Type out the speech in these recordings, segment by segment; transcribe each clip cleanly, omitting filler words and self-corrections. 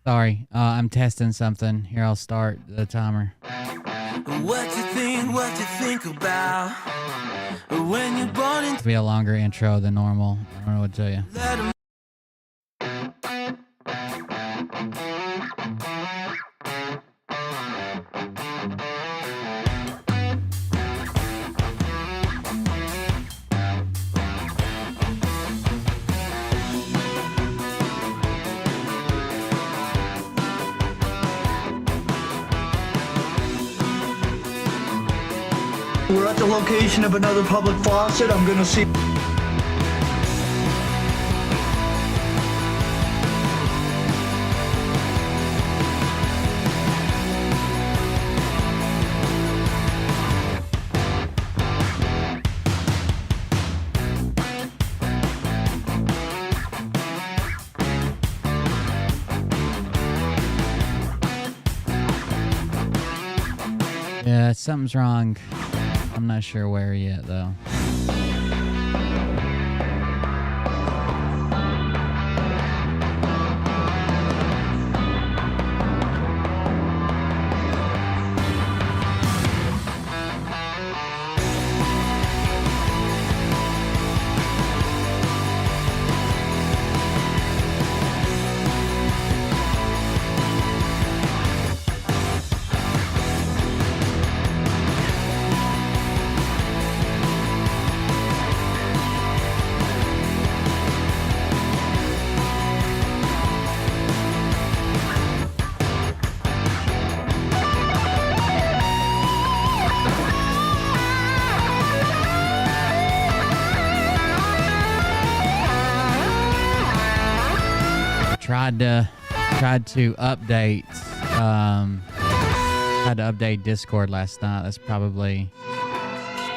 Sorry, I'm testing something. Here, I'll start the timer. What you think about when you're born in. It'll be a longer intro than normal. I don't know what to tell you. We're at the location of another public faucet. I'm gonna see. Yeah, something's wrong. I'm not sure where yet, though. Tried to update Discord last night. That's probably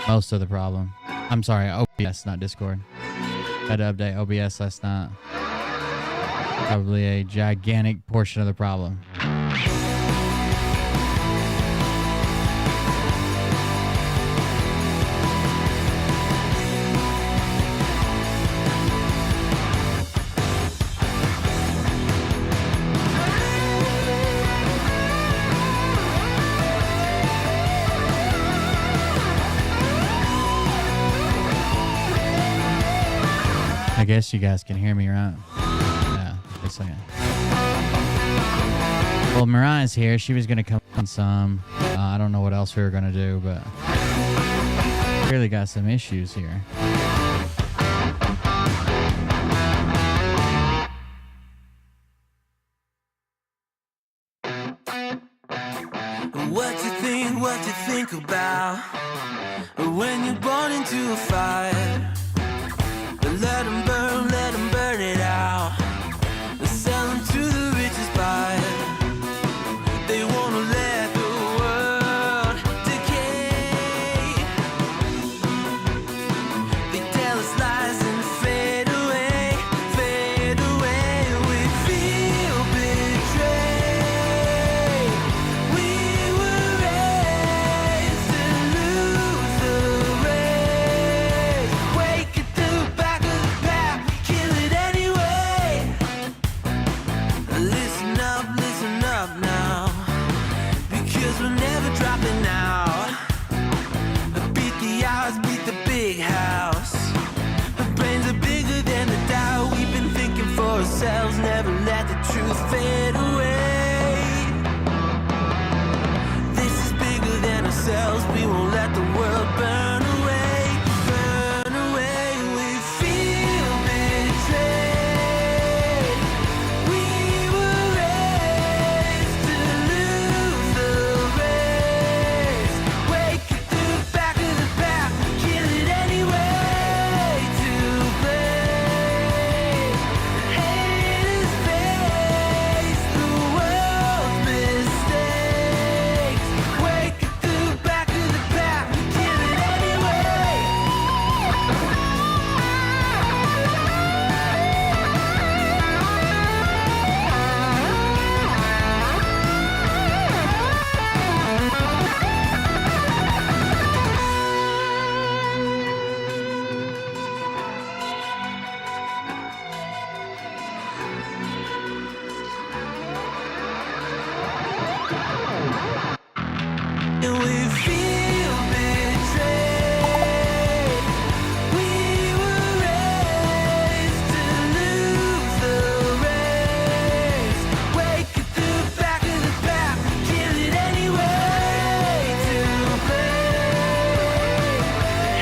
most of the problem. I'm sorry, OBS, not Discord. Tried to update OBS last night. Probably a gigantic portion of the problem. I guess you guys can hear me, right? Yeah, just a second. Well, Mariah's here. She was going to come on some. I don't know what else we were going to do, but really got some issues here. What you think about when you're born into a fire? Let them burn it out. Sell them to the richest buyer. They wanna let the world decay. They tell us lies and fade away, fade away. We feel betrayed. We were raised to lose the race. Wake at the back of the pack, kill it anyway. Listen up now, because we're never dropping out. Beat the odds, beat the big house. Our brains are bigger than the doubt. We've been thinking for ourselves, never let the truth fade away. This is bigger than ourselves, we won't let the world burn away, burn away. We feel betrayed. We were raised to lose the race. Wake at the back of the pack, kill it anyway. To blame, haters face the world's mistakes. Wake at the back of the pack, kill it anyway. And we feel betrayed. We were raised to lose the race. Wake at the back of the pack, kill it anyway. To blame,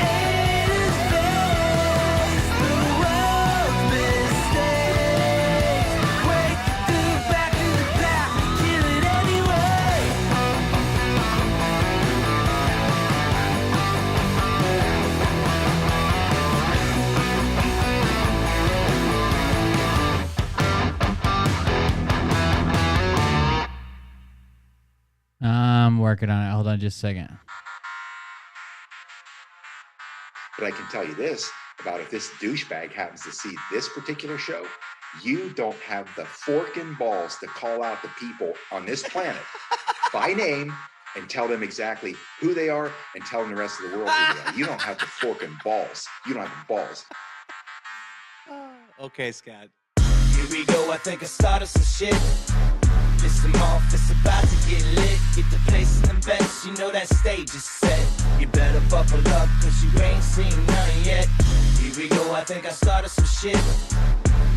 haters face the world's mistakes. Wake at the back of the pack, kill it anyway. I'm working on it. Hold on just a second. But I can tell you this about if this douchebag happens to see this particular show, you don't have the fork and balls to call out the people on this planet by name and tell them exactly who they are and tell them the rest of the world who they are. You don't have the fork and balls. You don't have the balls. Okay, Scott. Here we go, I think I started some shit. Piss them off, it's about to get lit. Get the place in the best, you know that stage is set. You better buckle up, cause you ain't seen none yet. Here we go, I think I started some shit.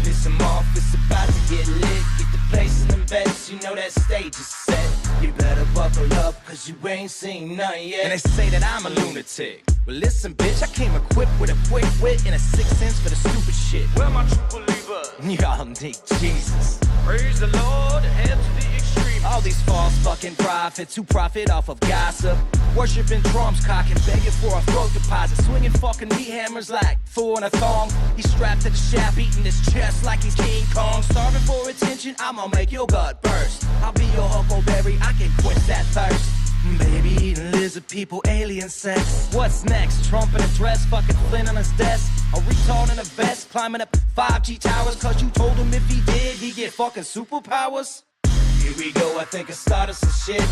Piss them off, it's about to get lit. Get the place in the best, you know that stage is set. You better buckle up, cause you ain't seen none yet. And they say that I'm a lunatic. Well, listen, bitch, I came equipped with a quick wit and a 6 cents for the stupid shit. Well, my true believer, Y'all need Jesus. praise the Lord, head to the extreme. All these false fucking prophets who profit off of gossip. Worshipping drums, cocking, begging for a throat deposit. Swinging fucking meat hammers like fool in a thong. He's strapped to the shaft, eating his chest like he's King Kong. Starving for attention, I'ma make your gut burst. I'll be your huckleberry, I can quench that thirst. Baby eating lizard people, alien sex. What's next? Trump in a dress, fucking Flynn on his desk. A retard in a vest, climbing up 5G towers. Cause you told him if he did, he'd get fucking superpowers. Here we go, I think I started some shit.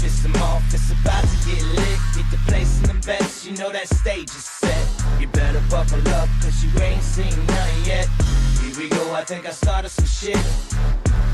Piss them off, it's about to get lit. Get the place in them bets, you know that stage is set. You better buckle up, cause you ain't seen none yet. Here we go, I think I started some shit.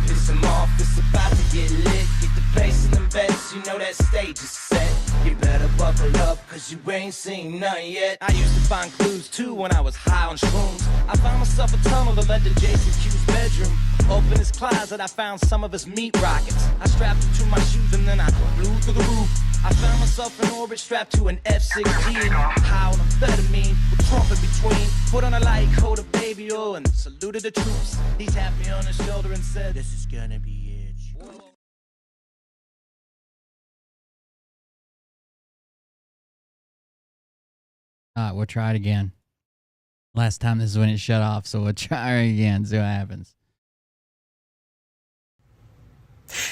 Piss them off, it's about to get lit. Get the place in them bets, you know that stage is set. You better buckle up, cause you ain't seen none yet. I used to find clues too when I was high on shrooms. I found myself a tunnel that led to Jason Q's bedroom. Open his closet, I found some of his meat rockets. I strapped them to my shoes and then I flew through the roof. I found myself in orbit strapped to an F-16. High on amphetamine with Trump in between. Put on a light coat of baby oil and saluted the troops. He tapped me on the shoulder and said, "This is gonna be it." All right, we'll try it again. Last time this is when it shut off, so we'll try it again, see what happens.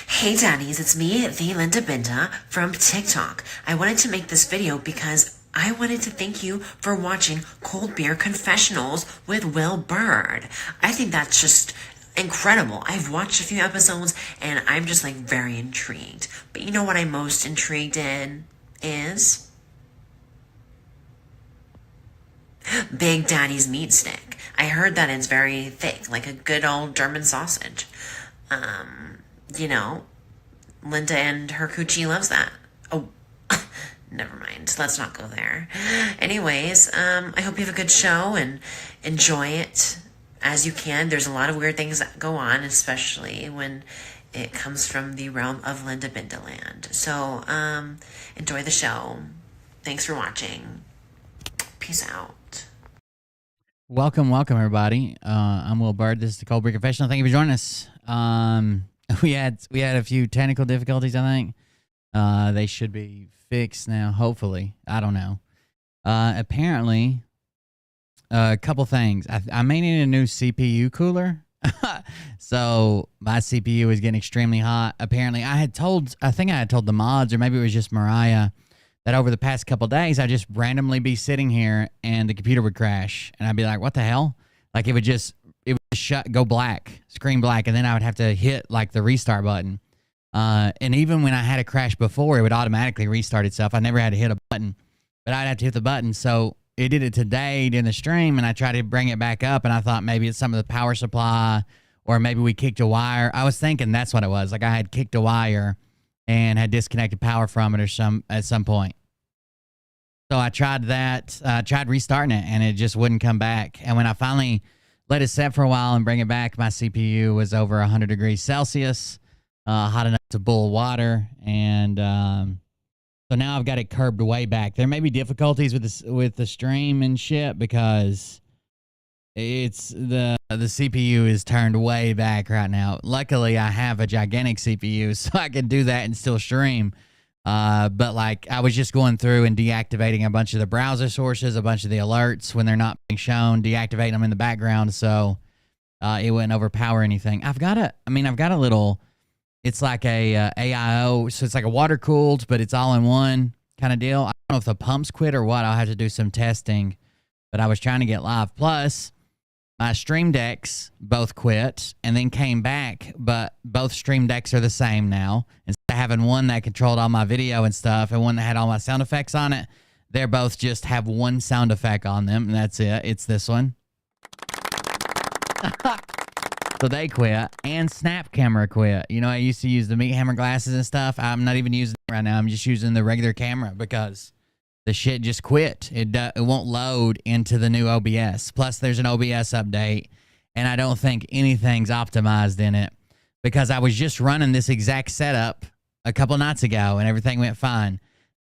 Hey daddies, it's me, the Linda Binda from TikTok. I wanted to make this video because I wanted to thank you for watching Cold Beer Confessionals with Will Bird. I think that's just incredible. I've watched a few episodes and I'm just like very intrigued. But you know what I'm most intrigued in is Big Daddy's meat stick. I heard that it's very thick, like a good old German sausage. You know, Linda and her coochie loves that. Oh, never mind. Let's not go there. Anyways, I hope you have a good show and enjoy it as you can. There's a lot of weird things that go on, especially when it comes from the realm of Linda Bindaland. So, enjoy the show. Thanks for watching. Peace out. Welcome, everybody. I'm Will Bird. This is the Cold Beer Confessional. Thank you for joining us. We had a few technical difficulties, I think. They should be fixed now, hopefully. I don't know. Apparently, a couple things. I may need a new CPU cooler. So my CPU is getting extremely hot. Apparently, I think I had told the mods, or maybe it was just Mariah, that over the past couple days, I'd just randomly be sitting here and the computer would crash. And I'd be like, what the hell? Like it would just go black, screen black, and then I would have to hit like the restart button. And even when I had a crash before, it would automatically restart itself. I never had to hit a button, but I'd have to hit the button. So it did it today during the stream, and I tried to bring it back up, and I thought maybe it's some of the power supply, or maybe we kicked a wire. I was thinking that's what it was. Like I had kicked a wire and had disconnected power from it at some point. So I tried that, tried restarting it, and it just wouldn't come back. And when I finally let it set for a while and bring it back, my CPU was over 100 degrees Celsius, hot enough to boil water, and so now I've got it curbed way back. There may be difficulties with the stream and shit because it's the CPU is turned way back right now. Luckily, I have a gigantic CPU, so I can do that and still stream. But like I was just going through and deactivating a bunch of the browser sources, a bunch of the alerts when they're not being shown, deactivating them in the background so it wouldn't overpower anything. I've got a little, it's like a AIO, so it's like a water cooled, but it's all in one kind of deal. I don't know if the pumps quit or what. I'll have to do some testing, but I was trying to get live. Plus, my Stream Decks both quit and then came back, but both Stream Decks are the same now. Instead of having one that controlled all my video and stuff and one that had all my sound effects on it, they're both just have one sound effect on them, and that's it. It's this one. So they quit, and Snap Camera quit. You know, I used to use the meat hammer glasses and stuff. I'm not even using it right now. I'm just using the regular camera because the shit just quit. It won't load into the new OBS. Plus, there's an OBS update, and I don't think anything's optimized in it because I was just running this exact setup a couple nights ago, and everything went fine.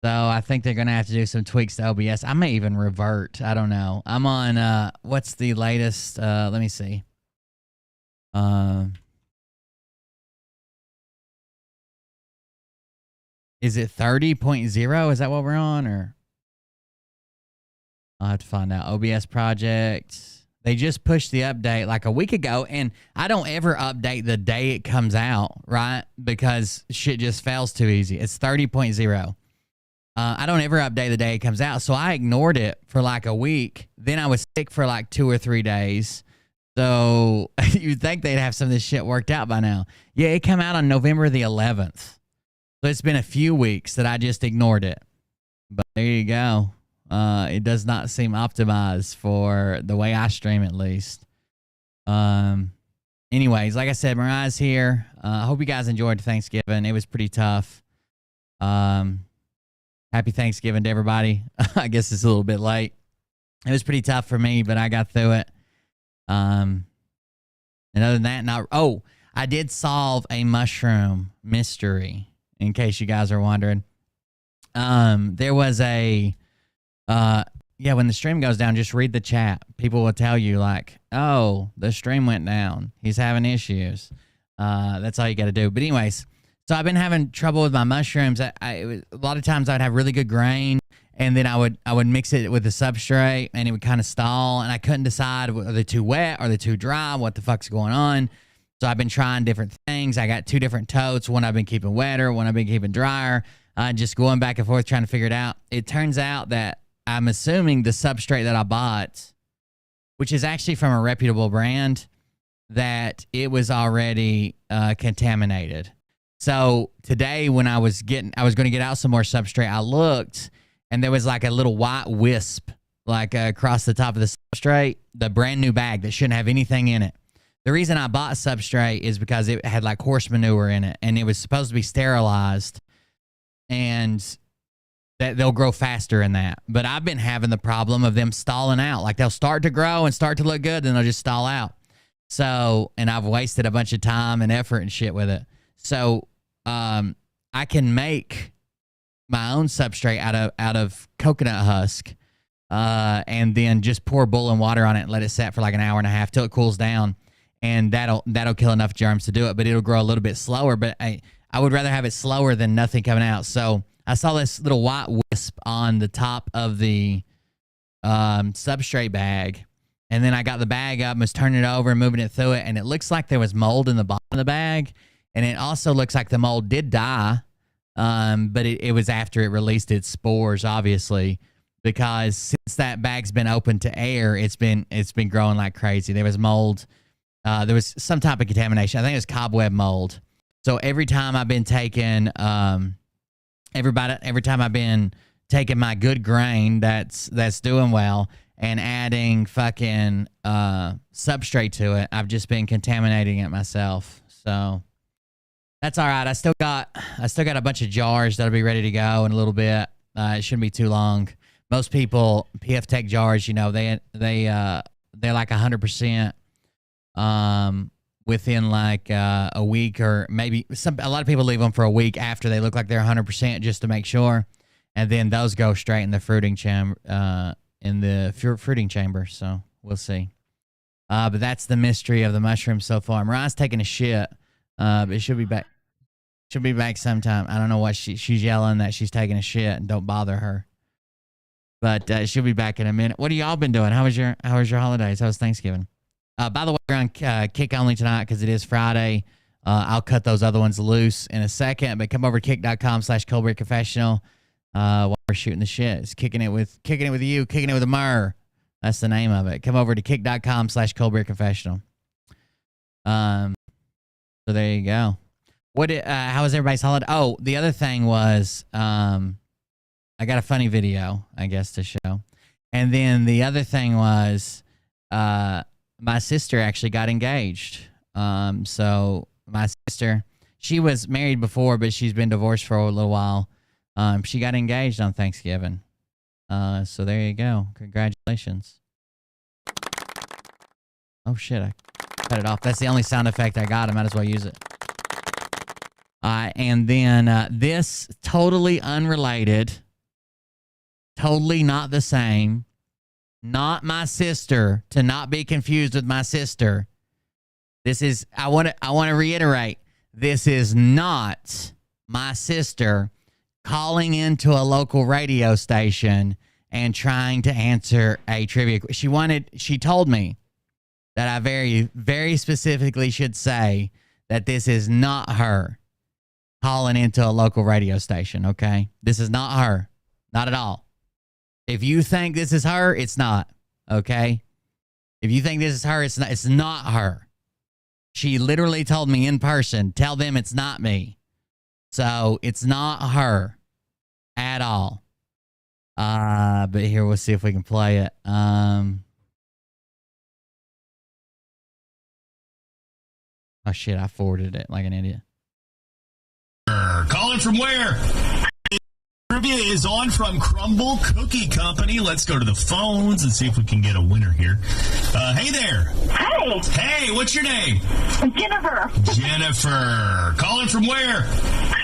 So I think they're going to have to do some tweaks to OBS. I may even revert. I don't know. I'm on, what's the latest? Let me see. Is it 30.0? Is that what we're on, or? I'll have to find out. OBS project. They just pushed the update like a week ago, and I don't ever update the day it comes out, right? Because shit just fails too easy. It's 30.0. I don't ever update the day it comes out, so I ignored it for like a week. Then I was sick for like 2 or 3 days. So you'd think they'd have some of this shit worked out by now. Yeah, it came out on November the 11th. So it's been a few weeks that I just ignored it. But there you go. It does not seem optimized for the way I stream, at least. Anyways, like I said, Mariah's here. I hope you guys enjoyed Thanksgiving. It was pretty tough. Happy Thanksgiving to everybody. I guess it's a little bit late. It was pretty tough for me, but I got through it. And other than that, I did solve a mushroom mystery, in case you guys are wondering. There was when the stream goes down, just read the chat. People will tell you like, oh, the stream went down. He's having issues. That's all you got to do. But anyways, so I've been having trouble with my mushrooms. A lot of times I'd have really good grain, and then I would mix it with the substrate, and it would kind of stall, and I couldn't decide, are they too wet? Are they too dry? What the fuck's going on? So I've been trying different things. I got 2 different totes. One I've been keeping wetter, one I've been keeping drier. Just going back and forth trying to figure it out. It turns out that I'm assuming the substrate that I bought, which is actually from a reputable brand, that it was already contaminated. So today when I was going to get out some more substrate, I looked, and there was like a little white wisp like across the top of the substrate, the brand new bag that shouldn't have anything in it. The reason I bought substrate is because it had like horse manure in it, and it was supposed to be sterilized, and that they'll grow faster in that. But I've been having the problem of them stalling out. Like they'll start to grow and start to look good, then they'll just stall out. So, and I've wasted a bunch of time and effort and shit with it. So, I can make my own substrate out of coconut husk, and then just pour boiling water on it and let it set for like an hour and a half till it cools down, and that'll kill enough germs to do it. But it'll grow a little bit slower. But I would rather have it slower than nothing coming out. So I saw this little white wisp on the top of the substrate bag, and then I got the bag up and was turning it over and moving it through it, and it looks like there was mold in the bottom of the bag, and it also looks like the mold did die, but it was after it released its spores, obviously, because since that bag's been open to air, it's been growing like crazy. There was mold. There was some type of contamination. I think it was cobweb mold. So every time I've been taking every time I've been taking my good grain that's doing well and adding fucking substrate to it, I've just been contaminating it myself. So that's all right. I still got a bunch of jars that'll be ready to go in a little bit. It shouldn't be too long. Most people, PF Tech jars, you know, they're like 100%. Within like a week, or maybe a lot of people leave them for a week after they look like they're 100% just to make sure, and then those go straight in the fruiting chamber. Fruiting chamber. So we'll see. But that's the mystery of the mushroom so far. Mariah's taking a shit. But it should be back. She'll be back sometime. I don't know why she's yelling that she's taking a shit, and don't bother her. But she'll be back in a minute. What have y'all been doing? How was your holidays? How was Thanksgiving? By the way, we're on Kick only tonight because it is Friday. I'll cut those other ones loose in a second, but come over to kick.com/coldbeerconfessional while we're shooting the shit. It's kicking it with you, kicking it with a Murr. That's the name of it. Come over to kick.com/coldbeerconfessional. So there you go. How was everybody's holiday? Oh, the other thing was I got a funny video, I guess, to show. And then the other thing was my sister actually got engaged. So my sister, she was married before, but she's been divorced for a little while. She got engaged on Thanksgiving. So there you go. Congratulations. Oh, shit. I cut it off. That's the only sound effect I got. I might as well use it. And then this, totally unrelated, totally not the same. Not my sister, to not be confused with my sister. This is, I want to reiterate, this is not my sister calling into a local radio station and trying to answer a trivia. She told me that I very, very specifically should say that this is not her calling into a local radio station, okay? This is not her. Not at all. If you think this is her, it's not, okay? If you think this is her, it's not her. She literally told me in person, tell them it's not me. So it's not her at all. But here, we'll see if we can play it. Oh, shit, I forwarded it like an idiot. Calling from where? Trivia is on from Crumble Cookie Company. Let's go to the phones and see if we can get a winner here. Hey there. Hey. Hey, what's your name? Jennifer. Jennifer. Calling from where?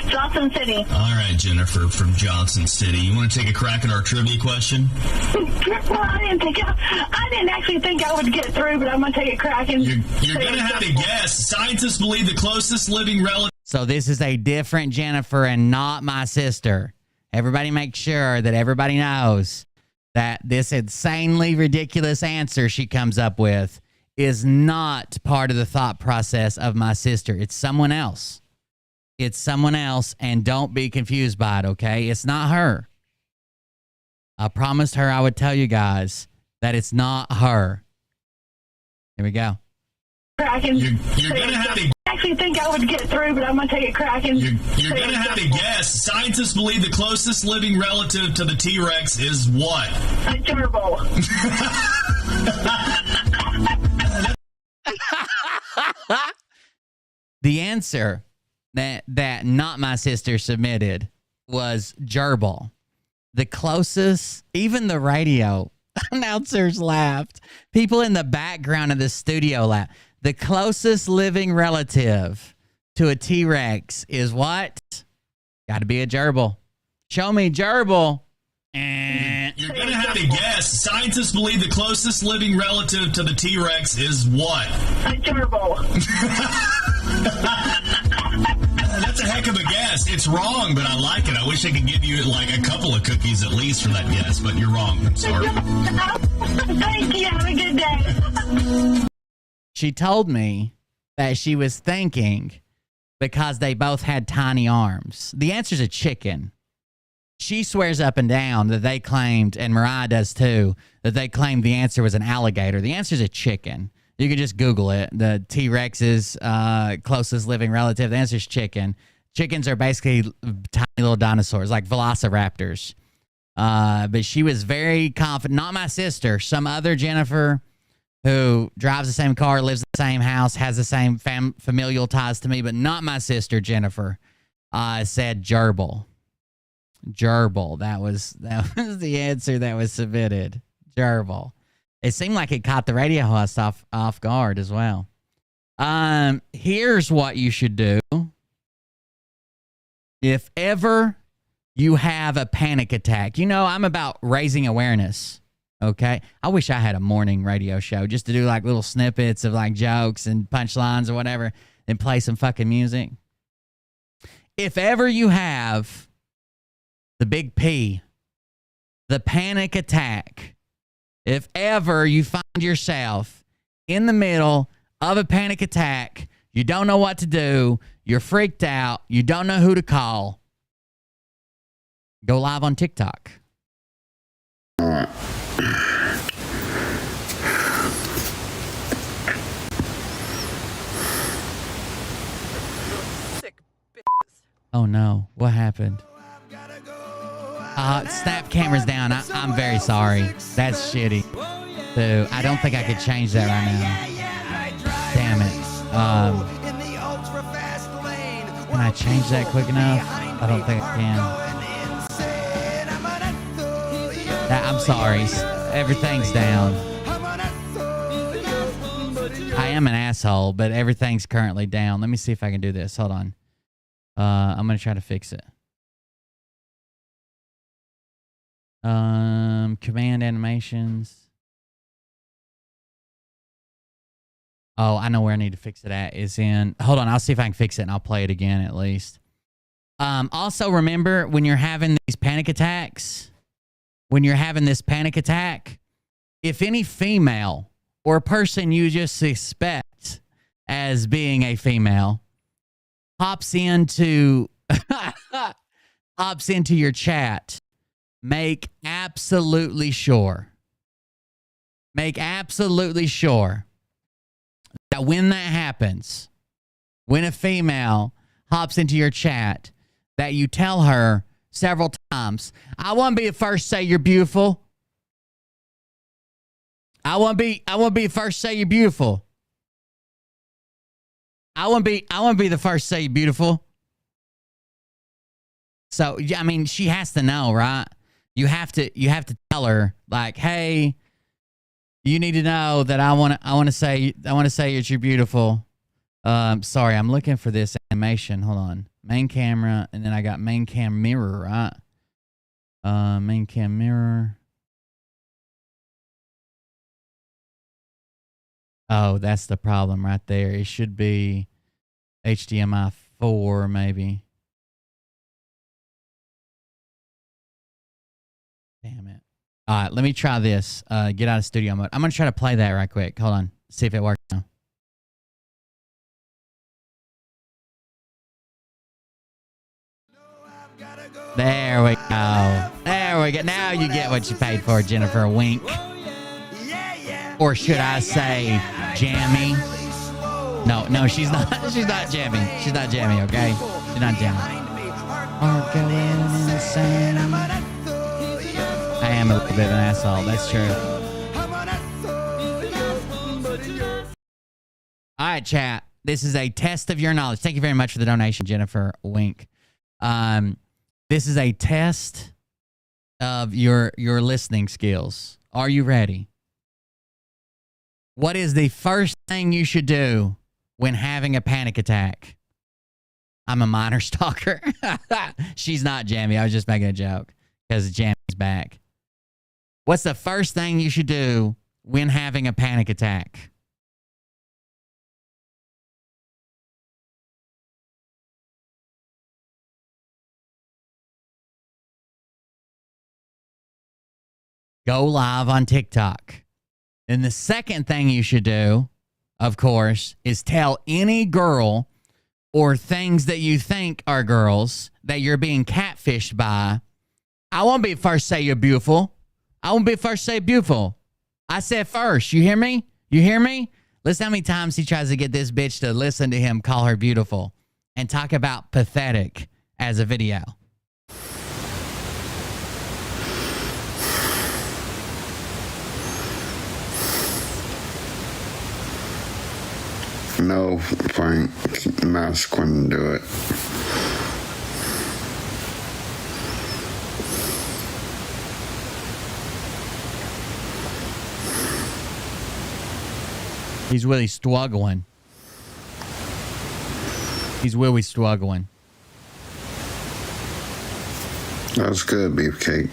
Johnson City. All right, Jennifer from Johnson City. You want to take a crack at our trivia question? Well, I didn't actually think I would get through, but I'm going to take a crack and... You're going to have to guess. Scientists believe the closest living relative... So this is a different Jennifer and not my sister. Everybody make sure that everybody knows that this insanely ridiculous answer she comes up with is not part of the thought process of my sister. It's someone else. It's someone else, and don't be confused by it, okay? It's not her. I promised her I would tell you guys that it's not her. Here we go. You're going to have to... I actually think I would get through, but I'm going to take a crack and... You're going to have to guess. Scientists believe the closest living relative to the T-Rex is what? A gerbil. The answer that not my sister submitted was gerbil. The closest, even the radio announcers laughed. People in the background of the studio laughed. The closest living relative to a T-Rex is what? Got to be a gerbil. Show me gerbil. You're going to have to guess. Scientists believe the closest living relative to the T-Rex is what? A gerbil. That's a heck of a guess. It's wrong, but I like it. I wish I could give you like a couple of cookies at least for that guess, but you're wrong. I'm sorry. Thank you. Have a good day. She told me that she was thinking because they both had tiny arms. The answer's a chicken. She swears up and down that they claimed, and Mariah does too, that they claimed the answer was an alligator. The answer's a chicken. You can just Google it. The T-Rex's closest living relative. The answer's chicken. Chickens are basically tiny little dinosaurs, like velociraptors. But she was very confident. Not my sister. Some other Jennifer who drives the same car, lives in the same house, has the same familial ties to me, but not my sister Jennifer, said gerbil. Gerbil. That was the answer that was submitted. Gerbil. It seemed like it caught the radio host off guard as well. Here's what you should do. If ever you have a panic attack, you know, I'm about raising awareness. Okay. I wish I had a morning radio show just to do like little snippets of like jokes and punchlines or whatever, then play some fucking music. If ever you have the big P, the panic attack, if ever you find yourself in the middle of a panic attack, you don't know what to do, you're freaked out, you don't know who to call, go live on TikTok. Oh no, what happened? Snap camera's down. I'm very sorry. That's shitty. So I don't think I could change that right now. Damn it. Can I change that quick enough? I don't think I can. I'm sorry. Everything's down. I am an asshole, but everything's currently down. Let me see if I can do this. Hold on. I'm going to try to fix it. Command animations. Oh, I know where I need to fix it at. Is in, hold on, I'll see if I can fix it and I'll play it again at least. Also remember when you're having these panic attacks, when you're having this panic attack, if any female or a person you just suspect as being a female hops into your chat, make absolutely sure that when that happens, when a female hops into your chat, that you tell her several times, I want to be the first to say you're beautiful. I want to be the first to say you're beautiful. I want to be the first to say you're beautiful. So, I mean, she has to know, right? You have to tell her, like, hey, you need to know that I want to say that you're beautiful. Sorry, I'm looking for this animation. Hold on. Main camera, and then I got main cam mirror, right? Main cam mirror. Oh, that's the problem right there. It should be HDMI 4, maybe. Damn it. All right, let me try this. Get out of studio mode. I'm going to try to play that right quick. Hold on. See if it works now. There we go. There we go. Now you get what you paid for, Jennifer. Wink. Or should I say jammy? No, she's not. She's not jammy. She's not jammy, okay? She's not jammy. Are going insane. I am a little bit of an asshole. That's true. All right, chat. This is a test of your knowledge. Thank you very much for the donation, Jennifer. Wink. This is a test of your listening skills. Are you ready? What is the first thing you should do when having a panic attack? I'm a minor stalker. She's not Jammy. I was just making a joke because Jammy's back. What's the first thing you should do when having a panic attack? Go live on TikTok. And the second thing you should do, of course, is tell any girl or things that you think are girls that you're being catfished by. I won't be first to say you're beautiful. I won't be first to say beautiful. I said first. You hear me? You hear me? Listen how many times he tries to get this bitch to listen to him call her beautiful and talk about pathetic as a video. No, Frank, mask wouldn't do it. He's really struggling. He's really struggling. That's good, Beefcake.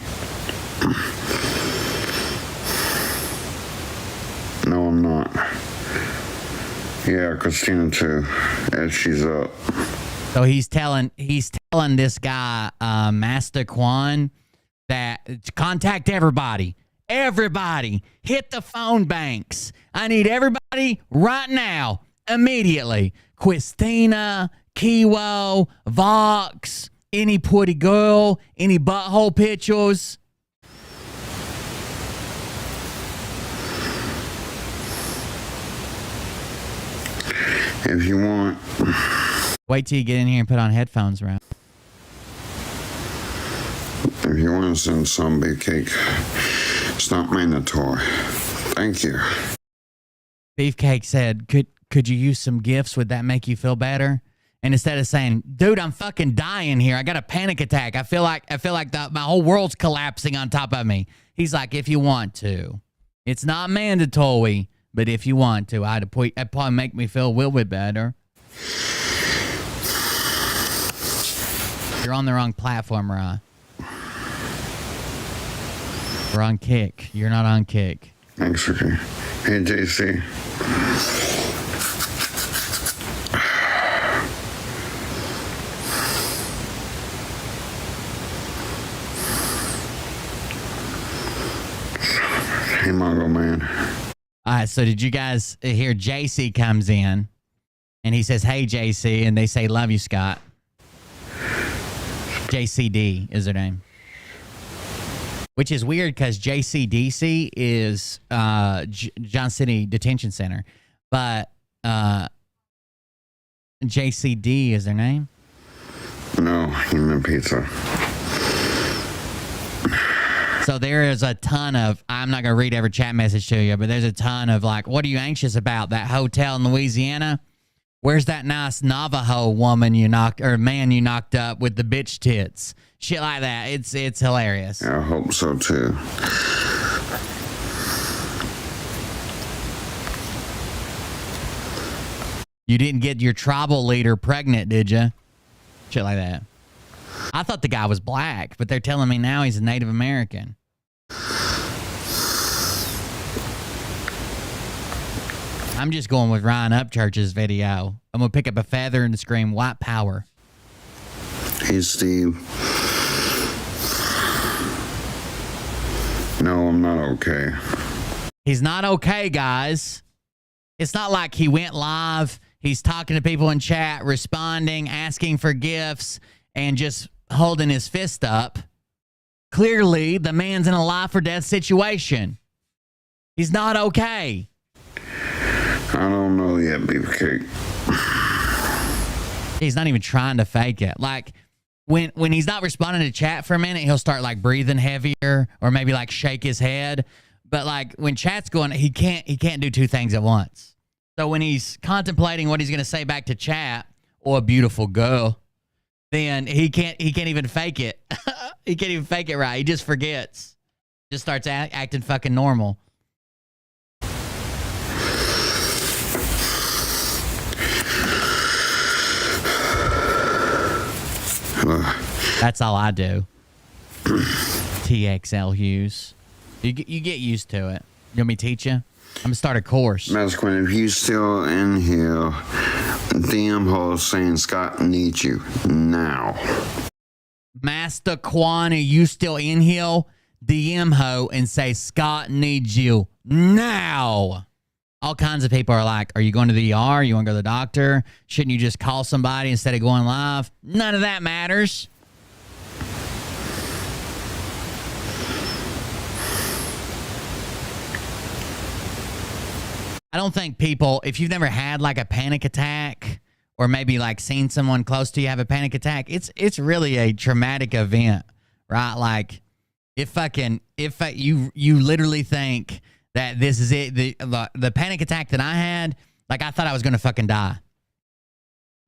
No, I'm not. Yeah, Christina too, as she's up. So he's telling this guy, Master Quan, that to contact everybody. Everybody, hit the phone banks. I need everybody right now, immediately. Christina, Kiwo, Vox, any pretty girl, any butthole pictures. If you want. Wait till you get in here and put on headphones, right? If you want to send some Beefcake, it's not mandatory. Thank you. Beefcake said, could you use some gifts? Would that make you feel better? And instead of saying, dude, I'm fucking dying here. I got a panic attack. I feel like my whole world's collapsing on top of me. He's like, if you want to. It's not mandatory. But if you want to, it'd probably make me feel a little bit better. You're on the wrong platform, Ryan. We're on Kick. You're not on Kick. Thanks, Ricky. Hey, JC. Hey, Mongo Man. All right, so did you guys hear JC comes in and he says, hey, JC, and they say, love you, Scott. JCD is their name. Which is weird because JCDC is John City Detention Center. But JCD is their name? No, human pizza. So there is a ton of, I'm not going to read every chat message to you, but there's a ton of like, what are you anxious about? That hotel in Louisiana? Where's that nice Navajo woman you knocked, or man you knocked up with the bitch tits? Shit like that. It's hilarious. I hope so too. You didn't get your tribal leader pregnant, did you? Shit like that. I thought the guy was black, but they're telling me now he's a Native American. I'm just going with Ryan Upchurch's video. I'm going to pick up a feather and scream, white power. Hey, Steve. No, I'm not okay. He's not okay, guys. It's not like he went live. He's talking to people in chat, responding, asking for gifts, and just holding his fist up. Clearly, the man's in a life or death situation. He's not okay. I don't know yet, Beefcake. He's not even trying to fake it. Like, when he's not responding to chat for a minute, he'll start, like, breathing heavier or maybe, like, shake his head. But, like, when chat's going, he can't do two things at once. So when he's contemplating what he's going to say back to chat, or a beautiful girl, then he can't even fake it. He can't even fake it right. He just forgets. Just starts acting fucking normal. That's all I do. TXL Hughes. You get used to it. You want me to teach you? I'm going to start a course. Masquerade, if you still in here, DM hole saying Scott needs you now. Master Quan, are you still in here? DM ho and say Scott needs you now. All kinds of people are like, are you going to the ER? You want to go to the doctor? Shouldn't you just call somebody instead of going live? None of that matters. I don't think people, if you've never had like a panic attack or maybe like seen someone close to you have a panic attack, it's really a traumatic event, right? Like if you literally think that this is it, the panic attack that I had, like I thought I was going to fucking die.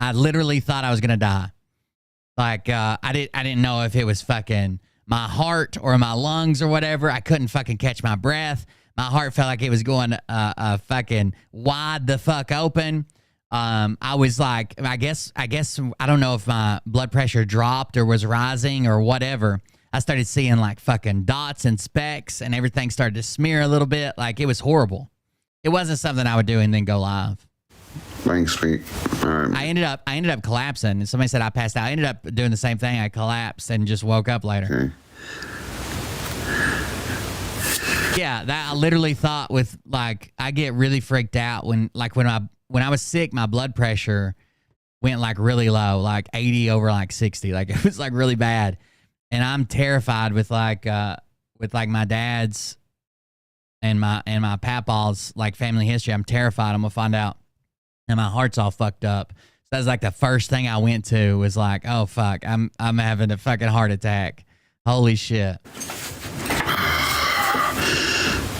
I literally thought I was going to die. Like I didn't know if it was fucking my heart or my lungs or whatever. I couldn't fucking catch my breath. My heart felt like it was going fucking wide the fuck open. I was like, I guess I don't know if my blood pressure dropped or was rising or whatever. I started seeing like fucking dots and specks and everything started to smear a little bit. Like it was horrible. It wasn't something I would do and then go live. Thanks, Pete. All right. I ended up collapsing. And somebody said I passed out. I ended up doing the same thing. I collapsed and just woke up later. Okay. Yeah, that I literally thought with like I get really freaked out when I was sick, my blood pressure went like really low, like 80 over like 60. Like it was like really bad. And I'm terrified with my dad's and my papaw's like family history. I'm terrified I'm gonna find out and my heart's all fucked up. So that's like the first thing I went to was like, oh fuck, I'm having a fucking heart attack. Holy shit.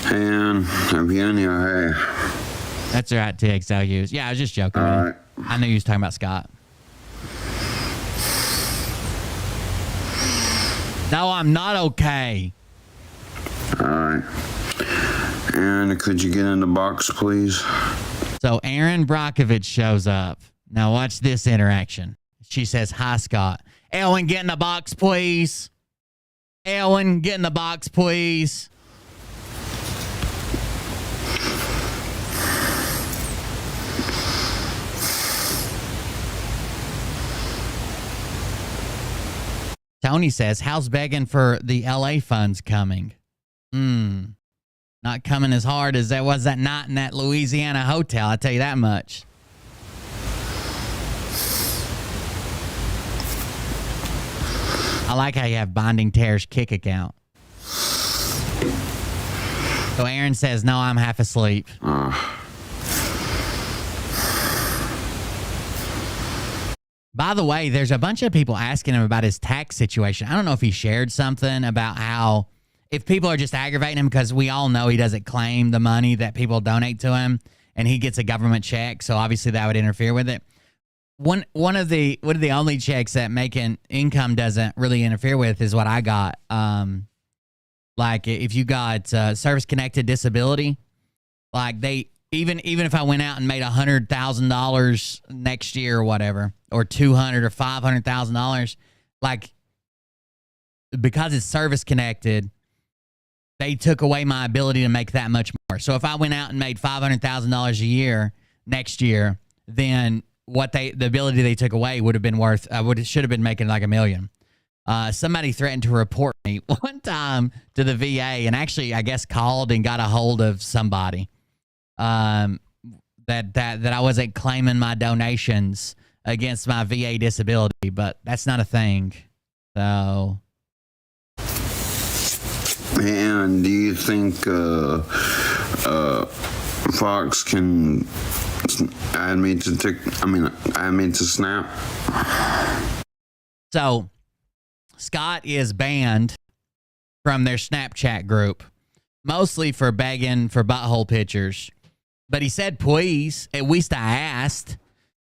And I'm in here. Hey. That's right, TXL Hughes. Yeah, I was just joking. All right. I knew you was talking about Scott. No, I'm not okay. All right. And could you get in the box, please? So Aaron Brockovich shows up. Now watch this interaction. She says, hi, Scott. Ellen, get in the box, please. Ellen, get in the box, please. Tony says, how's begging for the LA funds coming? Not coming as hard as that was that night in that Louisiana hotel, I tell you that much. I like how you have Binding Terror's Kick account. So Aaron says, no, I'm half asleep. By the way, there's a bunch of people asking him about his tax situation. I don't know if he shared something about how if people are just aggravating him because we all know he doesn't claim the money that people donate to him and he gets a government check. So obviously that would interfere with it. One of the only checks that making income doesn't really interfere with is what I got. Like if you got service connected disability, like they even if I went out and made $100,000 next year or whatever, or $200,000 or $500,000, like because it's service connected, they took away my ability to make that much more. So if I went out and made $500,000 a year next year, then the ability they took away would have been worth, should have been making like $1 million. Somebody threatened to report me one time to the VA and actually, I guess, called and got a hold of somebody, that I wasn't claiming my donations against my VA disability, but that's not a thing. So. And do you think Fox can add me to Snap? So Scott is banned from their Snapchat group, mostly for begging for butthole pictures. But he said, please. At least I asked.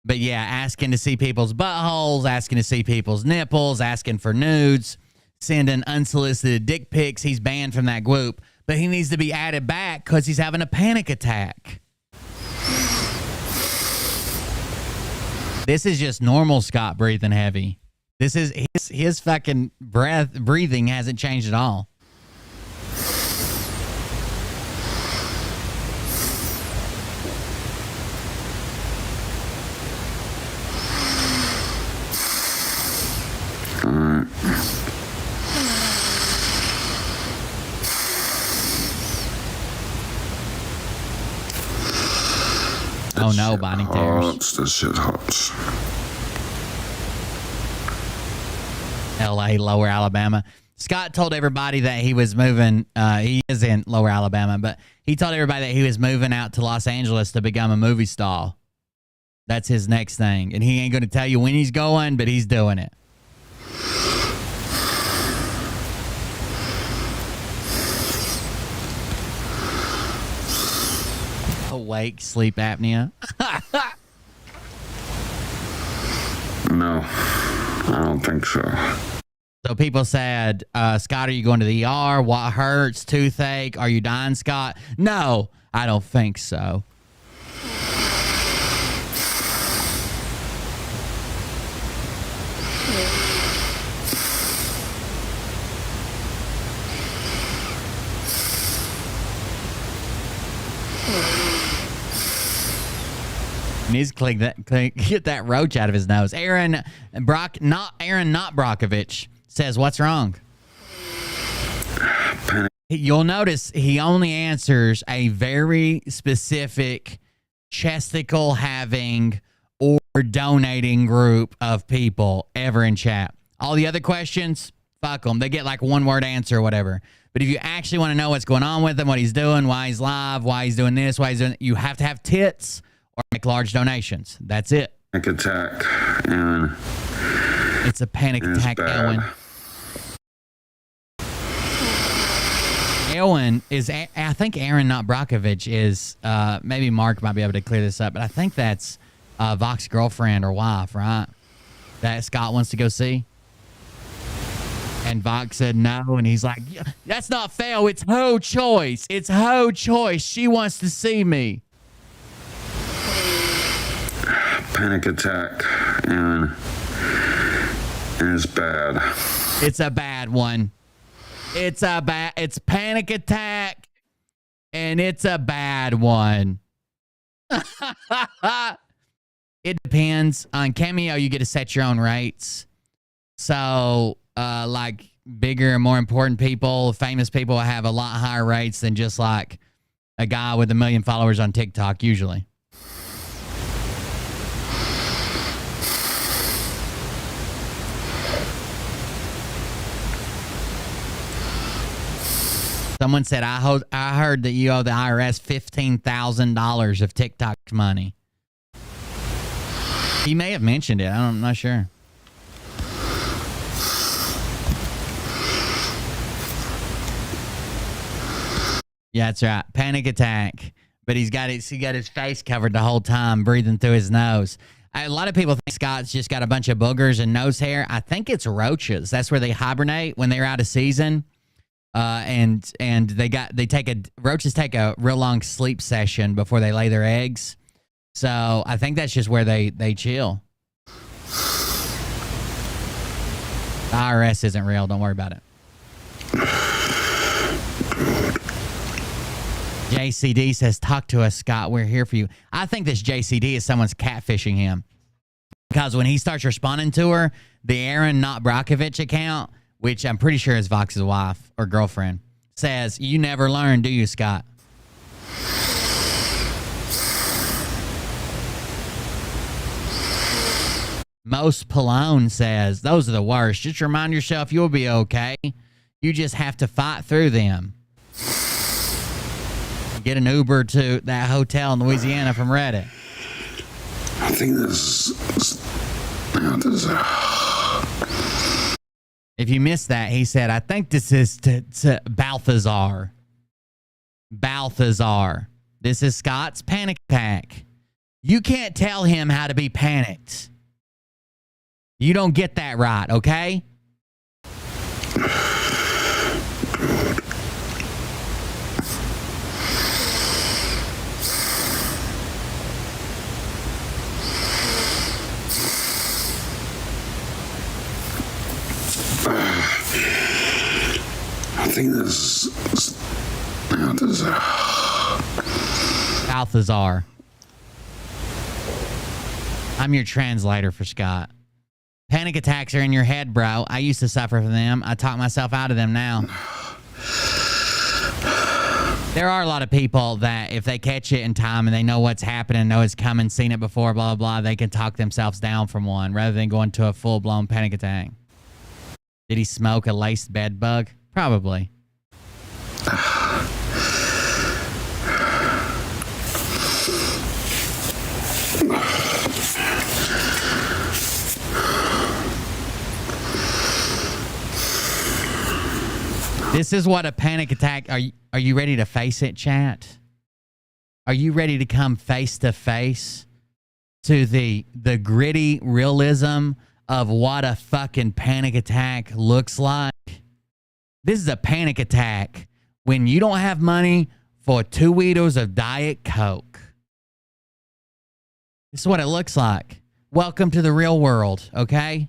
But yeah, asking to see people's buttholes, asking to see people's nipples, asking for nudes, sending unsolicited dick pics. He's banned from that group. But he needs to be added back because he's having a panic attack. This is just normal Scott breathing heavy. This is his fucking breathing hasn't changed at all. Oh no, Binding Terrors. This shit hurts. L.A., Lower Alabama. Scott told everybody that he was moving. He is in Lower Alabama, but he told everybody that he was moving out to Los Angeles to become a movie star. That's his next thing. And he ain't going to tell you when he's going, but he's doing it. Awake, sleep apnea. No, I don't think so. So people said, Scott, are you going to the ER? What hurts? Toothache? Are you dying, Scott? No, I don't think so. Needs to get that roach out of his nose. Aaron not Brockovich says, what's wrong? You'll notice he only answers a very specific chesticle having or donating group of people ever in chat. All the other questions, fuck them. They get like one word answer or whatever. But if you actually want to know what's going on with him, what he's doing, why he's live, why he's doing this, why he's doing, you have to have tits or make large donations. That's it. Panic attack, Aaron. It's a panic attack, Ellen. Ellen is, I think Aaron, not Brockovich, is, maybe Mark might be able to clear this up, but I think that's Vox's girlfriend or wife, right? That Scott wants to go see. And Vox said no, and he's like, that's not fair. It's her choice. It's her choice. She wants to see me. Panic attack, Aaron. And it's bad. It's a bad one. It's panic attack, and it's a bad one. It depends. On Cameo, you get to set your own rates. So, like, bigger and more important people, famous people, have a lot higher rates than just like a guy with 1 million followers on TikTok usually. Someone said, I heard that you owe the IRS $15,000 of TikTok money. He may have mentioned it. I'm not sure. Yeah, that's right. Panic attack. But he got his face covered the whole time, breathing through his nose. A lot of people think Scott's just got a bunch of boogers and nose hair. I think it's roaches. That's where they hibernate when they're out of season. And roaches take a real long sleep session before they lay their eggs. So I think that's just where they chill. The IRS isn't real. Don't worry about it. JCD says, talk to us, Scott. We're here for you. I think this JCD is someone's catfishing him. Because when he starts responding to her, the Aaron Not Brockovich account, which I'm pretty sure is Vox's wife or girlfriend, says, you never learn, do you, Scott? Most Pallone says, those are the worst. Just remind yourself you'll be okay. You just have to fight through them. Get an Uber to that hotel in Louisiana from Reddit. I think this is... If you missed that, he said, I think this is to Balthazar. Balthazar. This is Scott's panic attack. You can't tell him how to be panicked. You don't get that right, okay? I think this is... Balthazar. I'm your translator for Scott. Panic attacks are in your head, bro. I used to suffer from them. I talk myself out of them now. There are a lot of people that if they catch it in time and they know what's happening, know it's coming, seen it before, blah, blah, blah, they can talk themselves down from one rather than going to a full-blown panic attack. Did he smoke a laced bed bug? Probably. This is what a panic attack... Are you ready to face it, chat? Are you ready to come face to face to the gritty realism of what a fucking panic attack looks like? This is a panic attack when you don't have money for 2 liters of Diet Coke. This is what it looks like. Welcome to the real world, okay?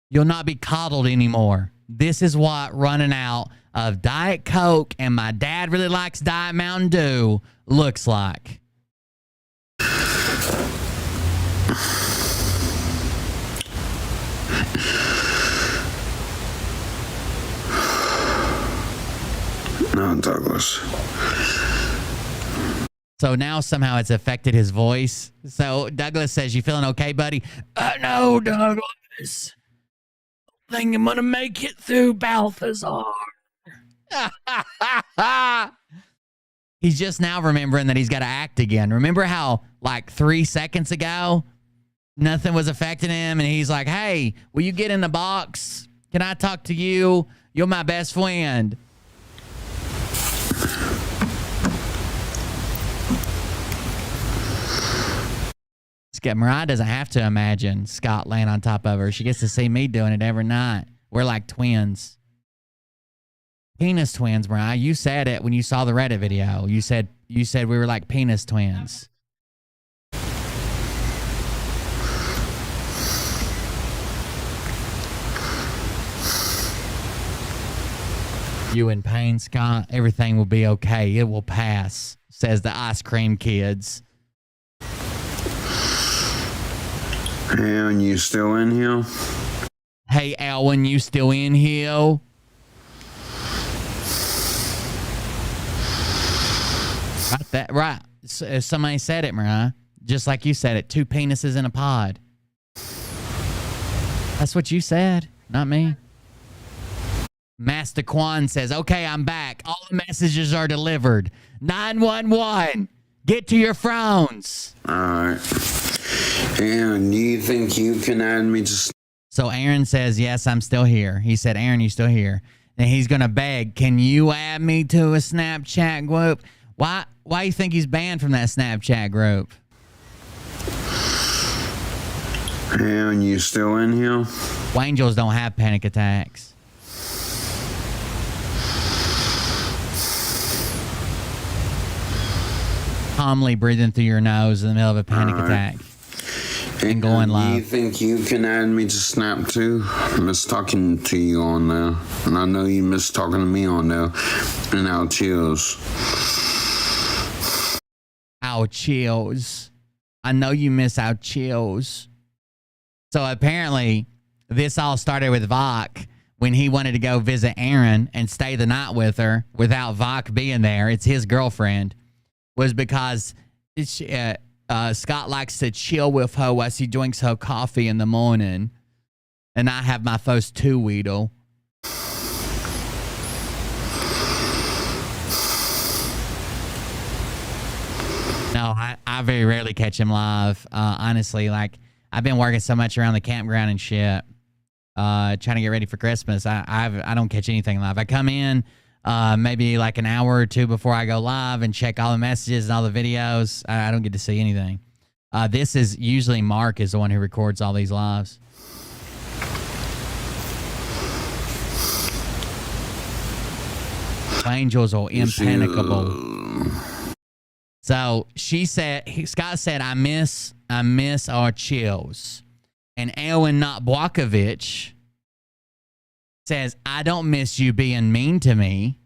You'll not be coddled anymore. This is what running out of Diet Coke and my dad really likes Diet Mountain Dew looks like. No, Douglas. So now somehow it's affected his voice. So Douglas says, you feeling okay, buddy? No, Douglas. I think I'm going to make it through Balthazar. He's just now remembering that he's got to act again. Remember how like 3 seconds ago, nothing was affecting him. And he's like, hey, will you get in the box? Can I talk to you? You're my best friend. Mariah doesn't have to imagine Scott laying on top of her. She gets to see me doing it every night. We're like twins. Penis twins, Mariah. You said it when you saw the Reddit video. You said we were like penis twins. You in pain, Scott? Everything will be okay. It will pass, says the ice cream kids. And you still in here? Hey, Alwyn, you still in here? Got that right. Somebody said it, Mariah. Just like you said it. 2 penises in a pod. That's what you said, not me. Master Quan says, okay, I'm back. All the messages are delivered. 911, get to your phones. All right. Aaron, do you think you can add me to... So Aaron says, yes, I'm still here. He said, Aaron, you still here? And he's going to beg, can you add me to a Snapchat group? Why do you think he's banned from that Snapchat group? Aaron, you still in here? Angels don't have panic attacks. Calmly breathing through your nose in the middle of a panic attack. And going live. Do you think you can add me to Snap too? I miss talking to you on there. And I know you miss talking to me on there. And our chills. Our chills. I know you miss our chills. So apparently, this all started with Vok when he wanted to go visit Aaron and stay the night with her without Vok being there. It's his girlfriend. Was because Scott likes to chill with her while she drinks her coffee in the morning. And I have my first 2 Weedle. No, I very rarely catch him live. Honestly, like, I've been working so much around the campground and shit. Trying to get ready for Christmas. I don't catch anything live. I come in maybe like an hour or 2 before I go live and check all the messages and all the videos. I don't get to see anything. This is usually Mark is the one who records all these lives. Angels are impenetrable. So she said, Scott said, I miss our chills. And Elwin Notbwakovich says, I don't miss you being mean to me.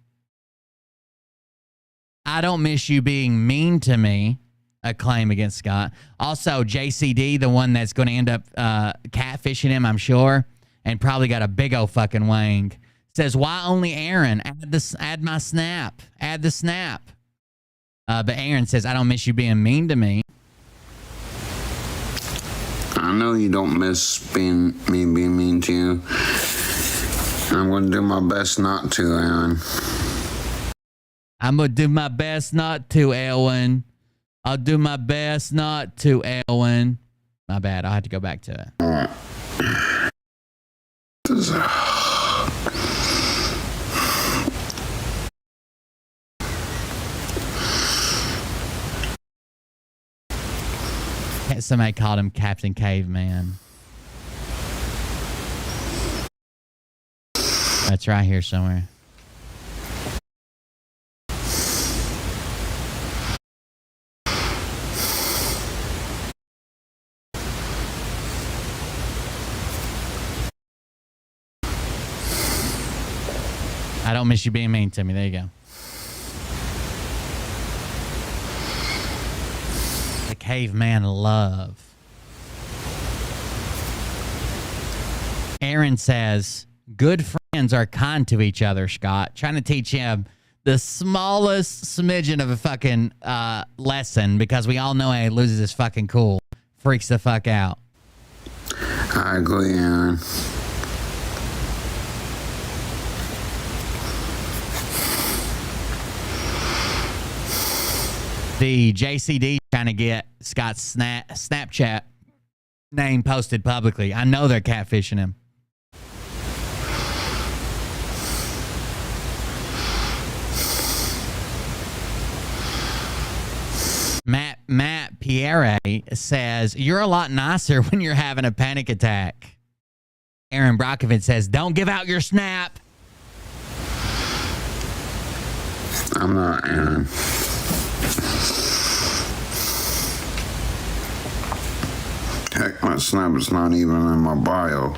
I don't miss you being mean to me. A claim against Scott. Also, JCD, the one that's going to end up catfishing him, I'm sure, and probably got a big old fucking wang, says, why only Aaron? Add my snap. Add the snap. But Aaron says, I don't miss you being mean to me. I know you don't miss me being mean to you. I'm going to do my best not to, Aaron. I'm going to do my best not to, Elwin. I'll do my best not to, Elwin. My bad. I'll have to go back to it. All right. Somebody called him Captain Caveman. That's right here somewhere. I don't miss you being mean to me. There you go. The caveman love. Aaron says, good friends are kind to each other, Scott. Trying to teach him the smallest smidgen of a fucking lesson because we all know he loses his fucking cool. Freaks the fuck out. I agree, Aaron. The JCD trying to get Scott's Snapchat name posted publicly. I know they're catfishing him. Matt Pierre says, you're a lot nicer when you're having a panic attack. Aaron Brockovich says, don't give out your snap. I'm not, Aaron. Heck, my snap is not even in my bio.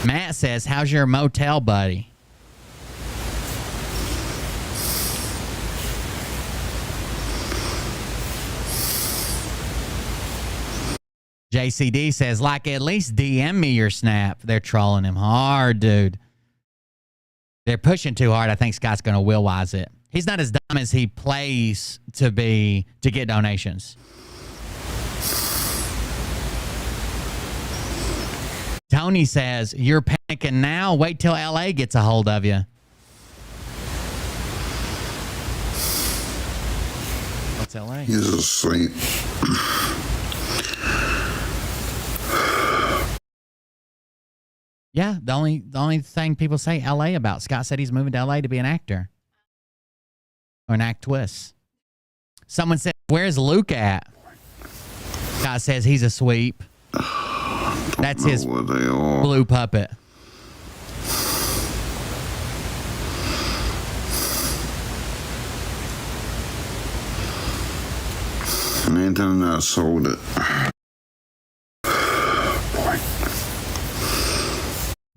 Matt says, how's your motel buddy? JCD says, like, at least DM me your snap. They're trolling him hard, dude. They're pushing too hard. I think Scott's going to will-wise it. He's not as dumb as he plays to get donations. Tony says, you're panicking now? Wait till LA gets a hold of you. What's LA? He's asleep. Yeah, the only thing people say LA about. Scott said he's moving to LA to be an actor. Or an actress. Someone said, where's Luke at? Scott says he's a sweep. That's his blue puppet. Nathan sold it.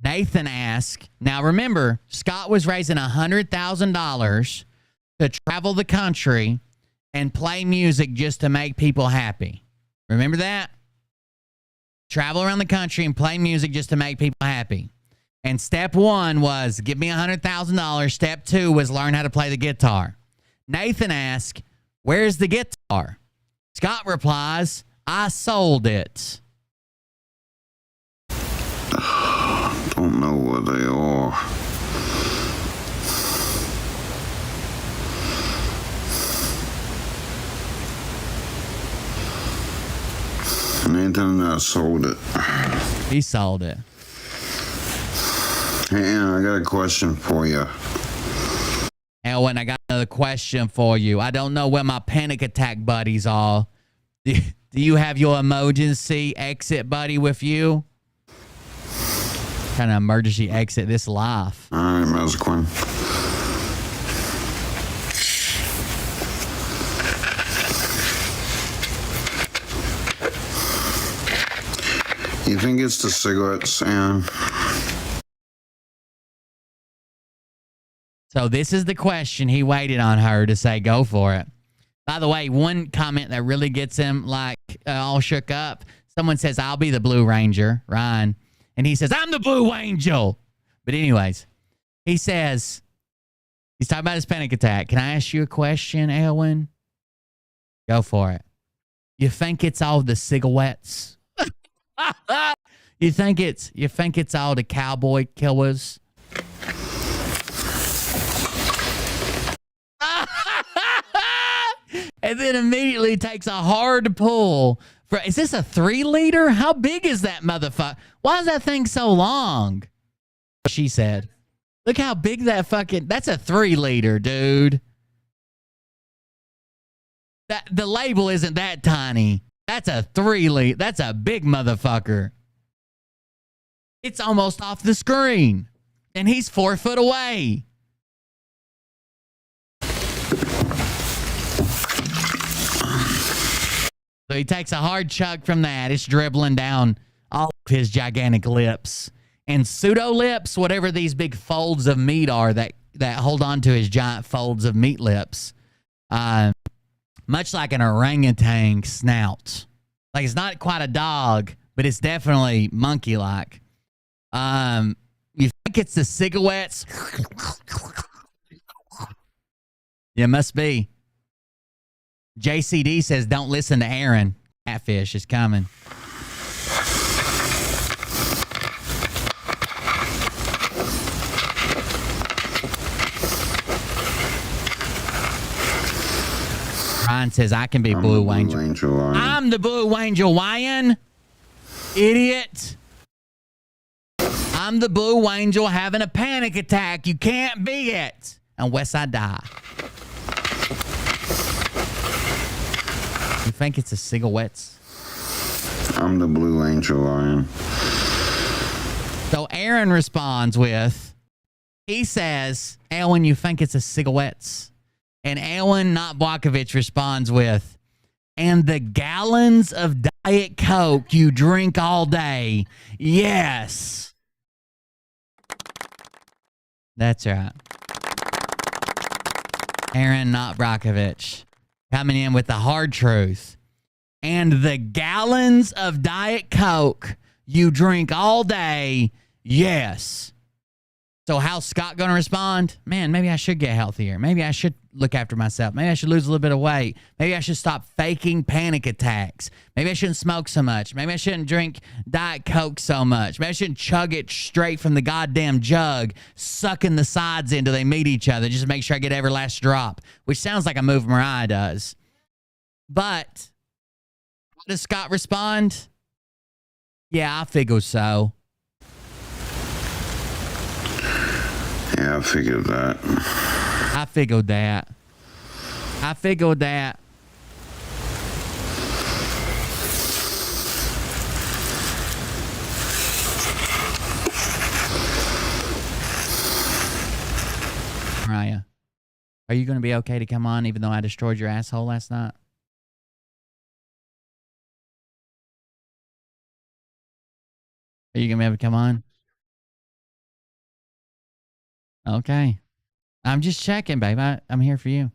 Nathan asked, now remember, Scott was raising $100,000 to travel the country and play music just to make people happy. Remember that? Travel around the country and play music just to make people happy. And step one was give me $100,000. Step two was learn how to play the guitar. Nathan asked, where's the guitar? Scott replies, I sold it. Don't know where they are. Nathan sold it. He sold it. Hey, Ann, I got a question for you. Elwin, I got another question for you. I don't know where my panic attack buddies are. Do you have your emergency exit buddy with you? Kind of emergency exit this life. All right, Mesquin. You think it's the cigarettes, Ann? So this is the question he waited on her to say go for it. By the way, one comment that really gets him like all shook up. Someone says, I'll be the Blue Ranger, Ryan. And he says, I'm the Blue Angel. But anyways, he says, he's talking about his panic attack. Can I ask you a question, Elwin? Go for it. You think it's all the cigarettes? You think it's all the cowboy killers? And then immediately takes a hard pull. Is this a 3-liter? How big is that motherfucker? Why is that thing so long? She said. Look how big that that's a 3-liter, dude. The label isn't that tiny. That's a 3-liter. That's a big motherfucker. It's almost off the screen. And he's 4 foot away. So he takes a hard chug from that. It's dribbling down all of his gigantic lips. And pseudo lips, whatever these big folds of meat are that hold on to his giant folds of meat lips. Much like an orangutan snout. Like it's not quite a dog, but it's definitely monkey-like. You think it's the cigarettes? Yeah, must be. JCD says, don't listen to Aaron. Catfish is coming. Ryan says, I can be Blue Angel. I'm the Blue Angel, Ryan. Idiot. I'm the Blue Angel having a panic attack. You can't be it. Unless I die. You think it's the cigarettes? I'm the Blue Angel, I am. So Aaron responds with, he says, Alan, you think it's the cigarettes? And Alan Notblakovich responds with, and the gallons of Diet Coke you drink all day. Yes. That's right. Aaron Notblakovich coming in with the hard truth. and the gallons of Diet Coke you drink all day, yes. So how's Scott going to respond? Man, maybe I should get healthier. Maybe I should look after myself. Maybe I should lose a little bit of weight. Maybe I should stop faking panic attacks. Maybe I shouldn't smoke so much. Maybe I shouldn't drink Diet Coke so much. Maybe I shouldn't chug it straight from the goddamn jug, sucking the sides in until they meet each other just to make sure I get every last drop, which sounds like a move Mariah does. But how does Scott respond? Yeah, I figure so. Yeah, I figured that. I figured that. I figured that. Mariah, are you going to be okay to come on even though I destroyed your asshole last night? Are you going to be able to come on? Okay. I'm just checking, babe. I'm here for you.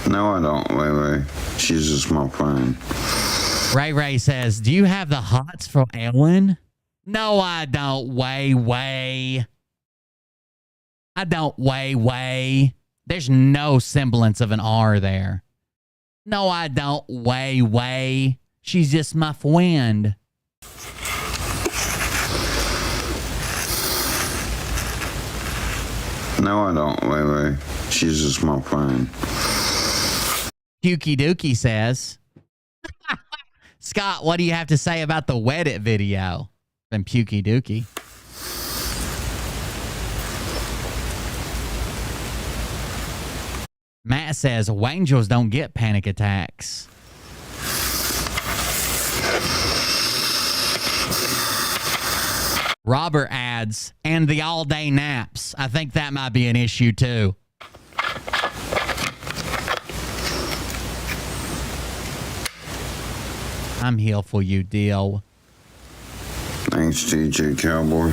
No, I don't, Ray. She's just my friend. Ray says, do you have the hots for Ellen? No, I don't. Way. I don't. Way. There's no semblance of an R there. No, I don't. Way. She's just my friend. No, I don't, Ray. She's just my friend. Pukey Dookie says, Scott, what do you have to say about the Wet It video from Pukey Dookie? Matt says, Wangels don't get panic attacks. Robert adds, and the all-day naps. I think that might be an issue, too. I'm here for you, deal. Thanks, DJ Cowboy.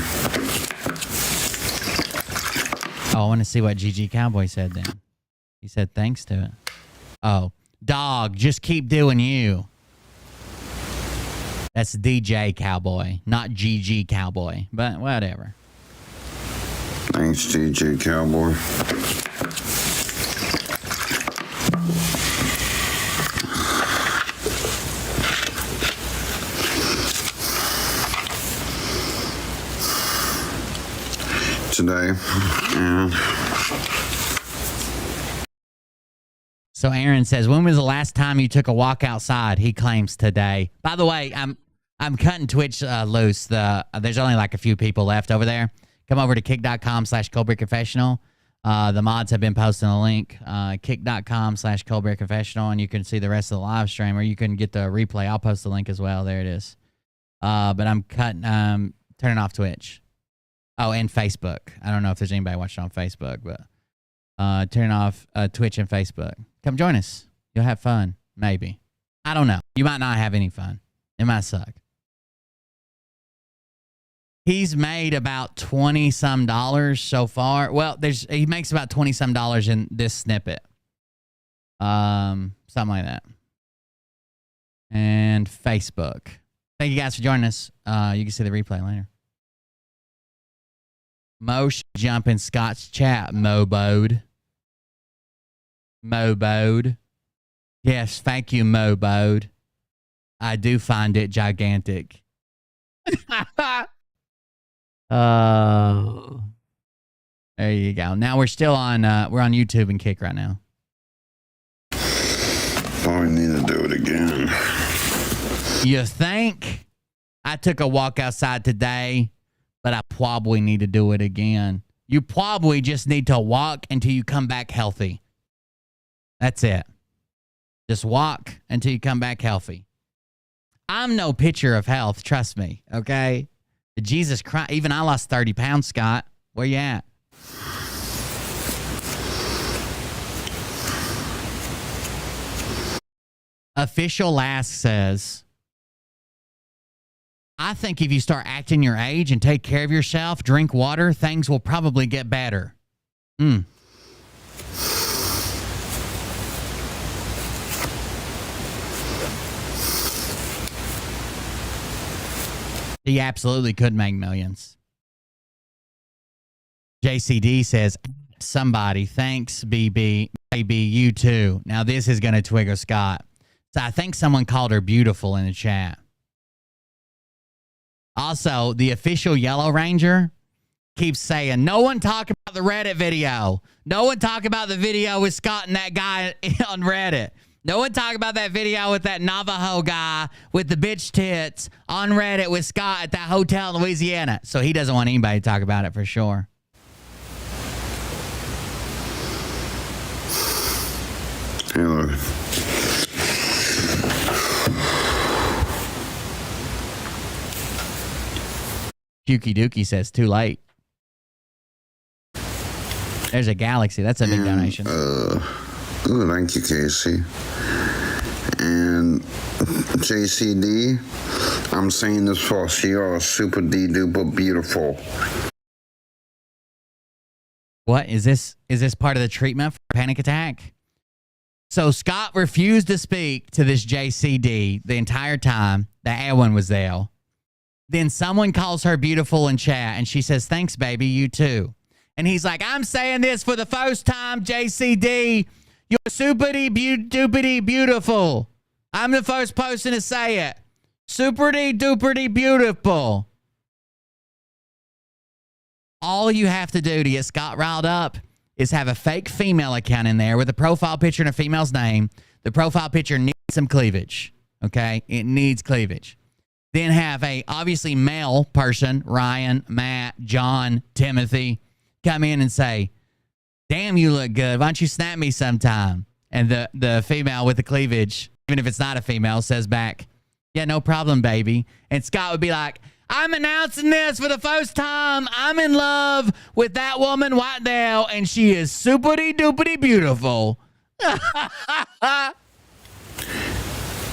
Oh, I want to see what GG Cowboy said then. He said thanks to it. Oh, dog, just keep doing you. That's DJ Cowboy, not GG Cowboy, but whatever. Thanks, DJ Cowboy. Today, and so Aaron says, when was the last time you took a walk outside? He claims today. By the way, I'm cutting Twitch loose. There's only like a few people left over there. Come over to kick.com/ColdBreakConfessional. The mods have been posting a link. Kick.com/ColdBreakConfessional, and you can see the rest of the live stream, or you can get the replay. I'll post the link as well. There it is. But I'm turning off Twitch. Oh, and Facebook. I don't know if there's anybody watching on Facebook, but turning off Twitch and Facebook. Come join us. You'll have fun. Maybe. I don't know. You might not have any fun. It might suck. He's made about $20-some so far. Well, he makes about $20-some in this snippet. Something like that. And Facebook. Thank you guys for joining us. You can see the replay later. Mo should jump in Scott's chat, Mobode. Yes, thank you, Mobode. I do find it gigantic. Oh. There you go. Now we're still on we're on YouTube and Kick right now. probably need to do it again. You think? I took a walk outside today, but I probably need to do it again. You probably just need to walk until you come back healthy. That's it. Just walk until you come back healthy. I'm no picture of health, trust me, okay? Jesus Christ, even I lost 30 pounds, Scott. Where you at? Official Lask says, I think if you start acting your age and take care of yourself, drink water, things will probably get better. He absolutely could make millions. JCD says, somebody, thanks, BB, maybe you too. Now, this is going to trigger Scott. So I think someone called her beautiful in the chat. Also, the official Yellow Ranger keeps saying, no one talk about the Reddit video. No one talk about the video with Scott and that guy on Reddit. No one talk about that video with that Navajo guy with the bitch tits on Reddit with Scott at that hotel in Louisiana. So he doesn't want anybody to talk about it for sure. Hello. Dookie Dookie says, too late. There's a galaxy. That's a big donation. Ooh, thank you, Casey. And JCD, I'm saying this first. You are super duper beautiful. What is this? Is this part of the treatment for a panic attack? So Scott refused to speak to this JCD the entire time that Edwin was there. Then someone calls her beautiful in chat, and she says, thanks, baby, you too. And he's like, I'm saying this for the first time, JCD. You're super-duperty beautiful. I'm the first person to say it. Super-duperty beautiful. All you have to do to get Scott riled up is have a fake female account in there with a profile picture and a female's name. The profile picture needs some cleavage, okay? It needs cleavage. Then have a obviously male person, Ryan, Matt, John, Timothy, come in and say, damn, you look good. Why don't you snap me sometime? And the female with the cleavage, even if it's not a female, says back, yeah, no problem, baby. And Scott would be like, I'm announcing this for the first time. I'm in love with that woman right now, and she is super-duperty beautiful.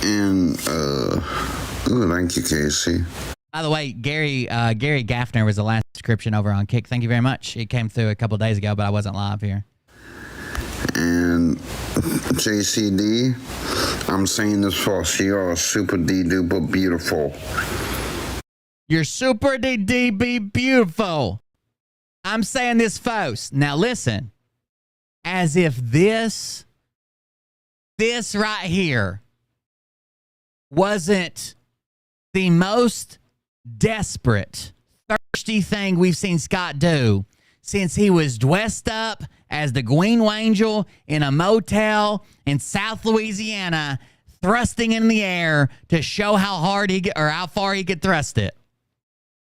And, ooh, thank you, Casey. By the way, Gary Gaffner was the last description over on Kick. Thank you very much. It came through a couple days ago, but I wasn't live here. And JCD, I'm saying this first. You are super duper beautiful. You're super DB beautiful. I'm saying this first. Now listen, as if this right here wasn't the most desperate, thirsty thing we've seen Scott do since he was dressed up as the Green Angel in a motel in South Louisiana, thrusting in the air to show how hard or how far he could thrust it.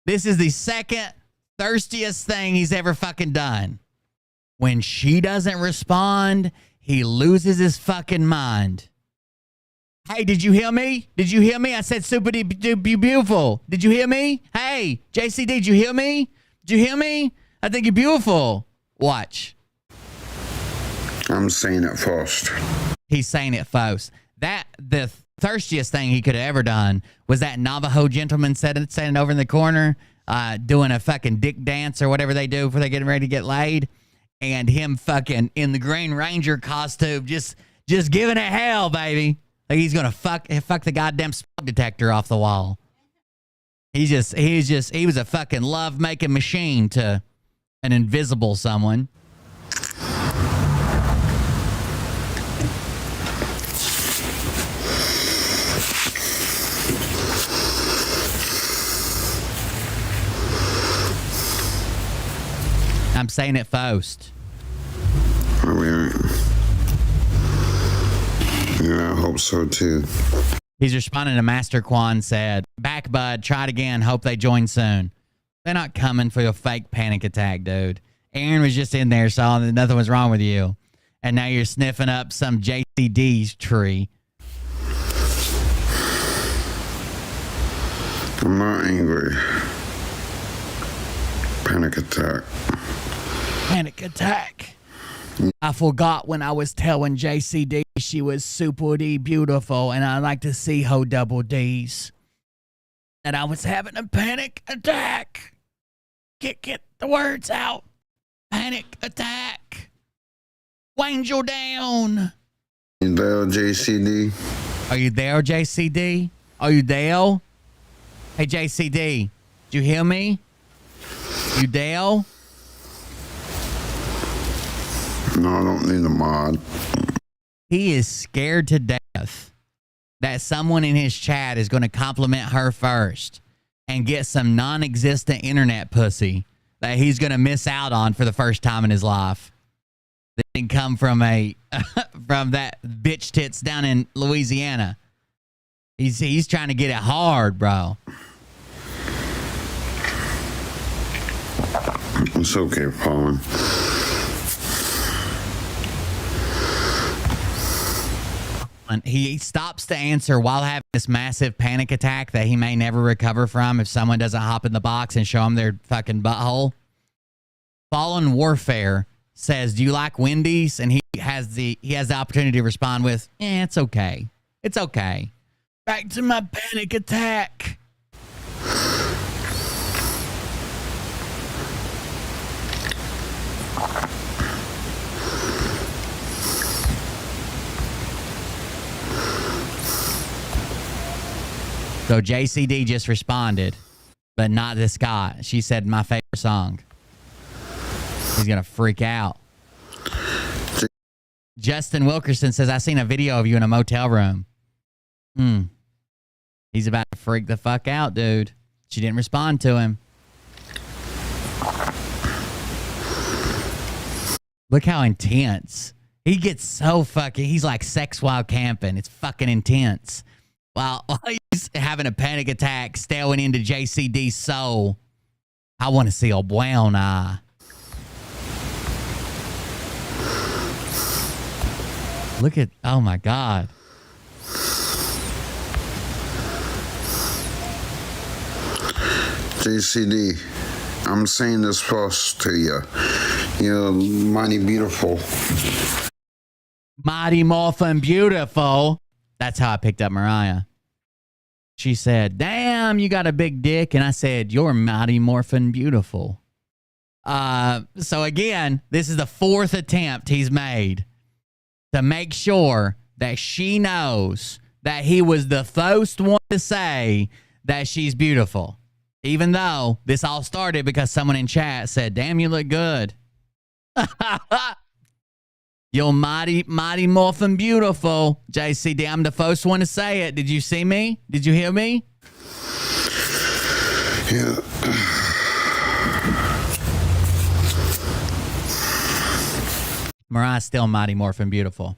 This is the second thirstiest thing he's ever fucking done. When she doesn't respond, he loses his fucking mind. Hey, did you hear me? Did you hear me? I said super beautiful. Did you hear me? Hey, JC, did you hear me? Did you hear me? I think you're beautiful. Watch. I'm saying it first. He's saying it first. The thirstiest thing he could have ever done was that Navajo gentleman sitting over in the corner doing a fucking dick dance or whatever they do before they get ready to get laid, and him fucking in the Green Ranger costume just giving it hell, baby. Like he's gonna fuck the goddamn smoke detector off the wall. He was a fucking love making machine to an invisible someone. I'm saying it first. I mean, yeah, I hope so too. He's responding to Master Quan said, back bud, try it again, hope they join soon. They're not coming for your fake panic attack, dude. Aaron was just in there, saw that nothing was wrong with you. And now you're sniffing up some JCD's tree. I'm not angry. Panic attack. Panic attack. I forgot when I was telling JCD she was super D beautiful and I like to see her double D's. And I was having a panic attack. Get the words out. Panic attack. Angel down. You there, JCD? Are you there, JCD? Are you there? Hey, JCD, did you hear me? You Dale? No, I don't need a mod. He is scared to death that someone in his chat is going to compliment her first and get some non-existent internet pussy that he's going to miss out on for the first time in his life. That didn't come from from that bitch tits down in Louisiana. He's trying to get it hard, bro. It's okay, Paul. And he stops to answer while having this massive panic attack that he may never recover from if someone doesn't hop in the box and show him their fucking butthole. Fallen Warfare says, "Do you like Wendy's?" And he has the opportunity to respond with, "It's okay. It's okay. Back to my panic attack." So JCD just responded, but not this guy. She said, "My favorite song." He's going to freak out. Justin Wilkerson says, "I seen a video of you in a motel room." He's about to freak the fuck out, dude. She didn't respond to him. Look how intense. He gets so fucking, he's like sex while camping. It's fucking intense. While he's having a panic attack, staring into JCD's soul. I want to see a brown eye. Look at, oh my God. JCD, I'm saying this first to you. You're mighty beautiful. Mighty morphin' beautiful. That's how I picked up Mariah. She said, "Damn, you got a big dick." And I said, "You're mighty morphin' beautiful." So again, this is the fourth attempt he's made to make sure that she knows that he was the first one to say that she's beautiful. Even though this all started because someone in chat said, "Damn, you look good." You're mighty, mighty morphin' beautiful. JCD, I'm the first one to say it. Did you see me? Did you hear me? Yeah. Mariah's still mighty morphin' beautiful.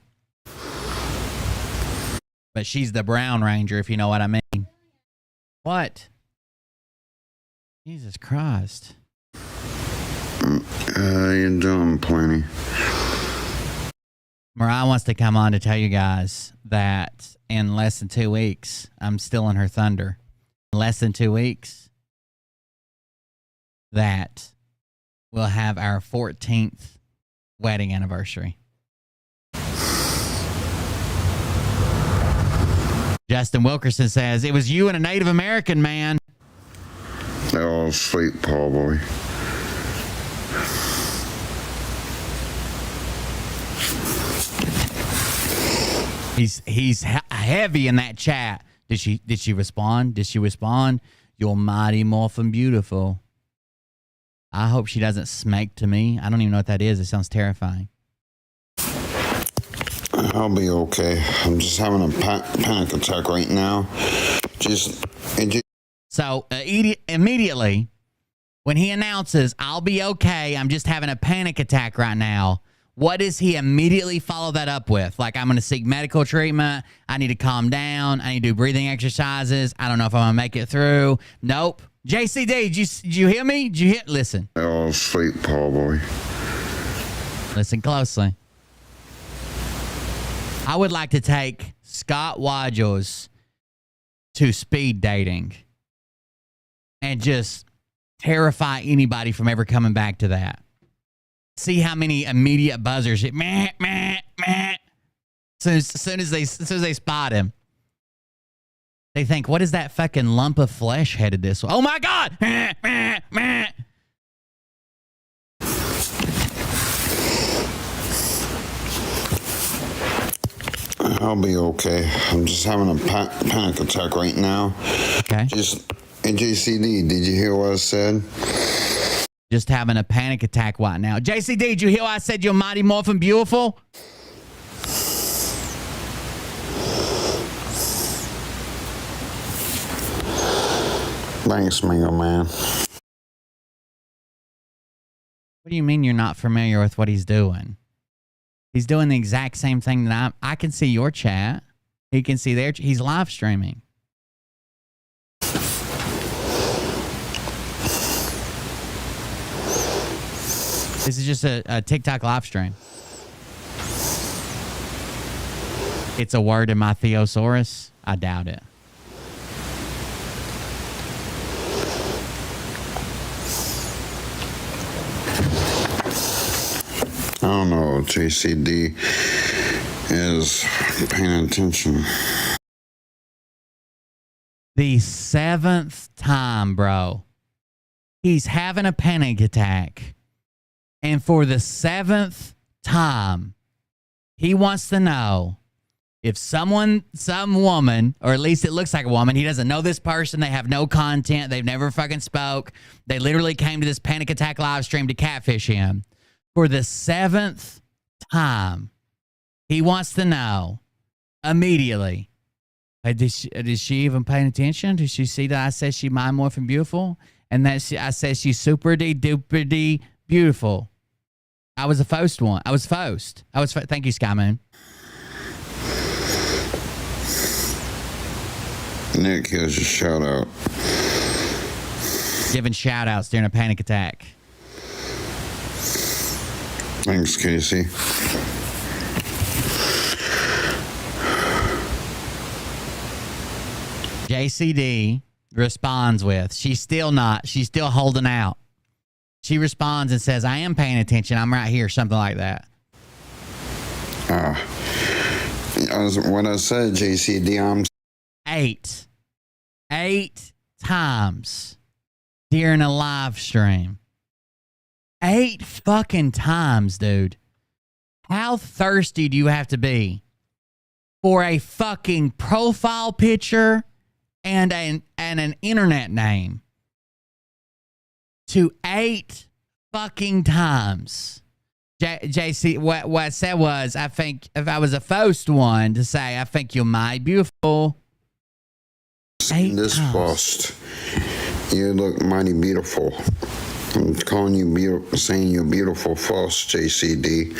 But she's the Brown Ranger, if you know what I mean. What? Jesus Christ. You're doing plenty. Mariah wants to come on to tell you guys that in less than 2 weeks, I'm still in her thunder. In less than 2 weeks, that we'll have our 14th wedding anniversary. Justin Wilkerson says, "It was you and a Native American man." Oh, sweet Paul boy. He's heavy in that chat. Did she respond? Did she respond? "You're mighty morphin' beautiful." I hope she doesn't smake to me. I don't even know what that is. It sounds terrifying. I'll be okay. I'm just having a panic attack right now. So immediately, when he announces, "I'll be okay, I'm just having a panic attack right now," what does he immediately follow that up with? Like, "I'm going to seek medical treatment. I need to calm down. I need to do breathing exercises. I don't know if I'm going to make it through." Nope. JCD, did you hear me? Did you hear? Listen. Oh, sweet Paul boy. Listen closely. I would like to take Scott Wadgels to speed dating and just terrify anybody from ever coming back to that. See how many immediate buzzers it meh, meh, meh. As soon as they spot him. They think, "What is that fucking lump of flesh headed this way? Oh my God!" Meh, meh, meh. I'll be okay. I'm just having a panic attack right now. Okay. Hey, JCD, did you hear what I said? Just having a panic attack right now. JCD, did you hear what I said? You're mighty morphin' beautiful. Thanks, Mingo Man. What do you mean you're not familiar with what he's doing? He's doing the exact same thing that I can see your chat. He can see their. He's live streaming. This is just a TikTok live stream. It's a word in my thesaurus. I doubt it. I don't know. JCD is paying attention. The 7th time, bro. He's having a panic attack. And for the 7th time, he wants to know if some woman, or at least it looks like a woman, he doesn't know this person, they have no content, they've never fucking spoke, they literally came to this panic attack live stream to catfish him. For the 7th time, he wants to know immediately, is she even paying attention? Does she see that I said she mind morphin' beautiful? And that I said she's super-duper beautiful. I was a first one. I was first. Thank you, Sky Moon. Nick, here's a shout out. Giving shout outs during a panic attack. Thanks, Casey. JCD responds with, she's still holding out. She responds and says, I am paying attention. I'm right here. Something like that. What I said, JCD, I'm 8 times during a live stream. 8 fucking times, dude. How thirsty do you have to be for a fucking profile picture and an internet name? To 8 fucking times. JC, what I said was, I think if I was a first one to say, I think you're mighty beautiful. this post. You look mighty beautiful. I'm calling you beautiful, saying you're beautiful first, JCD.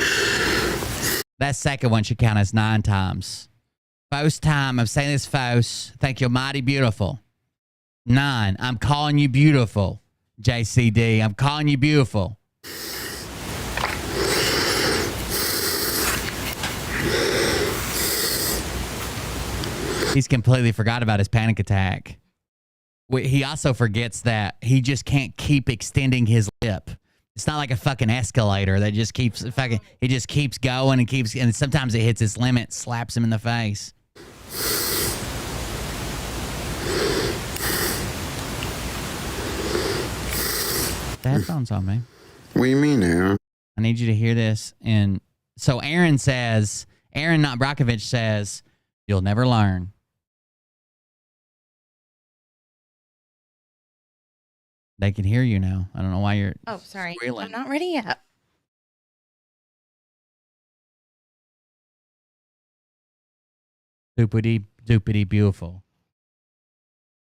That second one should count as 9 times. First time I'm saying this first. Think you're mighty beautiful. 9. I'm calling you beautiful. JCD, I'm calling you beautiful. He's completely forgot about his panic attack. He also forgets that he just can't keep extending his lip. It's not like a fucking escalator that just keeps fucking. It just keeps going and sometimes it hits its limit, slaps him in the face. The headphones on me. What do you mean, Aaron? I need you to hear this. And so Aaron not Brockovich says, you'll never learn. They can hear you now. I don't know why you're sorry. squealing. I'm not ready yet. Doopity beautiful.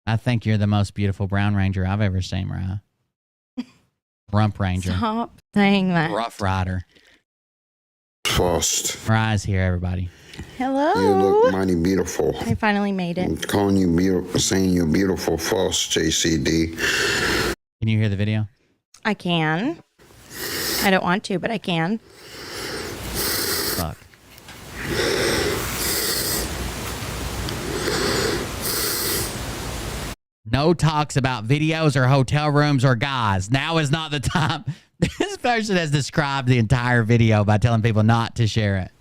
I think you're the most beautiful brown ranger I've ever seen, Rye. Rump ranger. Stop saying that. Rough rider. First. Rye's here, everybody. Hello. You look mighty beautiful. I finally made I'm it. calling you beautiful, saying you're beautiful first, JCD. Can you hear the video? I can. I don't want to, but I can. Fuck. No talks about videos or hotel rooms or guys. Now is not the time. This person has described the entire video by telling people not to share it.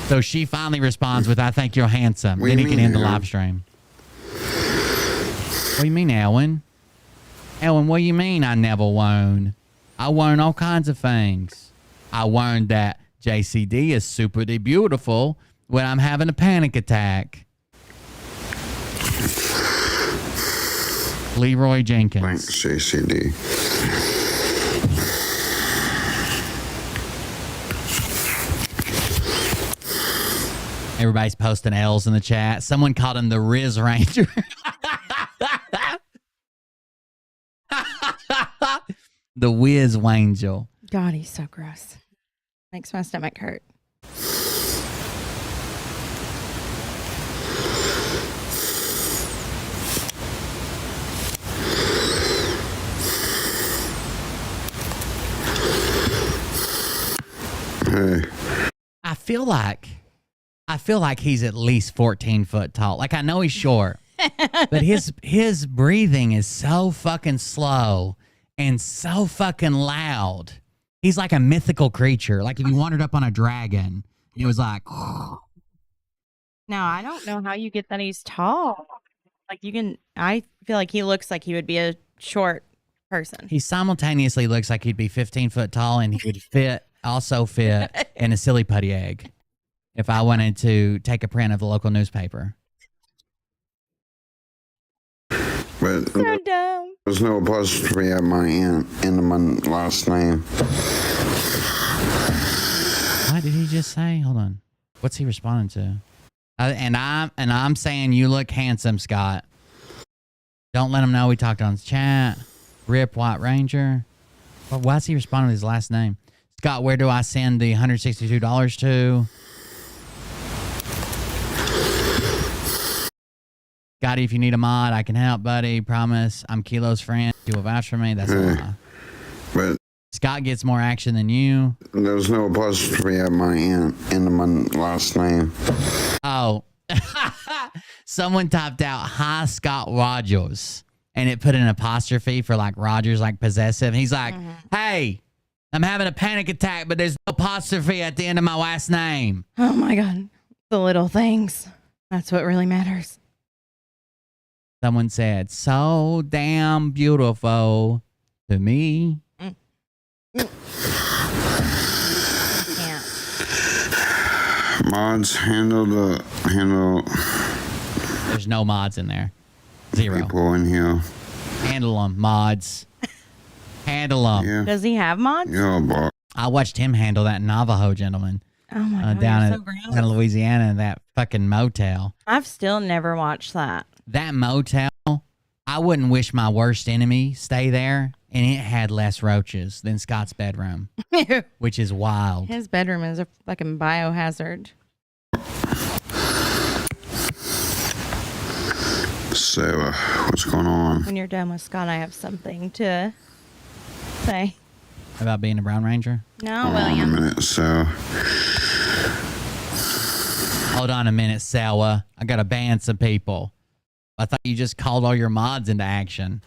So she finally responds with, I think you're handsome. What Then do he you can mean, end the Aaron? live stream. What do you mean, Elwin? Elwin, what do you mean I never won? I won all kinds of things. I won that JCD is super beautiful when I'm having a panic attack. Leroy Jenkins. Thanks, JCD. Everybody's posting L's in the chat. Someone called him the Riz Ranger. The Whiz Wangel. God, he's so gross. Makes my stomach hurt. Hey. I feel like he's at least 14 foot tall. Like, I know he's short, but his breathing is so fucking slow and so fucking loud. He's like a mythical creature. Like if you wandered up on a dragon, it was like. Now, I don't know how you get that he's tall. Like I feel like he looks like he would be a short person. He simultaneously looks like he'd be 15 foot tall and he would also fit in a silly putty egg if I wanted to take a print of the local newspaper. But So dumb. there's no apostrophe at my end of my last name. What did he just say? Hold on. What's he responding to? And I'm saying you look handsome, Scott. Don't let him know we talked on chat. Rip White Ranger. Well, why is he responding with his last name? Scott, where do I send the $162 to? Scotty, if you need a mod, I can help, buddy. Promise. I'm Kilo's friend. You will vouch for me. That's a lie. But Scott gets more action than you. there's no apostrophe at my end of my last name. Oh. Someone typed out, hi, Scott Rogers. And it put an apostrophe for like Rogers, like possessive. He's like, hey, I'm having a panic attack, but there's no apostrophe at the end of my last name. Oh my God. The little things. That's what really matters. Someone said, so damn beautiful to me. Can't. Mods handle. There's no mods in there. Zero. People in here. Handle them, mods. Handle them. Yeah. Does he have mods? Yeah, but I watched him handle that Navajo gentleman Oh my God. down you're in so gross. down in Louisiana in that fucking motel. I've still never watched that. That motel, I wouldn't wish my worst enemy stay there, and it had less roaches than Scott's bedroom, which is wild. His bedroom is a fucking biohazard. Sarah, what's going on? When you're done with Scott, I have something to say. About being a Brown Ranger? No, Hold on a William. minute, Sarah. Hold on a minute, Salwa. I got to ban some people. I thought you just called all your mods into action.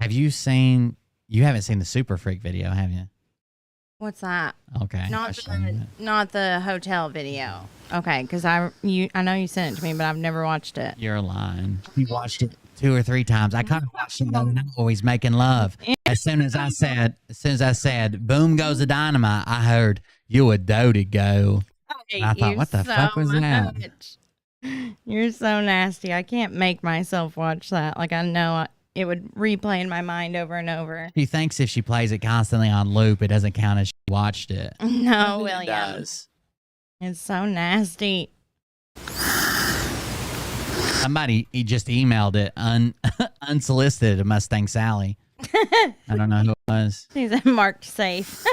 Have you seen... You haven't seen the Super Freak video, have you? What's that? Okay. Not the hotel video. Okay, because I know you sent it to me, but I've never watched it. You're lying. You watched it 2 or 3 times. I kind of watched it the other night while he's making love. As soon as I said, boom goes the dynamite, I heard, you a doty go. And I thought, what the fuck was that? You're so nasty. I can't make myself watch that. Like, I know it would replay in my mind over and over. She thinks if she plays it constantly on loop, it doesn't count as she watched it. No, It William. does. It's so nasty. Somebody he just emailed it unsolicited to Mustang Sally. I don't know who it was. He's marked safe.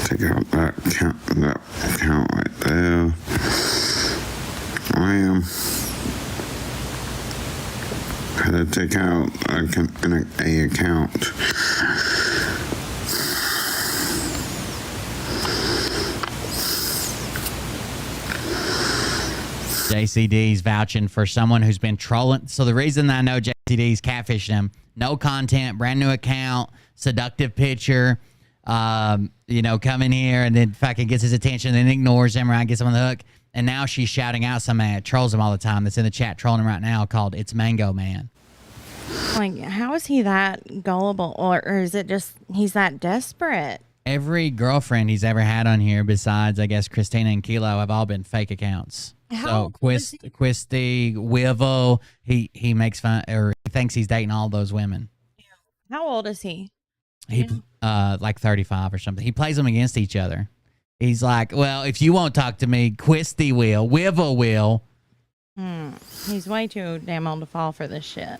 Take out that count right there. I am. Had to take out a account. JCD's vouching for someone who's been trolling. So the reason that I know JCD's catfishing him, no content, brand new account, seductive picture, come in here and then fucking gets his attention, then ignores him, right? Gets him on the hook. And now she's shouting out somebody that trolls him all the time that's in the chat trolling him right now called It's Mango Man. Like, how is he that gullible? Or is it just he's that desperate? Every girlfriend he's ever had on here, besides, I guess, Christina and Kilo, have all been fake accounts. So Quisty, Wivel, he makes fun, or he thinks he's dating all those women. How old is he? He like 35 or something. He plays them against each other. He's like, well, if you won't talk to me, Quisty will, Wivel will. He's way too damn old to fall for this shit.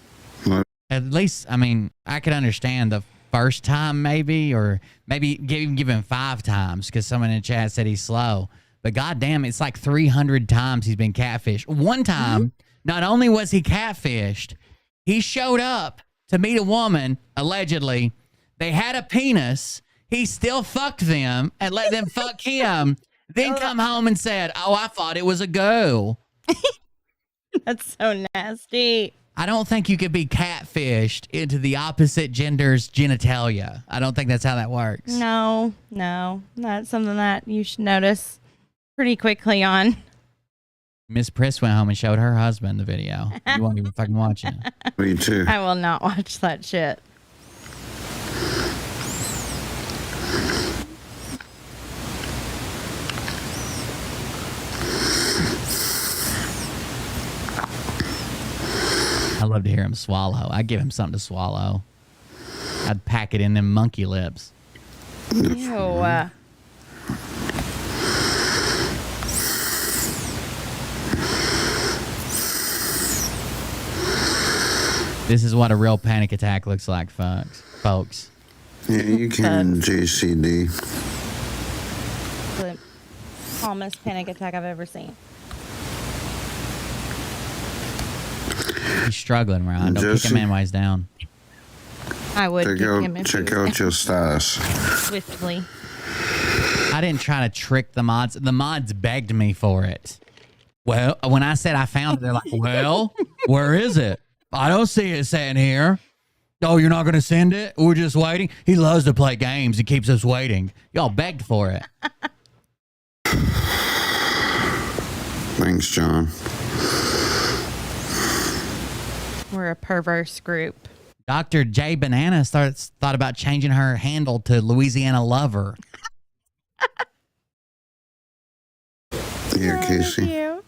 At least, I mean, I could understand the first time maybe, or maybe give him 5 times because someone in the chat said he's slow. But goddamn, it's like 300 times he's been catfished. One time, not only was he catfished, he showed up to meet a woman, allegedly. They had a penis. He still fucked them and let them fuck him. Then come home and said, oh, I thought it was a girl. That's so nasty. I don't think you could be catfished into the opposite gender's genitalia. I don't think that's how that works. No, that's something that you should notice pretty quickly on. Miss Priss went home and showed her husband the video. You won't even fucking watch it. Me too. I will not watch that shit. I love to hear him swallow. I'd give him something to swallow. I'd pack it in them monkey lips. Ew. This is what a real panic attack looks like, folks. Yeah, you can JCD. The calmest panic attack I've ever seen. He's struggling, Ron. Don't kick him in while he's down. I would kick him if check he was out your status. swiftly. I didn't try to trick the mods. The mods begged me for it. Well, when I said I found it, they're like, well, where is it? I don't see it sitting here. Oh, you're not going to send it? We're just waiting? He loves to play games. He keeps us waiting. Y'all begged for it. Thanks, John. We're a perverse group. Dr. J Banana thought about changing her handle to Louisiana Lover. Here, Casey. You.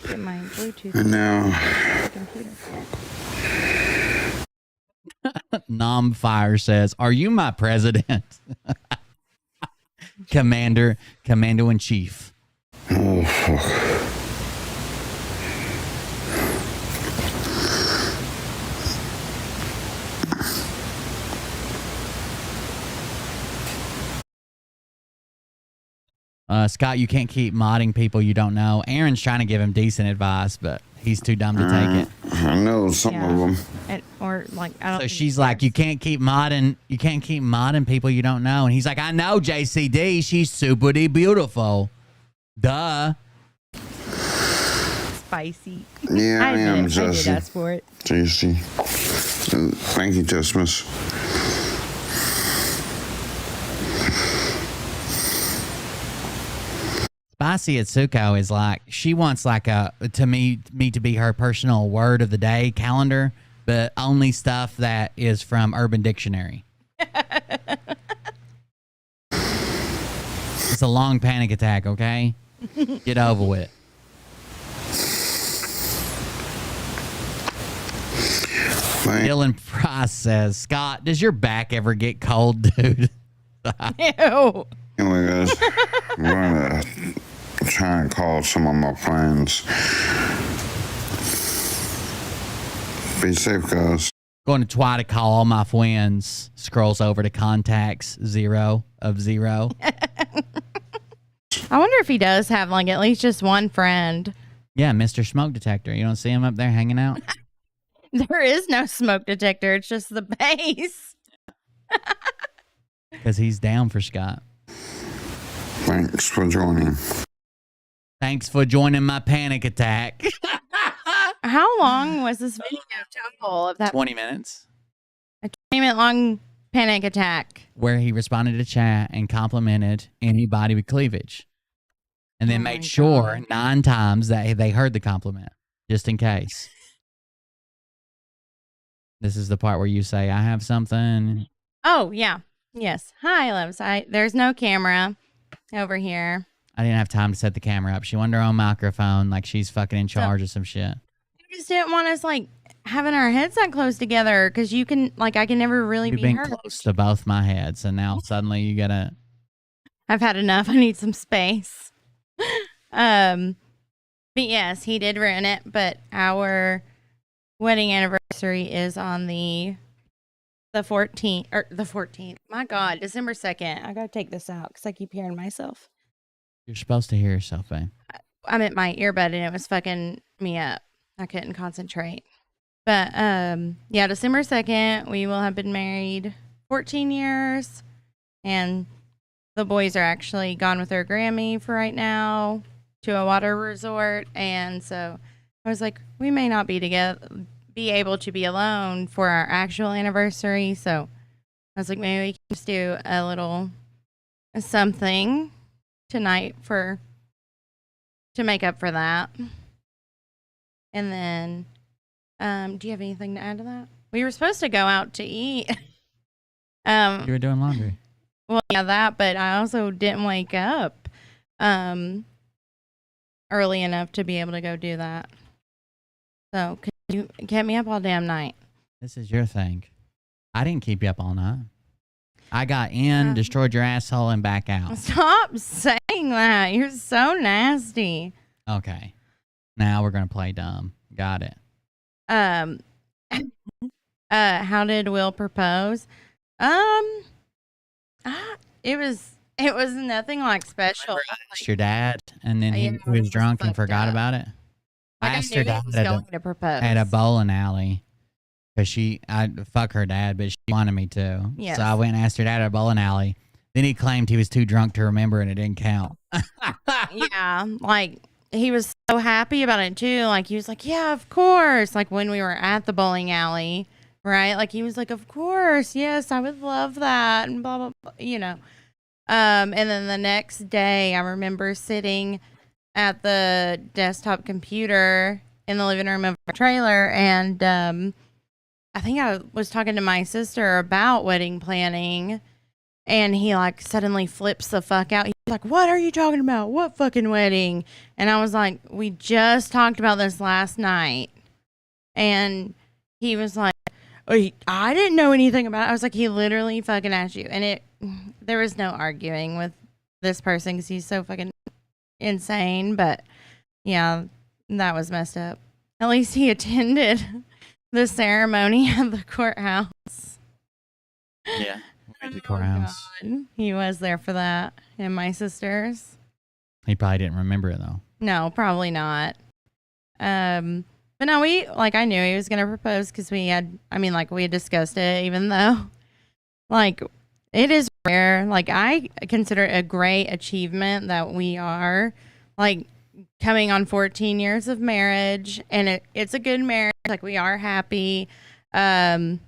Get my Bluetooth. And now, Computer. Nomfire says, are you my president? Commander-in-Chief. oh, fuck. Scott, you can't keep modding people you don't know. Aaron's trying to give him decent advice, but he's too dumb to take it. I know some of them. Or like, I don't. So think she's it like, works. you can't keep modding people you don't know. And he's like, I know JCD. She's super beautiful. Duh. Spicy. Yeah, I am, I did Jesse. ask for it. JC. Thank you, Jessmus. Spicy Atsuko is like, she wants like me to be her personal word of the day calendar, but only stuff that is from Urban Dictionary. It's a long panic attack, okay? Get over with it. Dylan Price says, Scott, does your back ever get cold, dude? Ew. Anyway, guys, I'm going to try and call some of my friends. Be safe, guys. Going to try to call all my friends. Scrolls over to contacts 0 of 0. I wonder if he does have like at least just one friend. Yeah, Mr. Smoke Detector. You don't see him up there hanging out? There is no smoke detector. It's just the base. Because he's down for Scott. Thanks for joining. Thanks for joining my panic attack. How long was this video total of that? 20 minutes. A 20-minute long Panic attack. where he responded to chat and complimented anybody with cleavage. And then Oh my made sure God. 9 times that they heard the compliment, just in case. This is the part where you say, I have something. Oh, yeah. Yes. Hi, loves. There's no camera over here. I didn't have time to set the camera up. She wanted her own microphone like she's fucking in charge of some shit. You just didn't want us, like, having our heads that close together because you can, like, I can never really You've be been heard. close to both my heads, and now suddenly you gotta... I've had enough. I need some space. But yes, he did ruin it. But our wedding anniversary is on the 14th, or the 14th. My God, December 2nd. I gotta take this out because I keep hearing myself. You're supposed to hear yourself, babe. I'm at my earbud and it was fucking me up. I couldn't concentrate. But yeah, December 2nd, we will have been married 14 years, and the boys are actually gone with their Grammy for right now to a water resort. And so I was like, we may not be able to be alone for our actual anniversary. So I was like, maybe we can just do a little something tonight to make up for that. And then, do you have anything to add to that? We were supposed to go out to eat. You were doing laundry. Well, yeah, that, but I also didn't wake up early enough to be able to go do that. So, could you kept me up all damn night? This is your thing. I didn't keep you up all night. I got in, destroyed your asshole, and back out. Stop saying that. You're so nasty. Okay. Now we're going to play dumb. Got it. How did Will propose? It was nothing like special. I asked your dad, and then he Yeah, was it drunk was and forgot fucked up. about it. Like, I asked I her knew he dad was going to propose. at a bowling alley because I'd fuck her dad, but she wanted me to. Yes. So I went and asked her dad at a bowling alley. Then he claimed he was too drunk to remember and it didn't count. Yeah, like he was so happy about it too. Like he was like, "Yeah, of course." Like when we were at the bowling alley, right? Like he was like, "Of course, yes, I would love that," and blah blah blah. You know. And then the next day, I remember sitting at the desktop computer in the living room of our trailer, and I think I was talking to my sister about wedding planning, and he like suddenly flips the fuck out. He's like, "What are you talking about? What fucking wedding?" And I was like, "We just talked about this last night." And he was like, "Oh, I didn't know anything about it." I was like, "He literally fucking asked you." And there was no arguing with this person because he's so fucking insane. But yeah, that was messed up. At least he attended the ceremony at the courthouse. Yeah. Went to the courthouse. God. He was there for that. And my sisters. He probably didn't remember it though. No, probably not. But no, I knew he was going to propose because we had discussed it, even though, like, it is rare. Like, I consider it a great achievement that we are, like, coming on 14 years of marriage, and it's a good marriage. Like, we are happy, and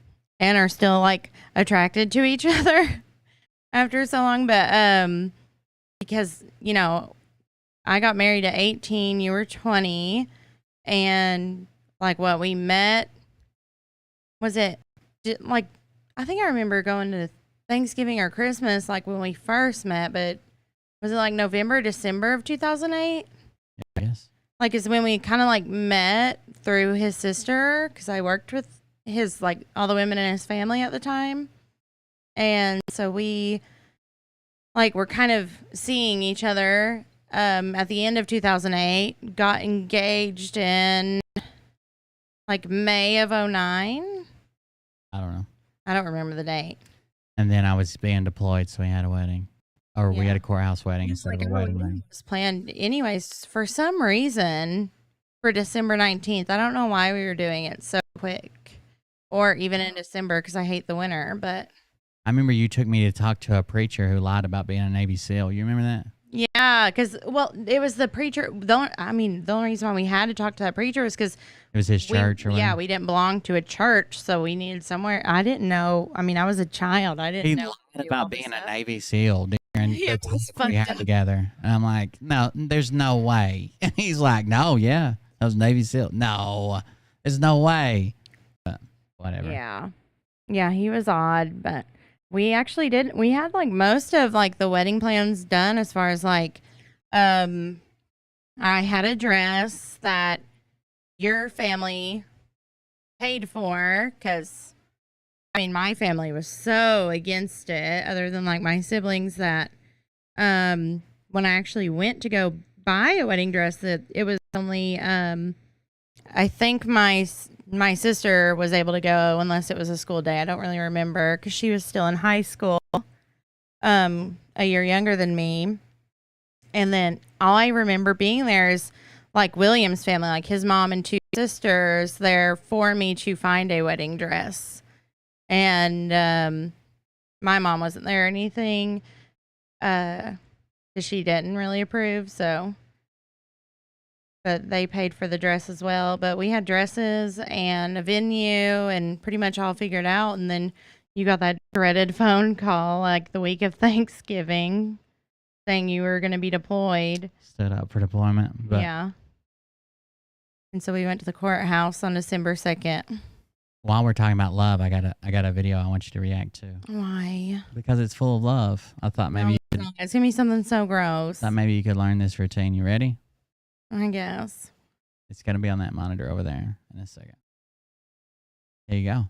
are still, like, attracted to each other after so long. But, because, you know, I got married at 18, you were 20, and, like, what we met, was it, like, I think I remember going to Thanksgiving or Christmas, like, when we first met, but was it, like, November, December of 2008? Yes. Like, is when we kind of, like, met through his sister, because I worked with his, like, all the women in his family at the time. And so we, like, were kind of seeing each other at the end of 2008, got engaged in, like, May of 09. I don't know. I don't remember the date. And then I was being deployed, so we had a wedding. Or we had a courthouse wedding instead of a wedding. It was planned anyways for some reason for December 19th. I don't know why we were doing it so quick, or even in December, because I hate the winter. But I remember you took me to talk to a preacher who lied about being a Navy SEAL. You remember that? Yeah, because it was the preacher. The only reason why we had to talk to that preacher was because It was his church or whatever. yeah, we didn't belong to a church, so we needed somewhere. I didn't know. I mean, I was a child. I didn't He know lied about being a Navy SEAL during Yeah, the it was time we fucked had up. together. And I'm like, no, there's no way. And he's like, no, yeah, I was Navy SEAL. No, there's no way. But whatever. Yeah, he was odd, but we actually did. We had like most of like the wedding plans done as far as like, I had a dress that your family paid for because, I mean, my family was so against it. Other than like my siblings, that when I actually went to go buy a wedding dress, that it was only I think my sister was able to go unless it was a school day. I don't really remember because she was still in high school, a year younger than me. And then all I remember being there is like William's family, like his mom and 2 sisters there for me to find a wedding dress. And my mom wasn't there or anything because she didn't really approve. So, but they paid for the dress as well. But we had dresses and a venue and pretty much all figured out. And then you got that dreaded phone call like the week of Thanksgiving saying you were going to be deployed. Stood up for deployment. But Yeah. And so we went to the courthouse on December 2nd. while we're talking about love, I got a video I want you to react to Why? because it's full of love. I thought maybe It's going to be something so gross. you could learn this routine. You ready? I guess. It's gonna be on that monitor over there in a second. Here you go.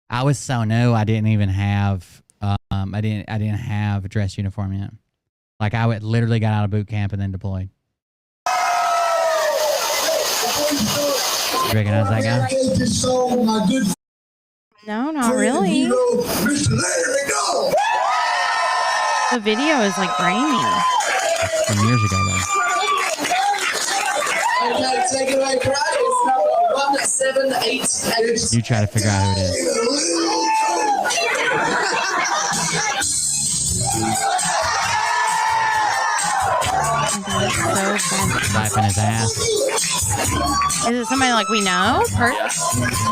I was so new. I didn't even have. I didn't have a dress uniform yet. Like I would literally got out of boot camp and then deployed. You recognize that guy? No, not really. The video is like grainy. That's from years ago though. Okay, take it away, Brad. It's number 178. You try to figure out who it is. Wiping his ass. Is it somebody like we know?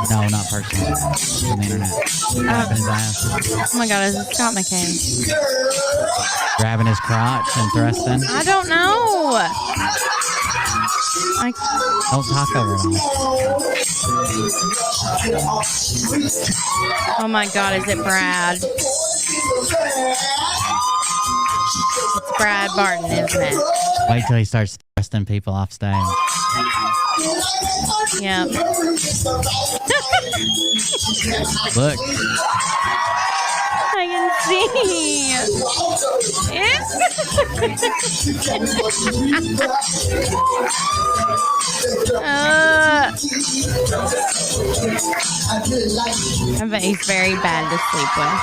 No, not personally. On the internet. Wiping his ass. Oh my God, is it Scott McKay? Grabbing his crotch and thrusting. I don't know. Don't talk over him. Oh my God, is it Brad? It's Brad Barton, isn't it? Wait till he starts thrusting people off stage. Yep. Look. I can see. I bet he's very bad to sleep with.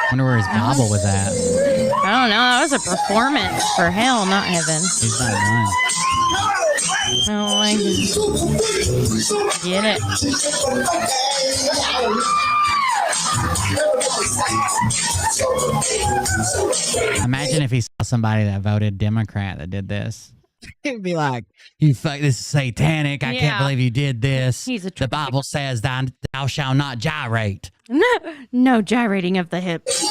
Wonder where his gobble was at. I don't know. That was a performance for hell, not heaven. He's not mine. Oh my God. Get it. Imagine if he saw somebody that voted Democrat that did this. He'd be like, "You fuck! This is satanic! I can't Yeah. believe you did this. He's a The Bible says thou shalt not gyrate." No gyrating of the hips.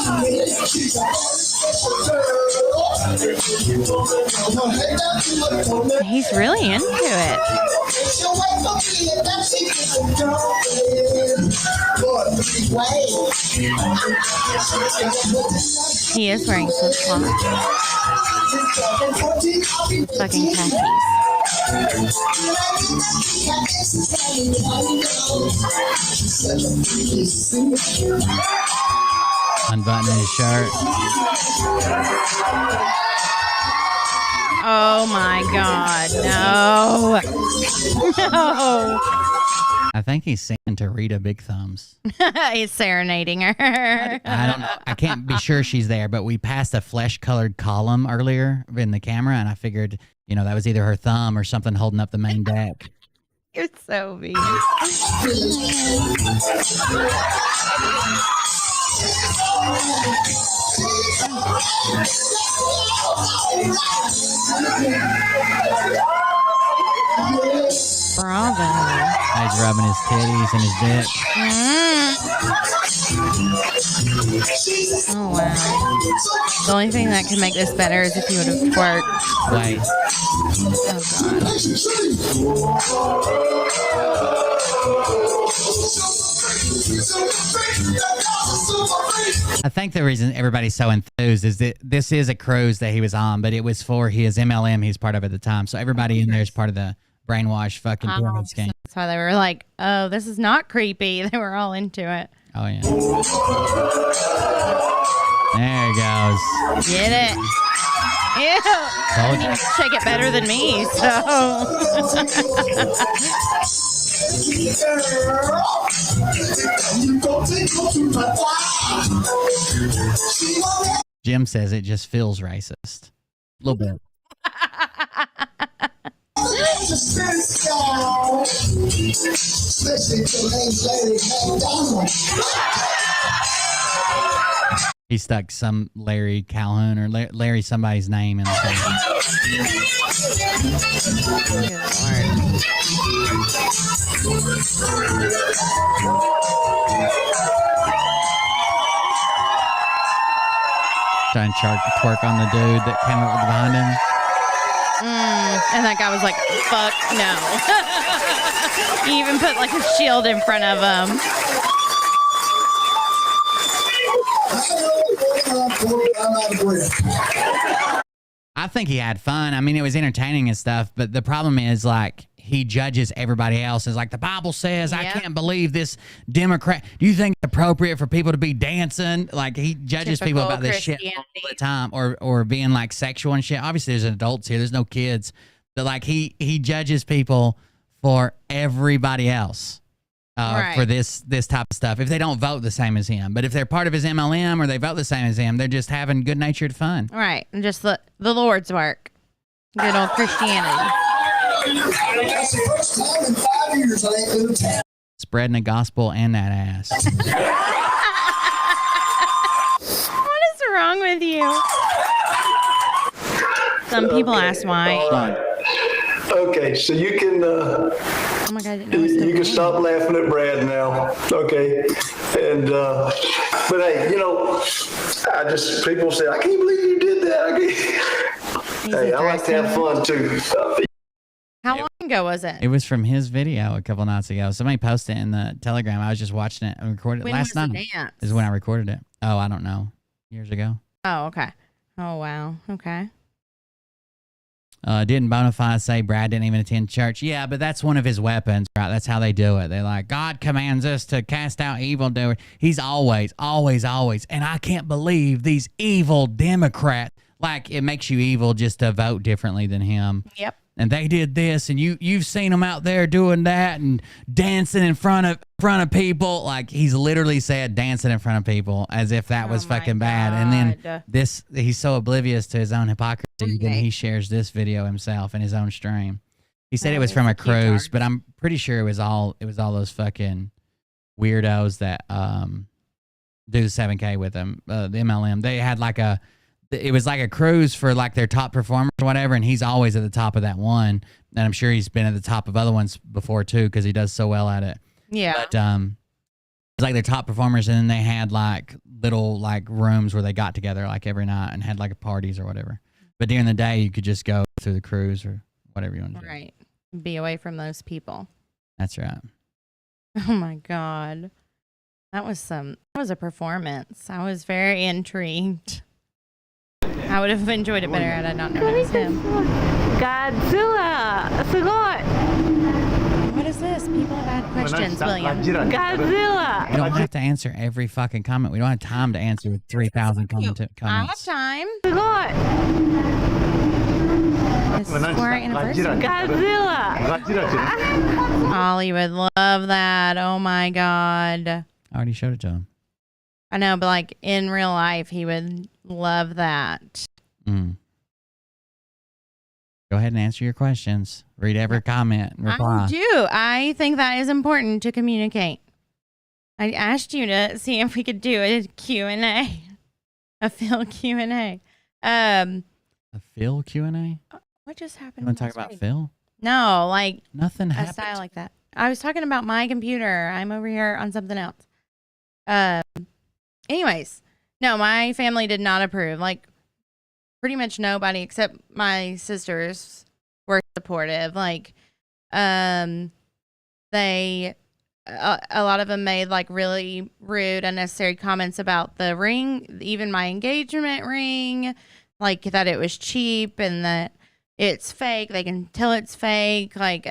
He's really into it. He is wearing flip-flops. Fucking khakis. Unbuttoning his shirt. Oh my God, no. No. I think he's singing to Rita Big Thumbs. He's serenading her. I don't know. I can't be sure she's there, but we passed a flesh-colored column earlier in the camera, and I figured, that was either her thumb or something holding up the main deck. You're so mean. Bravo. He's rubbing his titties and his dick. Oh, wow. The only thing that could make this better is if you would have twerked. Wait. I think the reason everybody's so enthused is that this is a cruise that he was on, but it was for his MLM he's part of at the time. So everybody in there is part of the brainwash fucking pyramid scheme. That's why they were like, oh, this is not creepy. They were all into it. Oh, yeah. There he goes. Get it. Ew. Told You you. shake it better than me, so. Jim says it just feels racist. A little bit. He stuck some Larry Calhoun or Larry somebody's name in the trying to twerk on the dude that came up behind him. And that guy was like, fuck no. He even put like a shield in front of him. I think he had fun. I mean, it was entertaining and stuff, but the problem is, like, he judges everybody else. It's like, the Bible says, I can't believe this Democrat. Do you think it's appropriate for people to be dancing? Like, he judges people about this shit all the time, or being, like, sexual and shit. Obviously, there's adults here. There's no kids. But, like, he judges people for everybody else. For this type of stuff, if they don't vote the same as him. But if they're part of his MLM or they vote the same as him, they're just having good-natured fun. Right. And just the Lord's work. Good old Christianity. Spreading the gospel and that ass. What is wrong with you? Some people ask why. Okay, so you can oh my God, I didn't know you can stop laughing at Brad now. Okay, and but hey, I just people say I can't believe you did that. Hey, I like to have fun too. How long ago was it? It was from his video a couple nights ago. Somebody posted it in the Telegram. I was just watching it and recorded it last night. Dance? Is when I recorded it. Oh, I don't know. Years ago. Oh, okay. Oh, wow. Okay. Didn't Bonafide say Brad didn't even attend church? Yeah, but that's one of his weapons, right? That's how they do it. They're like, God commands us to cast out evildoers. He's always. And I can't believe these evil Democrats. Like, it makes you evil just to vote differently than him. Yep. And they did this, and you've seen them out there doing that and dancing in front of people. Like, he's literally said dancing in front of people as if that was fucking bad. And then he's so oblivious to his own hypocrisy that he shares this video himself in his own stream. He said it was from a cruise, but I'm pretty sure it was all those fucking weirdos that do the 7K with them, the MLM. They had it was like a cruise for like their top performers or whatever, and he's always at the top of that one. And I'm sure he's been at the top of other ones before too, because he does so well at it. Yeah. But it's like their top performers, and then they had like little like rooms where they got together like every night and had like parties or whatever. But during the day, you could just go through the cruise or whatever you want to do. Right. Be away from those people. That's right. Oh my God. That was a performance. I was very intrigued. I would have enjoyed it better had I not known it was him. Godzilla! What is this? People have had questions, William. Godzilla! We don't have to answer every fucking comment. We don't have time to answer 3,000 comments. I have time. His square anniversary. Ollie would love that. Oh my God. I already showed it to him. I know, but like in real life, he would love that. Mm. Go ahead and answer your questions. Read every comment and reply. I do. I think that is important to communicate. I asked you to see if we could do a Q&A. A Phil Q&A. A Phil Q&A? What just happened? You want to talk about Phil? No, like nothing a happened. style like that. I was talking about my computer. I'm over here on something else. Anyways, no, my family did not approve. Like, pretty much nobody except my sisters were supportive. Like, they, a lot of them made like really rude, unnecessary comments about the ring, even my engagement ring, like that it was cheap and that it's fake. They can tell it's fake. Like,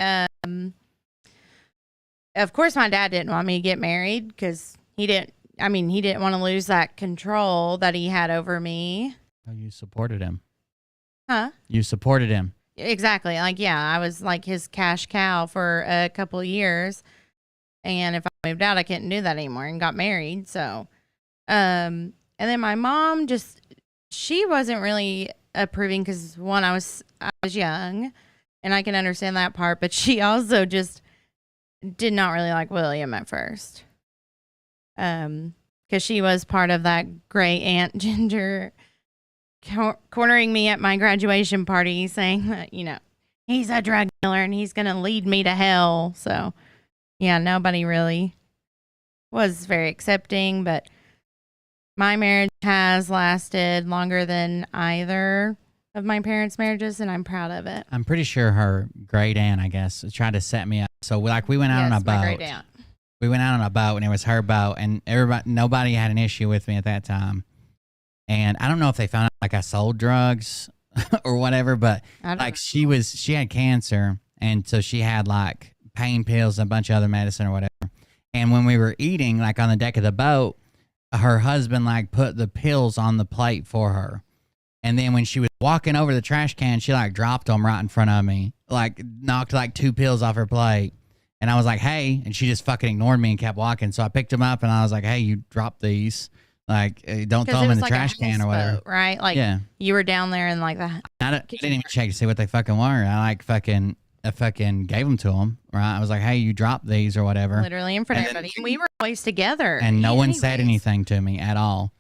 of course, my dad didn't want me to get married because he didn't want to lose that control that he had over me. Oh, you supported him. Huh? You supported him. Exactly. Like, yeah, I was like his cash cow for a couple of years. And if I moved out, I couldn't do that anymore and got married. So, and then my mom she wasn't really approving because one, I was young and I can understand that part, but she also just did not really like William at first. Because she was part of that gray Aunt Ginger cornering me at my graduation party saying that, he's a drug dealer and he's going to lead me to hell. So, yeah, nobody really was very accepting, but my marriage has lasted longer than either of my parents' marriages, and I'm proud of it. I'm pretty sure her great aunt, I guess, tried to set me up. So, like, we went out on a boat. My great aunt. We went out on a boat, and it was her boat, and nobody had an issue with me at that time. And I don't know if they found out like I sold drugs or whatever, but like she had cancer, and so she had like pain pills and a bunch of other medicine or whatever. And when we were eating, like on the deck of the boat, her husband like put the pills on the plate for her. And then when she was walking over the trash can, she like dropped them right in front of me, like knocked like 2 pills off her plate. And I was like, hey, and she just fucking ignored me and kept walking. So I picked them up and I was like, hey, you dropped these. Like, don't throw them in the trash can or whatever. Boat, right? Like, yeah. You were down there and like that. I didn't even check to see what they fucking were. I fucking gave them to them, right? I was like, hey, you dropped these or whatever. Literally in front of everybody. We were always together. And no one said anything to me at all.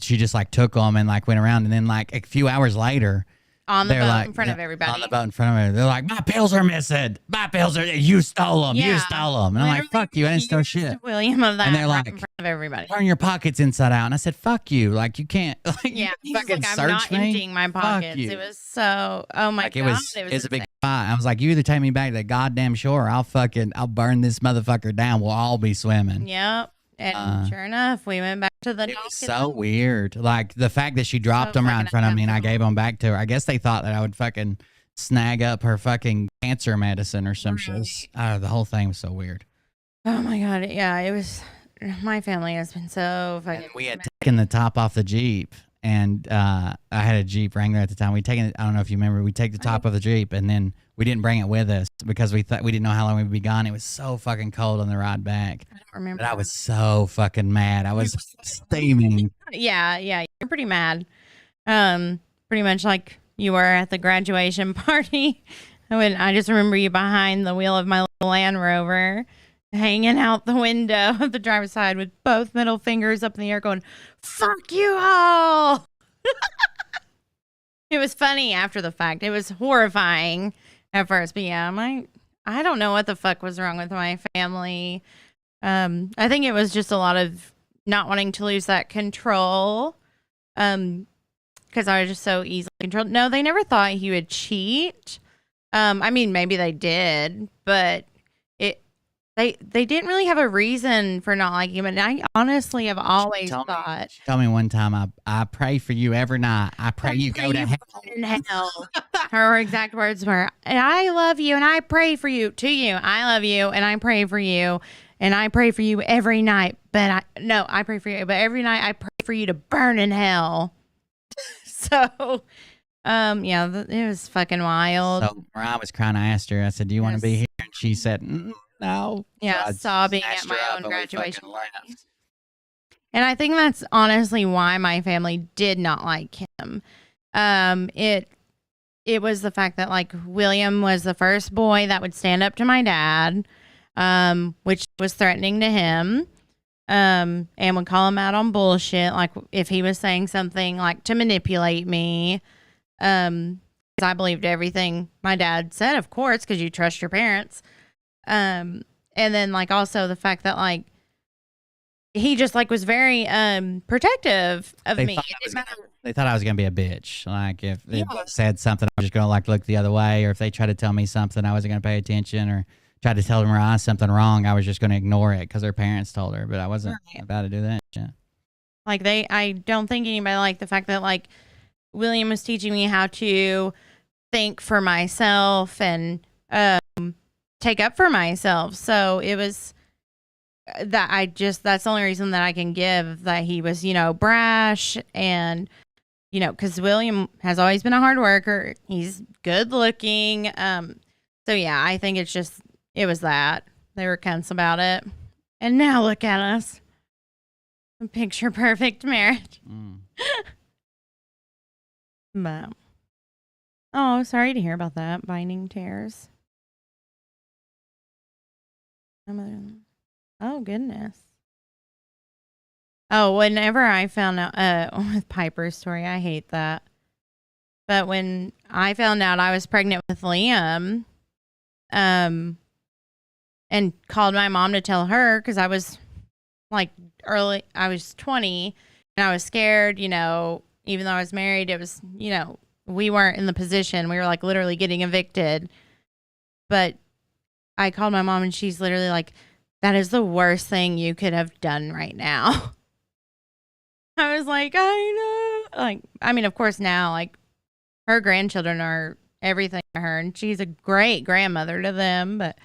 She just like took them and like went around. And then like a few hours later, on the boat in front of everybody. On the boat in front of everybody. They're like, my pills are missing. My pills are, you stole them. Yeah. You stole them. And I'm like, fuck you. I didn't steal shit. William of that. And they're like, in front of everybody. Turn your pockets inside out. And I said, fuck you. Like, you can't. Like, yeah. You fucking like, search I'm not me. emptying my pockets. It was so, oh my God. It was a big fight. I was like, you either take me back to the goddamn shore or I'll burn this motherfucker down. We'll all be swimming. Yep. And sure enough, we went back to the dock. It was so weird. Like the fact that she dropped them right in front of me and I gave them back to her. I guess they thought that I would fucking snag up her fucking cancer medicine or some shit. The whole thing was so weird. Oh my God. Yeah, it was. My family has been so fucking. And we had taken the top off the Jeep. And I had a Jeep Wrangler at the time. I don't know if you remember, we take the top of the Jeep and then we didn't bring it with us because we didn't know how long we'd be gone. It was so fucking cold on the ride back. I don't remember. But I was so fucking mad. I was steaming. Yeah, you're pretty mad. Pretty much like you were at the graduation party. When I just remember you behind the wheel of my little Land Rover, hanging out the window of the driver's side with both middle fingers up in the air going, fuck you all. It was funny after the fact. It was horrifying at first. But yeah, I don't know what the fuck was wrong with my family. I think it was just a lot of not wanting to lose that control. Because I was just so easily controlled. No, they never thought he would cheat. I mean, maybe they did, but They didn't really have a reason for not liking him, and I honestly have always thought. Tell me one time, I pray for you every night. I pray you go to hell. In hell. Her exact words were, "I love you, and I pray for you." To you, I love you, and I pray for you, and I pray for you every night. But I pray for you, but every night I pray for you to burn in hell. So, Yeah, it was fucking wild. So Mariah was crying. I asked her, I said, do you want to be Yes. here? And she said, no. Yeah, So I sobbing at snatched my her own up and we graduation fucking left. And I think that's honestly why my family did not like him. It was the fact that like William was the first boy that would stand up to my dad, which was threatening to him, and would call him out on bullshit, like if he was saying something like to manipulate me. 'Cause I believed everything my dad said, of course, because you trust your parents. And then like also the fact that like he just like was very protective of me. They thought I was gonna be a bitch. Like if they said something, I was just gonna like look the other way, or if they tried to tell me something, I wasn't gonna pay attention, or tried to tell Mariah something wrong, I was just gonna ignore it because her parents told her. But I wasn't about to do that shit. Like I don't think anybody liked the fact that like William was teaching me how to think for myself and take up for myself. So it was that's the only reason that I can give that he was, brash and, because William has always been a hard worker. He's good looking. So yeah, I think it was that. They were cunts about it. And now look at us. A picture perfect marriage. But, oh, sorry to hear about that. Binding tears. Oh, goodness. Oh, whenever I found out, with Piper's story, I hate that. But when I found out I was pregnant with Liam, and called my mom to tell her, because I was like I was 20 and I was scared, even though I was married, it was, we weren't in the position. We were like literally getting evicted. But I called my mom and she's literally like, that is the worst thing you could have done right now. I was like, I know. Like, I mean, of course now, like, her grandchildren are everything to her, and she's a great grandmother to them, but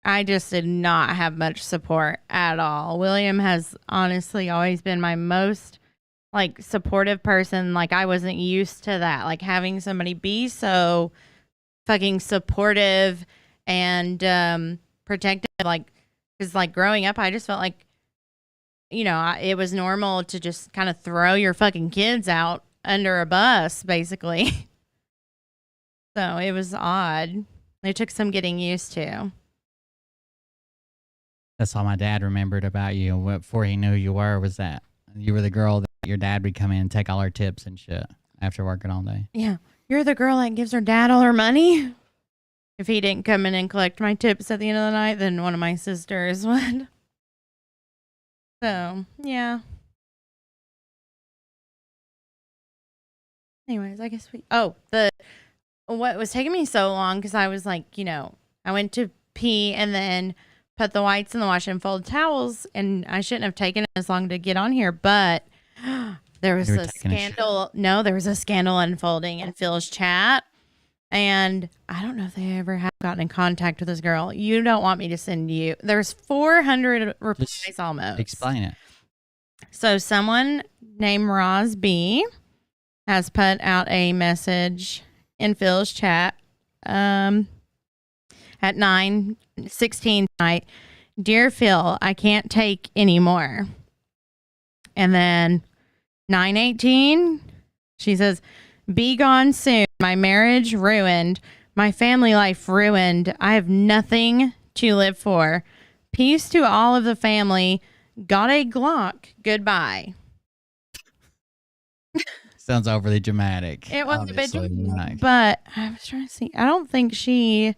I just did not have much support at all. William has honestly always been my most, like, supportive person. Like, I wasn't used to that. Like, having somebody be so fucking supportive and protective, like, because, like, growing up, I just felt like, it was normal to just kind of throw your fucking kids out under a bus, basically. So it was odd. It took some getting used to. That's all my dad remembered about you before he knew who you were, was that you were the girl that your dad would come in and take all her tips and shit after working all day. Yeah. You're the girl that gives her dad all her money? If he didn't come in and collect my tips at the end of the night, then one of my sisters would. So, yeah. Anyways, I guess what was taking me so long, because I was like, I went to pee and then put the whites in the wash and fold towels, and I shouldn't have taken as long to get on here, but there was a scandal. No, there was a scandal unfolding in Phil's chat. And I don't know if they ever have gotten in contact with this girl. You don't want me to send you. There's 400 replies almost. Explain it. So someone named Roz B has put out a message in Phil's chat at 9:16 tonight. Dear Phil, I can't take any more. And then 9:18, she says, be gone soon. My marriage ruined. My family life ruined. I have nothing to live for. Peace to all of the family. Got a Glock. Goodbye. Sounds overly dramatic. It was a bit dramatic. But I was trying to see. I don't think she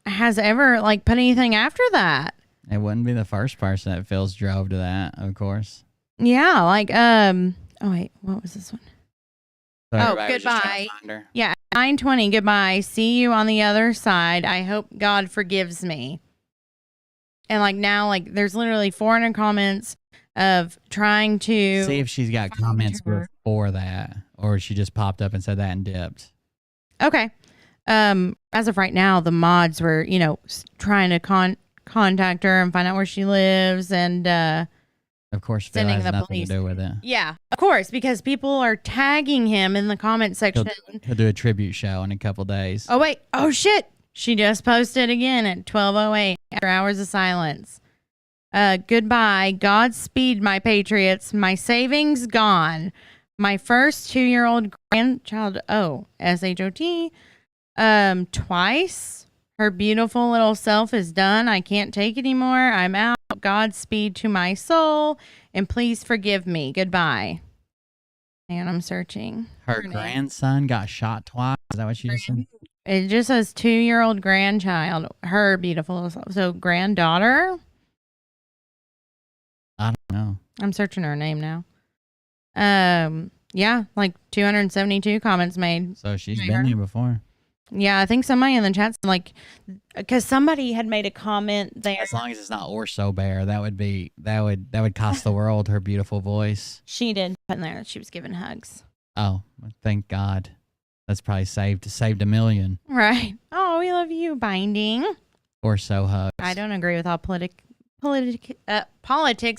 has ever like put anything after that. It wouldn't be the first person that Phil's drove to that, of course. Yeah, like oh wait, what was this one? So goodbye. Yeah, 9:20. Goodbye. See you on the other side. I hope God forgives me. And like now, like there's literally 400 comments of trying to see if she's got comments before that, or she just popped up and said that and dipped. Okay. As of right now, the mods were, trying to contact her and find out where she lives, and Of course, Phil sending has the nothing police. to do with it. Yeah, of course, because people are tagging him in the comment section. He'll do a tribute show in a couple days. Oh, wait. Oh, shit. She just posted again at 12:08 after hours of silence. Goodbye. Godspeed, my patriots. My savings gone. My first 2-year-old grandchild. Oh, SHOT. Twice. Her beautiful little self is done. I can't take it anymore. I'm out. Godspeed to my soul. And please forgive me. Goodbye. And I'm searching. Her grandson got shot twice. Is that what she just said? It just says 2-year-old grandchild. Her beautiful little self. So granddaughter. I don't know. I'm searching her name now. Yeah, like 272 comments made. So she's been there before. Yeah, I think somebody in the chat said, like, because somebody had made a comment there. As long as it's not Orso Bear, that would cost the world her beautiful voice. She did put in there that she was giving hugs. Oh, thank God. That's probably saved $1 million. Right. Oh, we love you, Binding. Orso hugs. I don't agree with all politics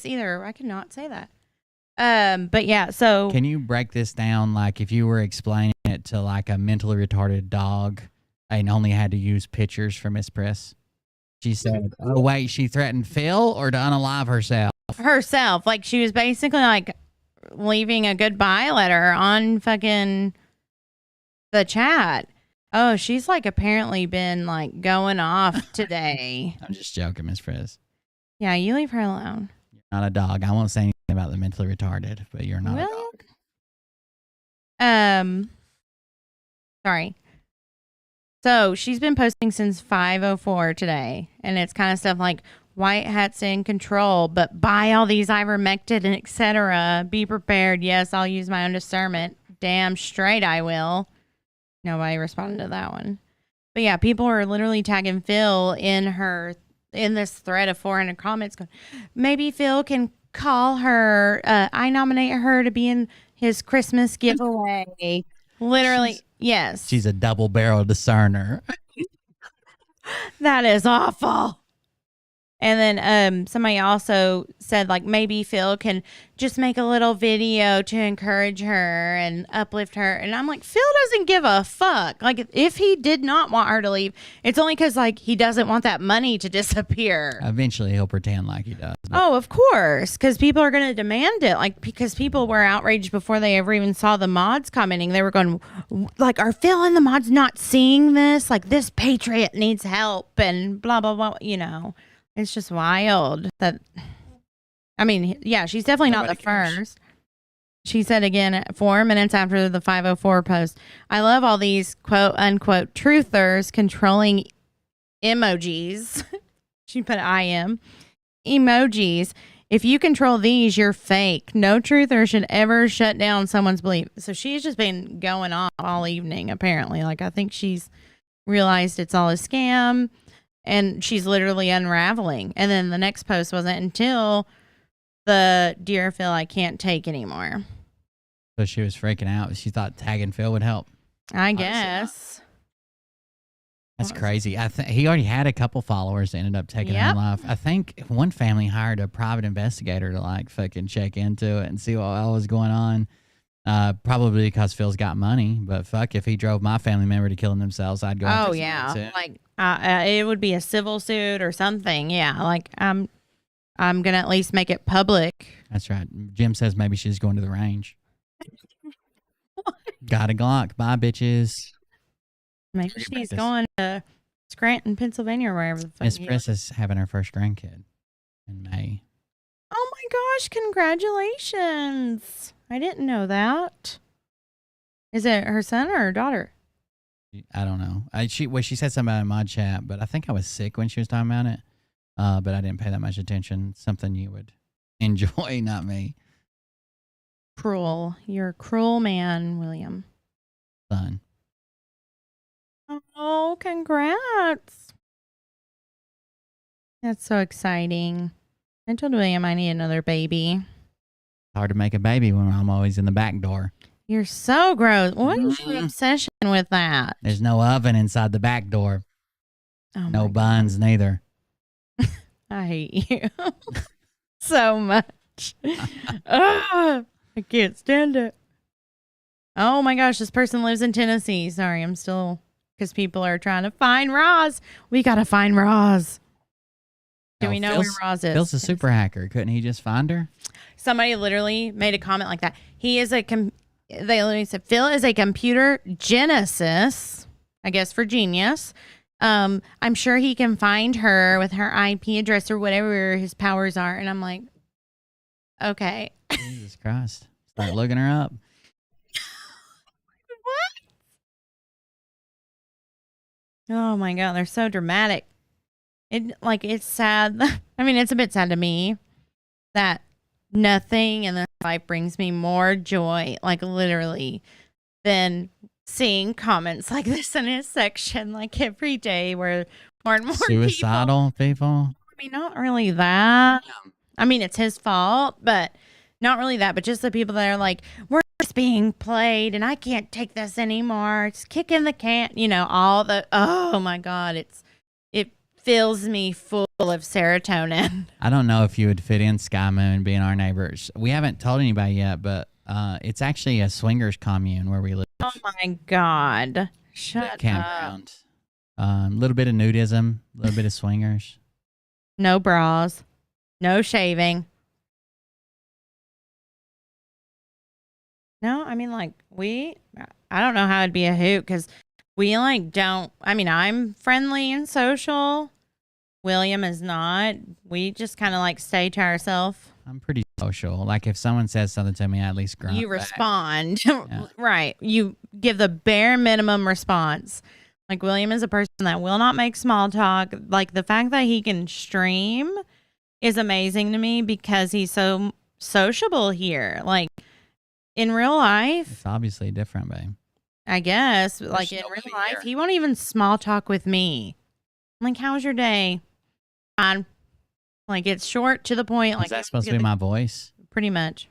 either. I cannot say that. But yeah, so Can you break this down, like if you were explaining it to like a mentally retarded dog and only had to use pictures for Miss Press? She said, oh wait, she threatened Phil or to unalive herself? like she was basically like leaving a goodbye letter on fucking the chat. Oh, she's like apparently been like going off today. I'm just joking, Miss Press. Yeah, you leave her alone. You're not a dog. I won't say anything about the mentally retarded, but you're not a dog. Sorry. So she's been posting since 5:04 today, and it's kind of stuff like white hats in control, but buy all these ivermectin and etc. Be prepared. Yes, I'll use my own discernment. Damn straight I will. Nobody responded to that one. But yeah, people are literally tagging Phil in this thread of 400 comments going, maybe Phil can call her. I nominate her to be in his Christmas giveaway. Literally, yes. She's a double-barrel discerner. That is awful. And then somebody also said, like, maybe Phil can just make a little video to encourage her and uplift her. And I'm like, Phil doesn't give a fuck. Like, if he did not want her to leave, it's only because, like, he doesn't want that money to disappear. Eventually, he'll pretend like he does. Oh, of course, because people are going to demand it. Like, because people were outraged before they ever even saw the mods commenting. They were going, like, are Phil and the mods not seeing this? Like, this patriot needs help and blah, blah, blah, you know. It's just wild that, I mean, yeah, she's definitely not the first. She said again 4 minutes after the 5:04 post, I love all these quote unquote truthers controlling emojis. She put IM emojis. If you control these, you're fake. No truther should ever shut down someone's belief. So she's just been going on all evening, apparently. Like, I think she's realized it's all a scam. And she's literally unraveling. And then the next post wasn't until the Dear Phil, I can't take anymore. So she was freaking out. She thought tagging Phil would help. I guess. That's crazy. He already had a couple followers that ended up taking him live. I think one family hired a private investigator to like fucking check into it and see what all was going on. Probably because Phil's got money, but fuck, if he drove my family member to killing themselves, I'd go. Oh yeah, like it would be a civil suit or something. Yeah, like I'm gonna at least make it public. That's right. Jim says maybe she's going to the range. Got a Glock. Bye, bitches. Maybe she's going to Scranton, Pennsylvania, or wherever the fuck. Miss Press is having her first grandkid in May. Oh my gosh! Congratulations. I didn't know that. Is it her son or her daughter? I don't know. She said something about it in my chat, but I think I was sick when she was talking about it. But I didn't pay that much attention. Something you would enjoy, not me. Cruel. You're a cruel man, William. Son. Oh, congrats. That's so exciting. I told William I need another baby. Hard to make a baby when I'm always in the back door. You're so gross. What is your obsession with that? There's no oven inside the back door. Oh no buns neither. I hate you so much. much. I can't stand it. Oh my gosh, this person lives in Tennessee. Sorry, I'm still, because people are trying to find Roz. We got to find Roz. Do we know where Roz is? Phil's a super hacker. Couldn't he just find her? Somebody literally made a comment like that. He is they literally said, Phil is a computer genesis, I guess for genius. I'm sure he can find her with her IP address or whatever his powers are. And I'm like, okay. Jesus Christ. Start looking her up. What? Oh my God. They're so dramatic. It's sad. I mean, it's a bit sad to me that nothing in this life brings me more joy, like literally, than seeing comments like this in his section, like every day, where more and more suicidal people. I mean, not really that. I mean, it's his fault, but not really that. But just the people that are like, we're just being played, and I can't take this anymore. It's kicking the can. You know, all the. Oh my God, it fills me full of serotonin. I don't know if you would fit in Sky Moon being our neighbors. We haven't told anybody yet, but it's actually a swingers commune where we live. Oh my God. Shut campground. A little bit of nudism, a little bit of swingers. No bras. No shaving. No, I mean, like, I don't know how it'd be a hoot because we, like, don't, I mean, I'm friendly and social. William is not. We just kind of, like, stay to ourselves. I'm pretty social. Like, if someone says something to me, I at least grunt You back. respond. Yeah. Right. You give the bare minimum response. Like, William is a person that will not make small talk. Like, the fact that he can stream is amazing to me because he's so sociable here. Like, in real life. It's obviously different, babe. I guess, like in real life, he won't even small talk with me. I'm like, how was your day? Fine. Like, it's short to the point. Like, Is that supposed to be my voice? Pretty much.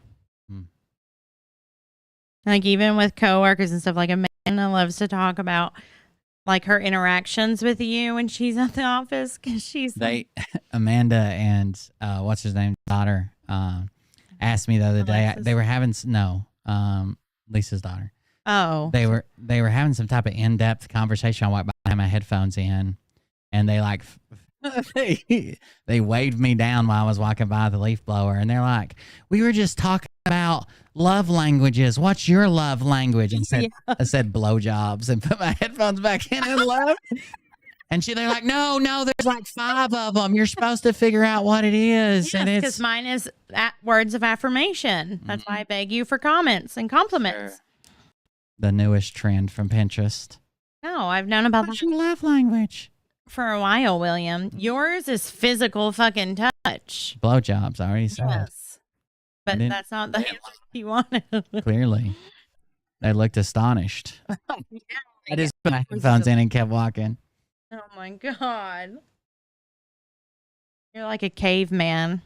Like, even with coworkers and stuff, like, Amanda loves to talk about, like, her interactions with you when she's at the office because she's Amanda and what's his name, daughter, asked me the other day. They were having Lisa's daughter. Oh, they were having some type of in-depth conversation. I walked by, I had my headphones in, and they like they waved me down while I was walking by the leaf blower, and they're like, "We were just talking about love languages. What's your love language?" And I said blowjobs, and put my headphones back in and left. And they're like, no, there's like 5 of them. You're supposed to figure out what it is. Yes, and it's because mine is words of affirmation. That's why I beg you for comments and compliments. Sure. The newest trend from Pinterest. No, I've known about What's your love language? For a while, William. Yours is physical fucking touch. Blowjobs, I already said. Yes. But that's not the answer you wanted. Clearly. They looked astonished. I just put my headphones in and kept walking. Oh my God. You're like a caveman.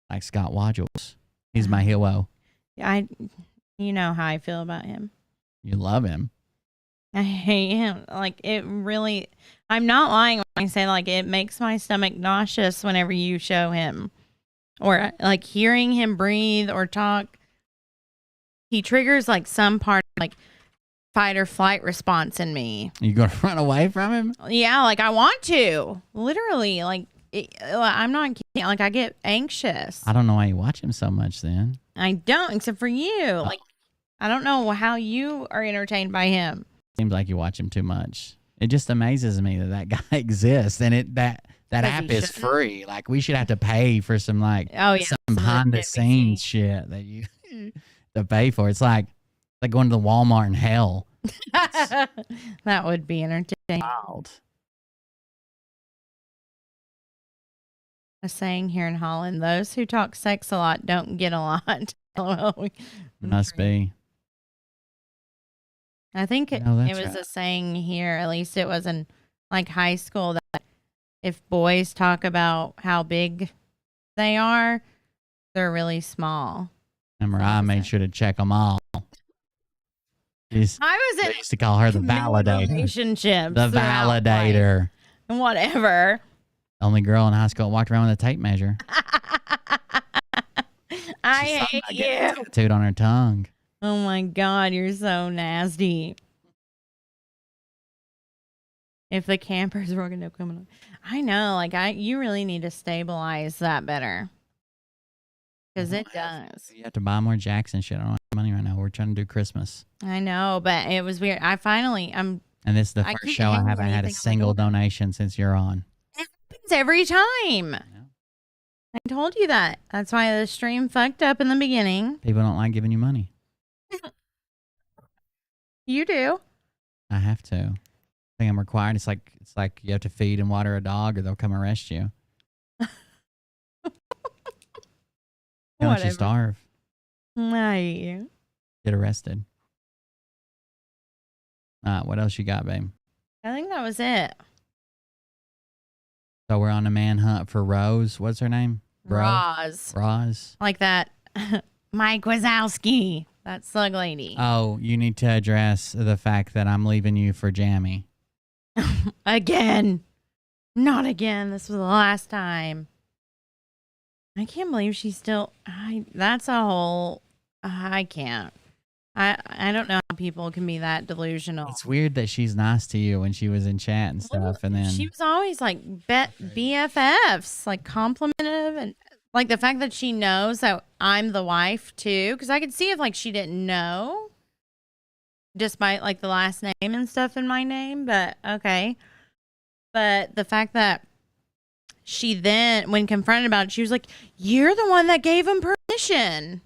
Like Scott Waddles. He's my hero. You know how I feel about him. You love him. I hate him. Like, it really, I'm not lying when I say, like, it makes my stomach nauseous whenever you show him. Or, like, hearing him breathe or talk. He triggers, like, some part, like, fight or flight response in me. You gonna run away from him? Yeah, like, I want to. Literally, like, I'm not kidding. Like, I get anxious. I don't know why you watch him so much then. I don't, except for you. Like, I don't know how you are entertained by him. Seems like you watch him too much. It just amazes me that guy exists, and that app is free. Like, we should have to pay for some some behind the scenes shit that you to pay for. It's like going to the Walmart in hell. That would be entertaining. Wild. A saying here in Holland: those who talk sex a lot don't get a lot. Must be. I think it was a saying here, at least it was in like high school, that if boys talk about how big they are, they're really small. And Mariah made sure to check them all. I was in they used to call her the validator. Relationships. The validator. And whatever. Only girl in high school walked around with a tape measure. I hate you. Tattooed on her tongue. Oh my God, you're so nasty. If the campers were going to come on. I know, like you really need to stabilize that better. Because it does. You have to buy more Jackson shit. I don't have money right now. We're trying to do Christmas. I know, but it was weird. And this is the first show I haven't had a single donation since you're on. It happens every time. Yeah. I told you that. That's why the stream fucked up in the beginning. People don't like giving you money. You do. I have to. I think I'm required. It's like you have to feed and water a dog or they'll come arrest you. Unless you starve. I Get arrested. What else you got, babe? I think that was it. So we're on a manhunt for Rose. What's her name? Roz. Like that. Mike Wazowski. That slug lady. Oh, you need to address the fact that I'm leaving you for Jamie. Again. Not again. This was the last time. I can't believe she's still. That's a whole. I can't. I don't know how people can be that delusional. It's weird that she's nice to you when she was in chat and stuff, and then she was always like BFFs, like complimentive, and like the fact that she knows that I'm the wife too, because I could see if like she didn't know, despite like the last name and stuff in my name. But okay, but the fact that she then, when confronted about it, she was like, "You're the one that gave him permission."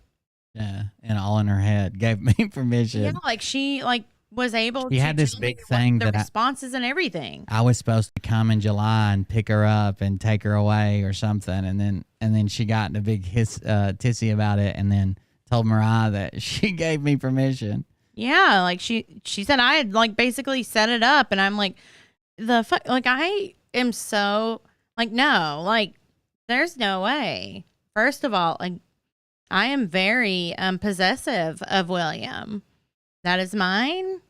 Yeah, and all in her head gave me permission. Yeah, like she was able. She had this big thing the that responses and everything. I was supposed to come in July and pick her up and take her away or something, and then she got in a big tissy about it, and then told Mariah that she gave me permission. Yeah, like she said I had like basically set it up, and I'm like, the fuck, like I am so like no, like there's no way. First of all, like. I am very possessive of William. That is mine.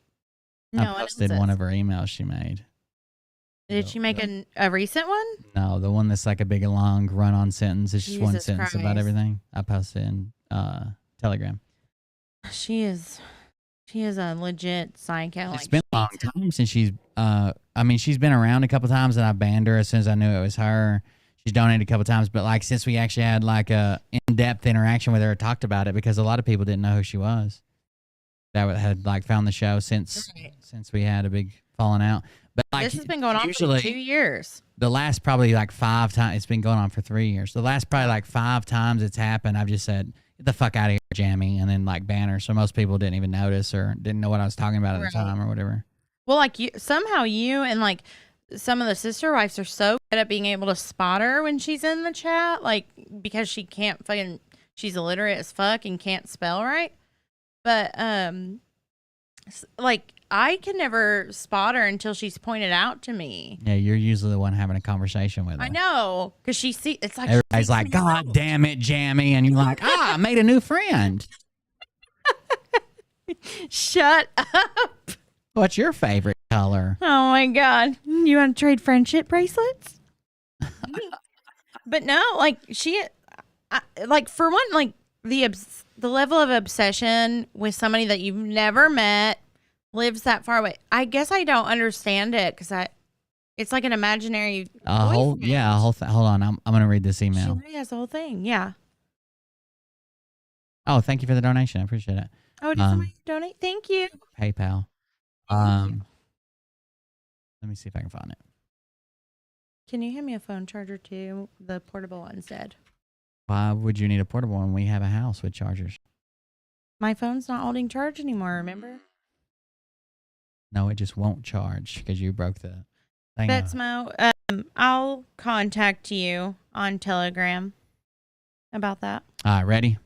No, I posted one of her emails she made. Did she make a recent one? No, the one that's like a big long run-on sentence. It's just one sentence Christ. about everything. I posted in Telegram. She is a legit psycho. It's been a long time since she's. She's been around a couple times, and I banned her as soon as I knew it was her. She's donated a couple times, but like since we actually had like a in-depth interaction with her, talked about it because a lot of people didn't know who she was. That had like found the show since we had a big falling out. But like this has been going on for 2 years. The last probably like 5 times. It's been going on for 3 years. The last probably like 5 times it's happened. I've just said, "Get the fuck out of here, Jamie," and then like ban her. So most people didn't even notice or didn't know what I was talking about at the time or whatever. Well, like you and like. Some of the sister wives are so good at being able to spot her when she's in the chat, like because she can't fucking, she's illiterate as fuck and can't spell right. But like I can never spot her until she's pointed out to me. Yeah, you're usually the one having a conversation with her. I know, because she see it's like everybody's like, "God damn it, Jamie," and you're like, I made a new friend. Shut up. What's your favorite color? Oh my God. You want to trade friendship bracelets? But no, like like for one, like the level of obsession with somebody that you've never met lives that far away. I guess I don't understand it because it's like an imaginary. Hold on. I'm going to read this email. She already has the whole thing. Yeah. Oh, thank you for the donation. I appreciate it. Oh, did somebody donate? Thank you. PayPal. Let me see if I can find it. Can you hand me a phone charger too? The portable one's dead. Why would you need a portable one when we have a house with chargers? My phone's not holding charge anymore, remember? No, it just won't charge because you broke the thing. Betsmo, I'll contact you on Telegram about that. All right, ready?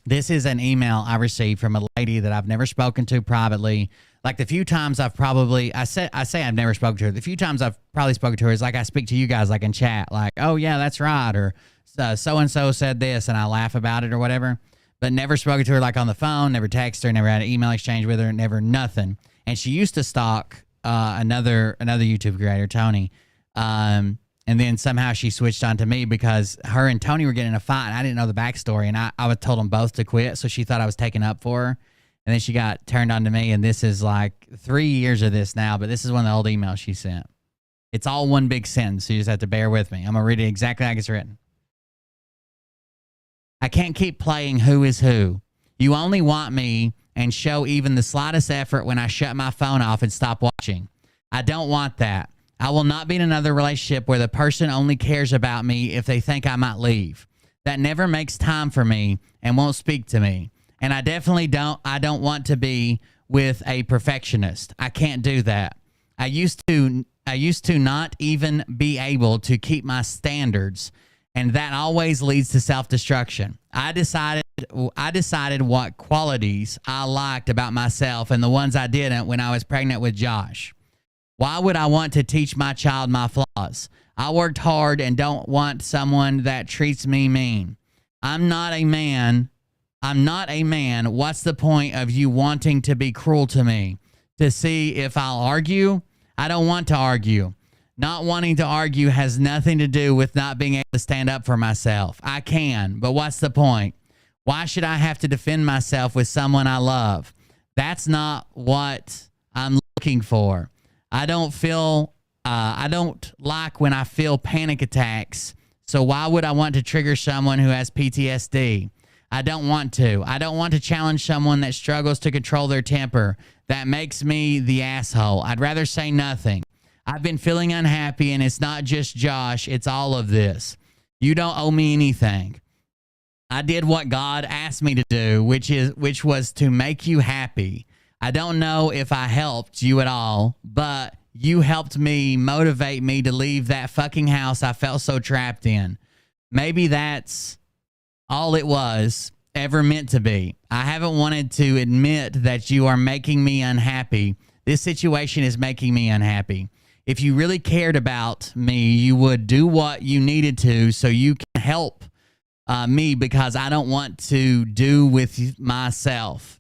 This is an email I received from a lady that I've never spoken to privately. Like the few times I've probably, I say I've never spoken to her. The few times I've probably spoken to her is like I speak to you guys like in chat, like, "Oh yeah, that's right," or "So-and-so said this," and I laugh about it or whatever. But never spoken to her like on the phone, never texted her, never had an email exchange with her, never nothing. And she used to stalk another YouTube creator, Tony. And And then somehow she switched on to me because her and Tony were getting in a fight, and I didn't know the backstory, and I was told them both to quit, so she thought I was taking up for her. And then she got turned on to me, and this is like 3 years of this now, but this is one of the old emails she sent. It's all one big sentence, so you just have to bear with me. I'm going to read it exactly like it's written. I can't keep playing who is who. You only want me and show even the slightest effort when I shut my phone off and stop watching. I don't want that. I will not be in another relationship where the person only cares about me if they think I might leave. That never makes time for me and won't speak to me. And I definitely don't want to be with a perfectionist. I can't do that. I used to not even be able to keep my standards, and that always leads to self-destruction. I decided what qualities I liked about myself and the ones I didn't when I was pregnant with Josh. Why would I want to teach my child my flaws? I worked hard and don't want someone that treats me mean. I'm not a man. What's the point of you wanting to be cruel to me? To see if I'll argue? I don't want to argue. Not wanting to argue has nothing to do with not being able to stand up for myself. I can, but what's the point? Why should I have to defend myself with someone I love? That's not what I'm looking for. I don't like when I feel panic attacks. So why would I want to trigger someone who has PTSD? I don't want to. I don't want to challenge someone that struggles to control their temper. That makes me the asshole. I'd rather say nothing. I've been feeling unhappy, and it's not just Josh. It's all of this. You don't owe me anything. I did what God asked me to do, which was to make you happy. I don't know if I helped you at all, but you helped me motivate me to leave that fucking house I felt so trapped in. Maybe that's all it was ever meant to be. I haven't wanted to admit that you are making me unhappy. This situation is making me unhappy. If you really cared about me, you would do what you needed to so you can help me, because I don't want to do with myself.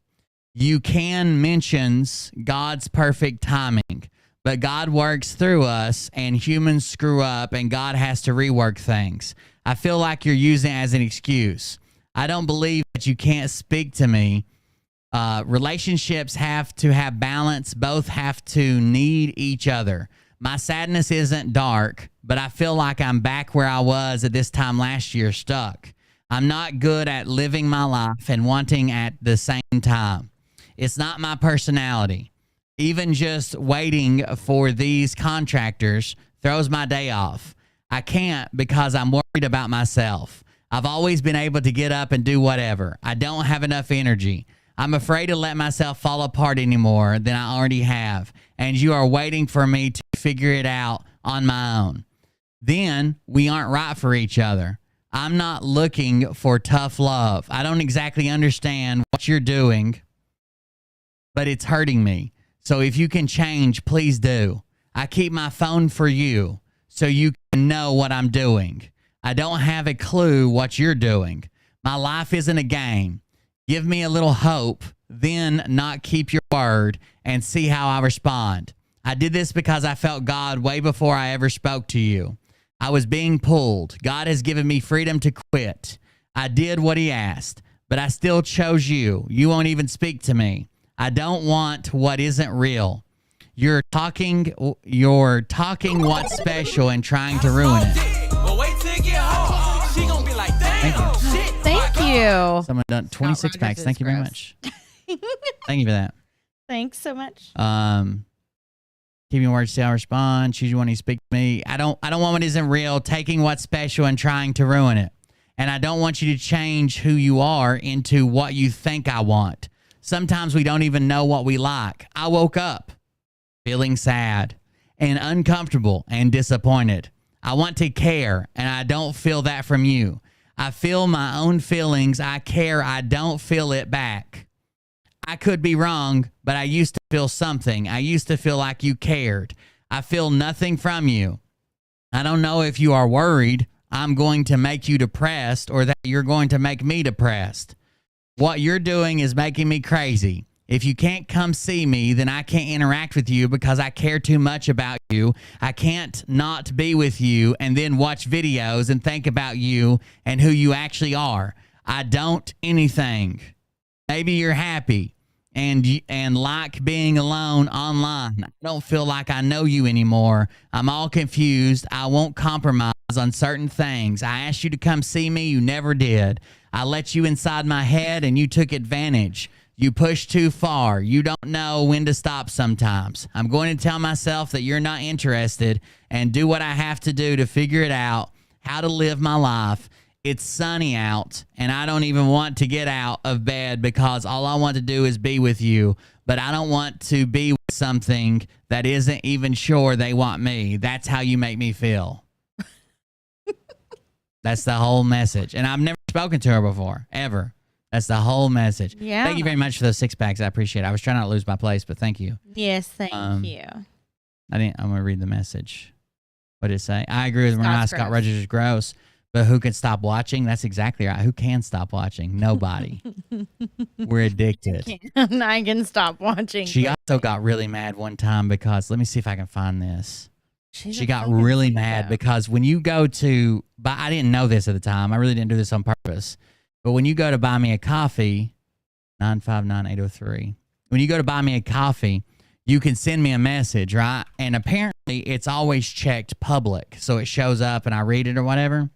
You can mentions God's perfect timing, but God works through us and humans screw up and God has to rework things. I feel like you're using it as an excuse. I don't believe that you can't speak to me. Relationships have to have balance. Both have to need each other. My sadness isn't dark, but I feel like I'm back where I was at this time last year, stuck. I'm not good at living my life and wanting at the same time. It's not my personality. Even just waiting for these contractors throws my day off. I can't because I'm worried about myself. I've always been able to get up and do whatever. I don't have enough energy. I'm afraid to let myself fall apart anymore than I already have. And you are waiting for me to figure it out on my own. Then we aren't right for each other. I'm not looking for tough love. I don't exactly understand what you're doing, but it's hurting me. So if you can change, please do. I keep my phone for you so you can know what I'm doing. I don't have a clue what you're doing. My life isn't a game. Give me a little hope, then not keep your word and see how I respond. I did this because I felt God way before I ever spoke to you. I was being pulled. God has given me freedom to quit. I did what he asked, but I still chose you. You won't even speak to me. I don't want what isn't real. You're talking what's special and trying to ruin it. Thank you. Thank you. Someone done 26 packs. Thank you very much. Thank you for that. Thanks so much. Keep your words, see how I respond. Choose one you speak to me. I don't want what isn't real, taking what's special and trying to ruin it. And I don't want you to change who you are into what you think I want. Sometimes we don't even know what we like. I woke up feeling sad and uncomfortable and disappointed. I want to care, and I don't feel that from you. I feel my own feelings. I care. I don't feel it back. I could be wrong, but I used to feel something. I used to feel like you cared. I feel nothing from you. I don't know if you are worried I'm going to make you depressed or that you're going to make me depressed. What you're doing is making me crazy. If you can't come see me, then I can't interact with you because I care too much about you. I can't not be with you and then watch videos and think about you and who you actually are. I don't anything. Maybe you're happy and like being alone online. I don't feel like I know you anymore. I'm all confused. I won't compromise on certain things. I asked you to come see me. You never did. I let you inside my head and you took advantage. You push too far. You don't know when to stop sometimes. I'm going to tell myself that you're not interested and do what I have to do to figure it out, how to live my life. It's sunny out, and I don't even want to get out of bed because all I want to do is be with you. But I don't want to be with something that isn't even sure they want me. That's how you make me feel. That's the whole message. And I've never spoken to her before, ever. That's the whole message. Yeah. Thank you very much for those 6-packs. I appreciate it. I was trying not to lose my place, but thank you. Yes, thank you. I'm going to read the message. What did it say? I agree with Mariah. Scott gross. Rogers is gross, but who can stop watching? That's exactly right. Who can stop watching? Nobody. We're addicted. I can stop watching. She also got really mad one time because, let me see if I can find this. She's She a got fucking really psycho. mad because when you go to, but I didn't know this at the time. I really didn't do this on purpose. But when you go to buy me a coffee, 959-803, when you go to buy me a coffee, you can send me a message, right? And apparently it's always checked public. So it shows up and I read it or whatever.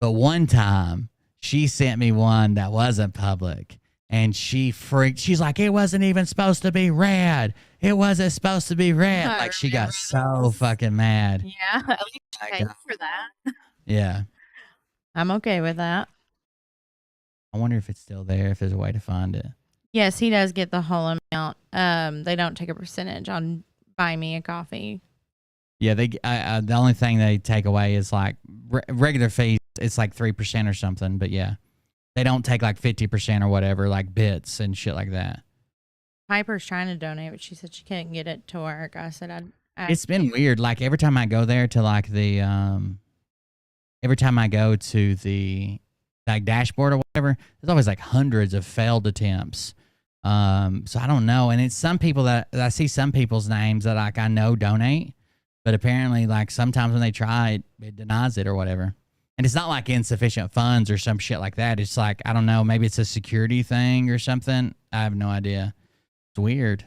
But one time she sent me one that wasn't public. And she freaked. She's like, it wasn't even supposed to be read. It wasn't supposed to be read. Like, she got so fucking mad. Yeah, at least I pay got- for that. Yeah. I'm okay with that. I wonder if it's still there, if there's a way to find it. Yes, he does get the whole amount. They don't take a percentage on buy me a coffee. Yeah, they. The only thing they take away is like regular fees. It's like 3% or something. But yeah, they don't take like 50% or whatever, like bits and shit like that. Piper's trying to donate, but she said she couldn't get it to work. I said I'd ask It's been you. weird. Like every time I go there to like the, every time I go to the like dashboard or whatever, there's always like hundreds of failed attempts. So I don't know. And it's some people that I see some people's names that like I know donate, but apparently like sometimes when they try it denies it or whatever. And it's not like insufficient funds or some shit like that. It's like, I don't know, maybe it's a security thing or something. I have no idea. It's weird.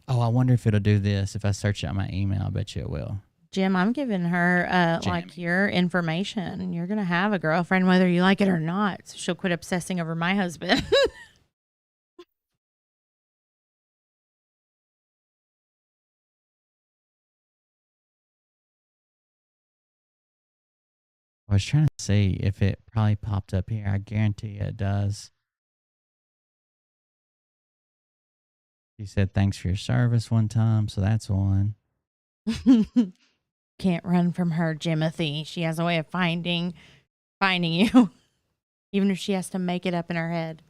Oh, I wonder if it'll do this. If I search it on my email, I bet you it will. Jim, I'm giving her like your information. You're gonna have a girlfriend whether you like it or not. So she'll quit obsessing over my husband. I was trying to see if it probably popped up here. I guarantee you it does. She said thanks for your service one time, so that's one. Can't run from her, Jimothy. She has a way of finding you, even if she has to make it up in her head.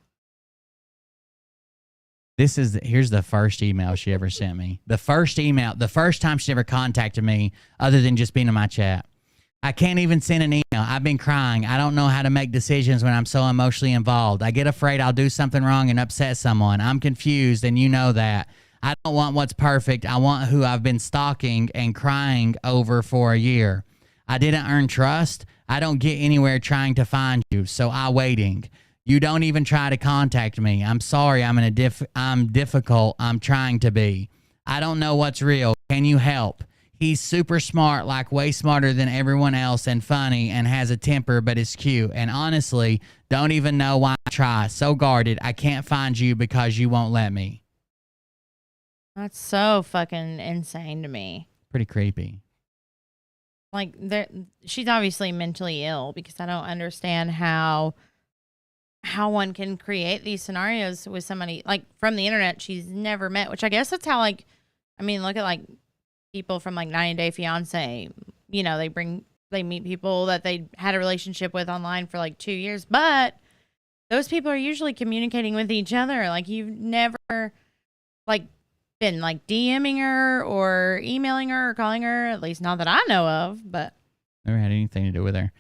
Here's the first email she ever sent me. The first time she ever contacted me, other than just being in my chat. I can't even send an email. I've been crying. I don't know how to make decisions when I'm so emotionally involved. I get afraid I'll do something wrong and upset someone. I'm confused, and you know that. I don't want what's perfect. I want who I've been stalking and crying over for a year. I didn't earn trust. I don't get anywhere trying to find you, so I'm waiting. You don't even try to contact me. I'm sorry. I'm difficult. I'm trying to be. I don't know what's real. Can you help? He's super smart, like way smarter than everyone else, and funny, and has a temper, but is cute. And honestly, don't even know why I try. So guarded. I can't find you because you won't let me. That's so fucking insane to me. Pretty creepy. Like, she's obviously mentally ill because I don't understand how one can create these scenarios with somebody like from the internet she's never met. Which I guess that's how look at like people from like 90 Day Fiance. You know, they meet people that they had a relationship with online for like 2 years, but those people are usually communicating with each other. Like, you've never like been like DMing her or emailing her or calling her, at least not that I know of, but Never had anything to do with her.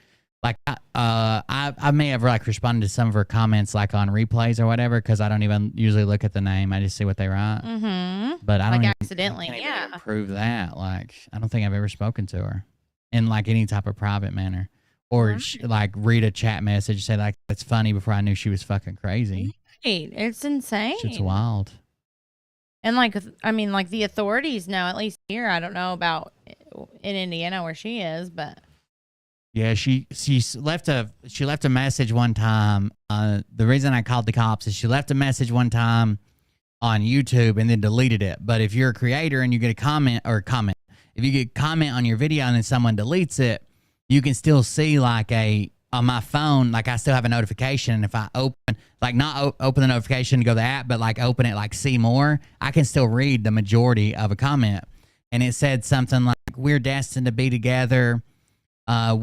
Like, I may have like responded to some of her comments like on replays or whatever because I don't even usually look at the name. I just see what they write. Mm-hmm. But I don't like even, accidentally. I can't Yeah. even prove that. Like, I don't think I've ever spoken to her in like any type of private manner or like read a chat message say like that's funny before I knew she was fucking crazy. Right. It's insane. It's wild. And like, I mean, like the authorities know, at least here. I don't know about in Indiana where she is, but. Yeah, she left a message one time. The reason I called the cops is she left a message one time on YouTube and then deleted it. But if you're a creator and you get a comment, if you get a comment on your video and then someone deletes it, you can still see like on my phone, like I still have a notification. And if I open, like not open the notification to go to the app, but like open it, like see more, I can still read the majority of a comment. And it said something like, "We're destined to be together. I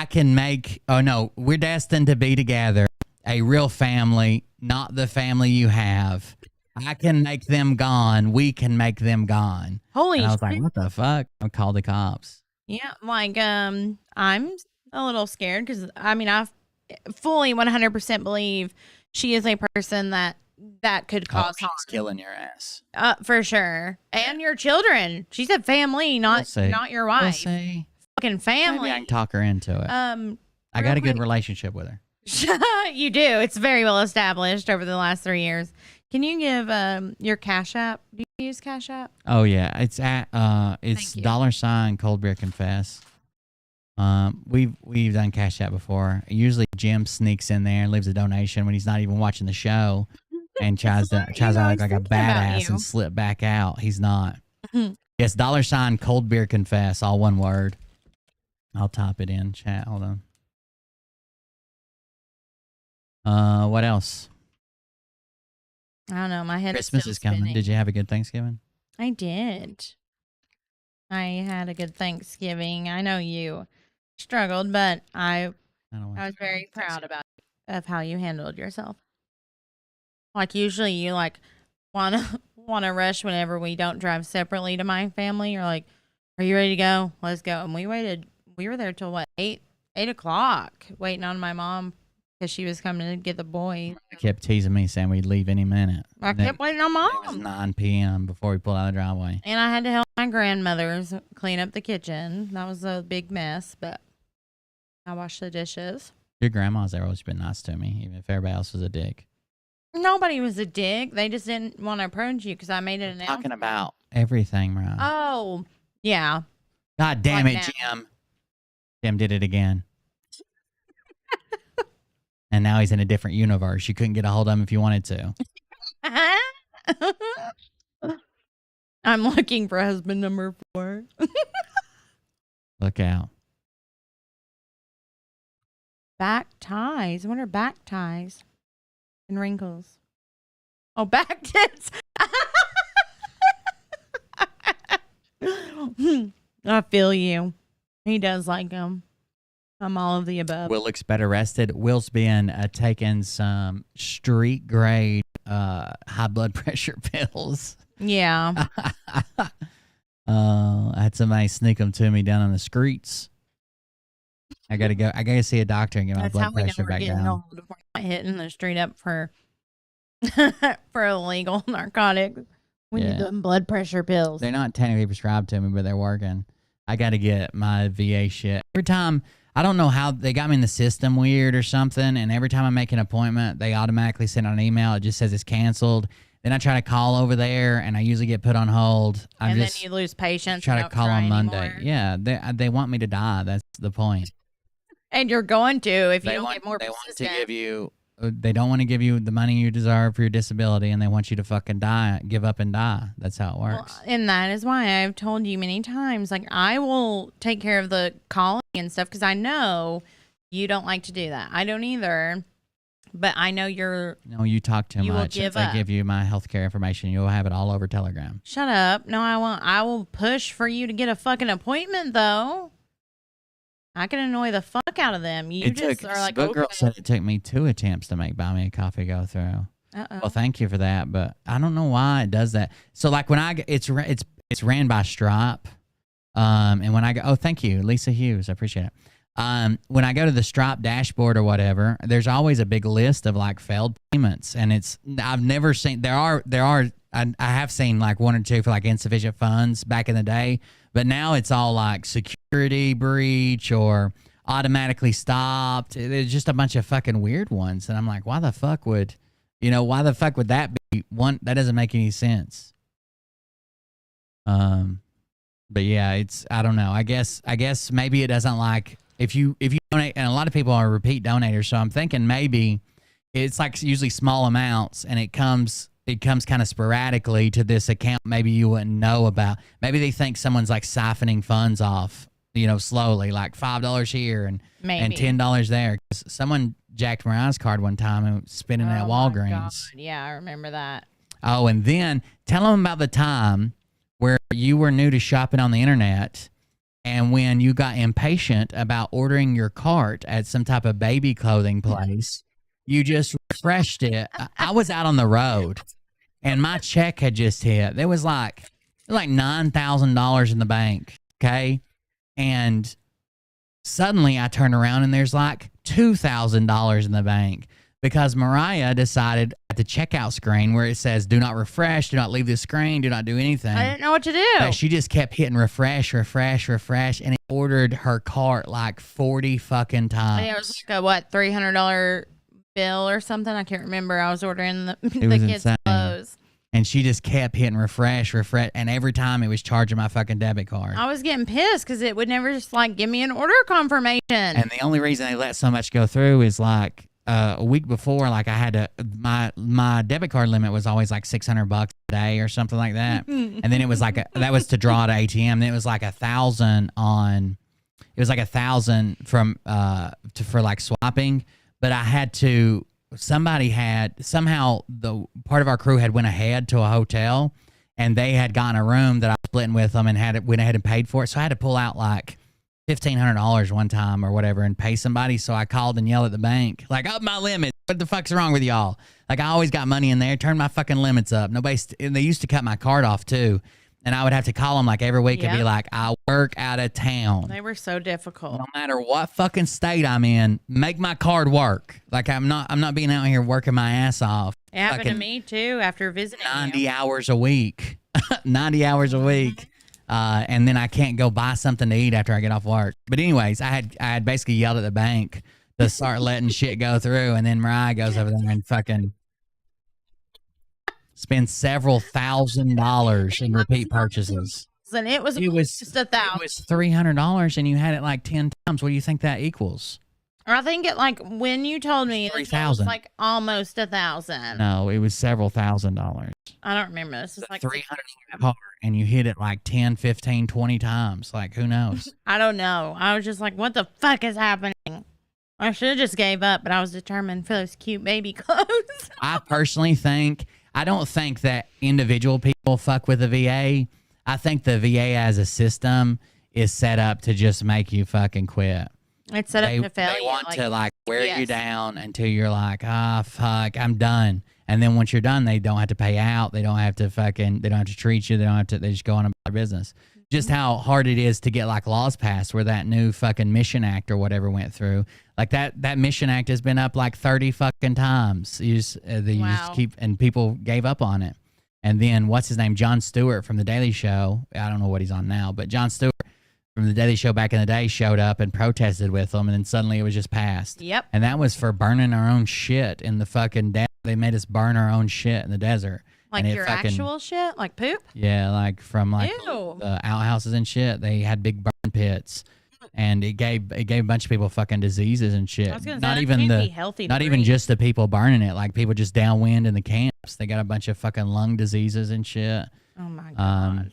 can make, oh no, we're destined to be together. A real family, not the family you have. I can make them gone. We can make them gone." Holy and I was shit. like, what the fuck? I called the cops. Yeah, like I'm a little scared because I mean I fully 100% believe she is a person that could cause harm. She's killing your ass. For sure, and your children. She said family, not your wife. We'll see. Fucking family. Maybe I can talk her into it. I got a good relationship with her. You do. It's very well established over the last 3 years. Can you give your Cash App? Do you use Cash App? Oh yeah, it's at $ Cold Beer Confess. We've done Cash App before. Usually Jim sneaks in there and leaves a donation when he's not even watching the show, and tries to look like a badass and slip back out. He's not. Yes, $ Cold Beer Confess, all one word. I'll type it in chat. Hold on. What else? I don't know. My head Christmas is coming. spinning. Did you have a good Thanksgiving? I did. I had a good Thanksgiving. I know you struggled, but I was very proud of how you handled yourself. Like usually you like wanna rush whenever we don't drive separately to my family. You're like, "Are you ready to go? Let's go." And we were there till what, 8 o'clock waiting on my mom because she was coming to get the boy. He kept teasing me saying we'd leave any minute. I kept waiting on It was mom. 9 p.m. before we pulled out of the driveway. And I had to help my grandmothers clean up the kitchen. That was a big mess, but I washed the dishes. Your grandma's always been nice to me, even if everybody else was a dick. Nobody was a dick. They just didn't want to approach you because I made it an Talking about everything, Mariah. Oh, yeah. God damn Like it, now. Jim. Jim did it again. And now he's in a different universe. You couldn't get a hold of him if you wanted to. I'm looking for husband number 4. Look out. Back ties. What are back ties? And wrinkles. Oh, back tits. I feel you. He does like them. I'm all of the above. Will looks better rested. Will's been taking some street grade high blood pressure pills. Yeah. I had somebody sneak them to me down on the streets. I gotta see a doctor and get my That's blood how we know pressure we're back getting down. old. We're not hitting the street up for for illegal narcotics. We need them blood pressure pills. They're not technically prescribed to me, but they're working. I got to get my VA shit. Every time, I don't know how, they got me in the system weird or something, and every time I make an appointment, they automatically send out an email. It just says it's canceled. Then I try to call over there, and I usually get put on hold. And then you lose patience. Try to call on Monday. Anymore. Yeah, they want me to die. That's the point. And you're going to if you don't get more They persistent. want to give you. They don't want to give you the money you deserve for your disability, and they want you to fucking die, give up and die. That's how it works. Well, and that is why I've told you many times, like, I will take care of the calling and stuff because I know you don't like to do that. I don't either. But I know you're. No, you talk too you much. Will If give they up. give you my healthcare information, you'll have it all over Telegram. Shut up. No, I won't. I will push for you to get a fucking appointment, though. I can annoy the fuck out of them. You just are like, Book Girl okay. said it took me 2 attempts to make Buy Me a Coffee go through. Uh-oh. Well, thank you for that, but I don't know why it does that. So, like, when it's ran by Stripe, and when I go, oh, thank you, Lisa Hughes, I appreciate it. When I go to the Stripe dashboard or whatever, there's always a big list of like failed payments, and I've never seen I have seen like one or two for like insufficient funds back in the day, but now it's all like security breach or automatically stopped. It's just a bunch of fucking weird ones, and I'm like, why the fuck would that be one? That doesn't make any sense. But yeah, I don't know. I guess maybe it doesn't like if you donate, and a lot of people are repeat donators, so I'm thinking maybe it's like usually small amounts, and it comes kind of sporadically to this account maybe you wouldn't know about. Maybe they think someone's like siphoning funds off, slowly, like $5 here and $10 there. 'Cause someone jacked Mariah's card one time and spent it at Walgreens. God. Yeah, I remember that. Oh, and then tell them about the time where you were new to shopping on the internet, and when you got impatient about ordering your cart at some type of baby clothing place, you just refreshed it. I was out on the road, and my check had just hit. There was like $9,000 in the bank, okay? And suddenly I turn around, and there's like $2,000 in the bank because Mariah decided at the checkout screen where it says, do not refresh, do not leave the screen, do not do anything. I didn't know what to do. But she just kept hitting refresh, and it ordered her cart like 40 fucking times. It was like a, $300 bill or something? I can't remember. I was ordering the kids' insane. clothes. And she just kept hitting refresh, and every time it was charging my fucking debit card. I was getting pissed because it would never just like give me an order confirmation. And the only reason they let so much go through is like a week before, like I had to my debit card limit was always like $600 a day or something like that. And then it was like that was to draw at ATM. Then it was like $1,000 from for like swapping. But I had to. Somehow the part of our crew had went ahead to a hotel, and they had gotten a room that I was splitting with them and went ahead and paid for it. So I had to pull out like $1,500 one time or whatever and pay somebody. So I called and yelled at the bank, like, up my limit. What the fuck's wrong with y'all? Like, I always got money in there. Turn my fucking limits up. And they used to cut my card off too. And I would have to call them like every week and be like, I work out of town. They were so difficult. No matter what fucking state I'm in, make my card work. Like I'm not being out here working my ass off. It happened to me too after visiting 90 hours a week. 90 hours a week. And then I can't go buy something to eat after I get off work. But anyways, I had basically yelled at the bank to start letting shit go through, and then Mariah goes over there and fucking spend several $1,000s in repeat purchases. And it was just $1,000. It was $300, and you had it like 10 times. What do you think that equals? Or I think it like when you told me it was like almost $1,000. No, it was several $1,000s. I don't remember. This is like $300 car, and you hit it like 10, 15, 20 times. Like, who knows? I don't know. I was just like, what the fuck is happening? I should have just gave up, but I was determined for those cute baby clothes. I personally think, I don't think that individual people fuck with the VA. I think the VA as a system is set up to just make you fucking quit. It's set up to fail. They want to like wear you down until you're like, fuck, I'm done. And then once you're done, they don't have to pay out. They don't have to treat you. They just go on about their business. Just how hard it is to get like laws passed where that new fucking Mission Act or whatever went through. Like that Mission Act has been up like 30 fucking times. You just keep, and people gave up on it. And then what's his name? Jon Stewart from The Daily Show. I don't know what he's on now, but Jon Stewart from The Daily Show back in the day showed up and protested with them, and then suddenly it was just passed. Yep. And that was for burning our own shit in the fucking desert. They made us burn our own shit in the desert. Like your actual shit? Like poop? Yeah, like from like the outhouses and shit. They had big burn pits. And it gave a bunch of people fucking diseases and shit. I was gonna say, not even just the people burning it, like people just downwind in the camps. They got a bunch of fucking lung diseases and shit. Oh my god.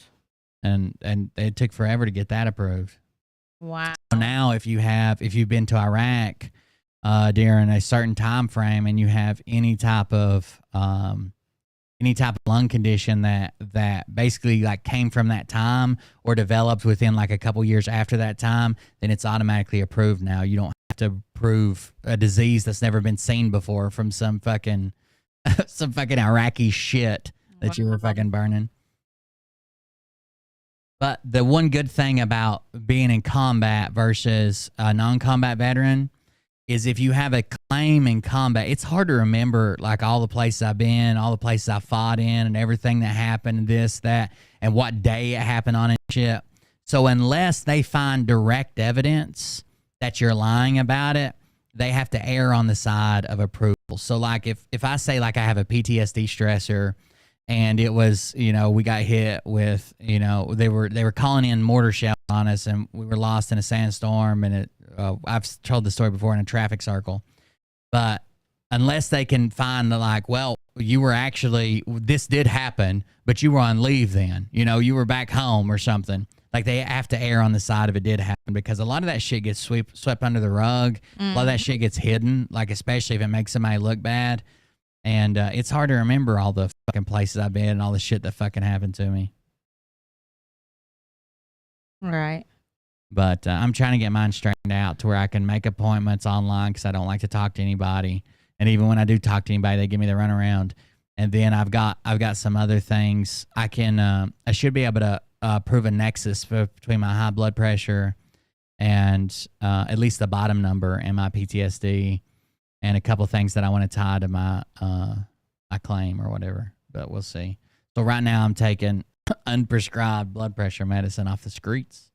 And it took forever to get that approved. Wow. So now if you've been to Iraq during a certain time frame and you have any type of lung condition that basically like came from that time or developed within like a couple years after that time, then it's automatically approved now. You don't have to prove a disease that's never been seen before from some fucking Iraqi shit that you were fucking burning. But the one good thing about being in combat versus a non-combat veteran is if you have a claim in combat, it's hard to remember like all the places I've been, all the places I fought in, and everything that happened, and this, that, and what day it happened on and shit. So unless they find direct evidence that you're lying about it, they have to err on the side of approval. So like if I say like I have a PTSD stressor and it was, you know, we got hit with, you know, they were calling in mortar shells on us and we were lost in a sandstorm and it, I've told the story before in a traffic circle, but unless they can find the like, well, you were actually, this did happen, but you were on leave then, you know, you were back home or something. Like they have to err on the side of it did happen because a lot of that shit gets swept under the rug. A lot of that shit gets hidden, like especially if it makes somebody look bad. And it's hard to remember all the fucking places I've been and all the shit that fucking happened to me. Right. But I'm trying to get mine straightened out to where I can make appointments online because I don't like to talk to anybody. And even when I do talk to anybody, they give me the runaround. And then I've got some other things. I should be able to prove a nexus between my high blood pressure and at least the bottom number and my PTSD and a couple things that I want to tie to my claim or whatever. But we'll see. So right now I'm taking unprescribed blood pressure medicine off the streets.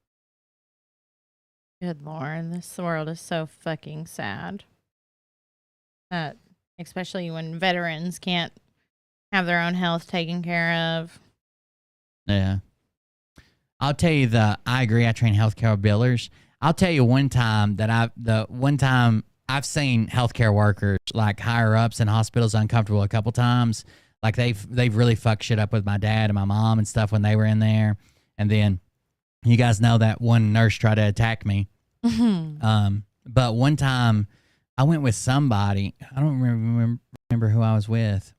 Good Lord, this world is so fucking sad. Especially when veterans can't have their own health taken care of. Yeah. I'll tell you I agree, I train healthcare billers. I'll tell you one time I've seen healthcare workers, like higher ups in hospitals, uncomfortable a couple times. Like they've really fucked shit up with my dad and my mom and stuff when they were in there. And then you guys know that one nurse tried to attack me. But one time I went with somebody, I don't remember who I was with,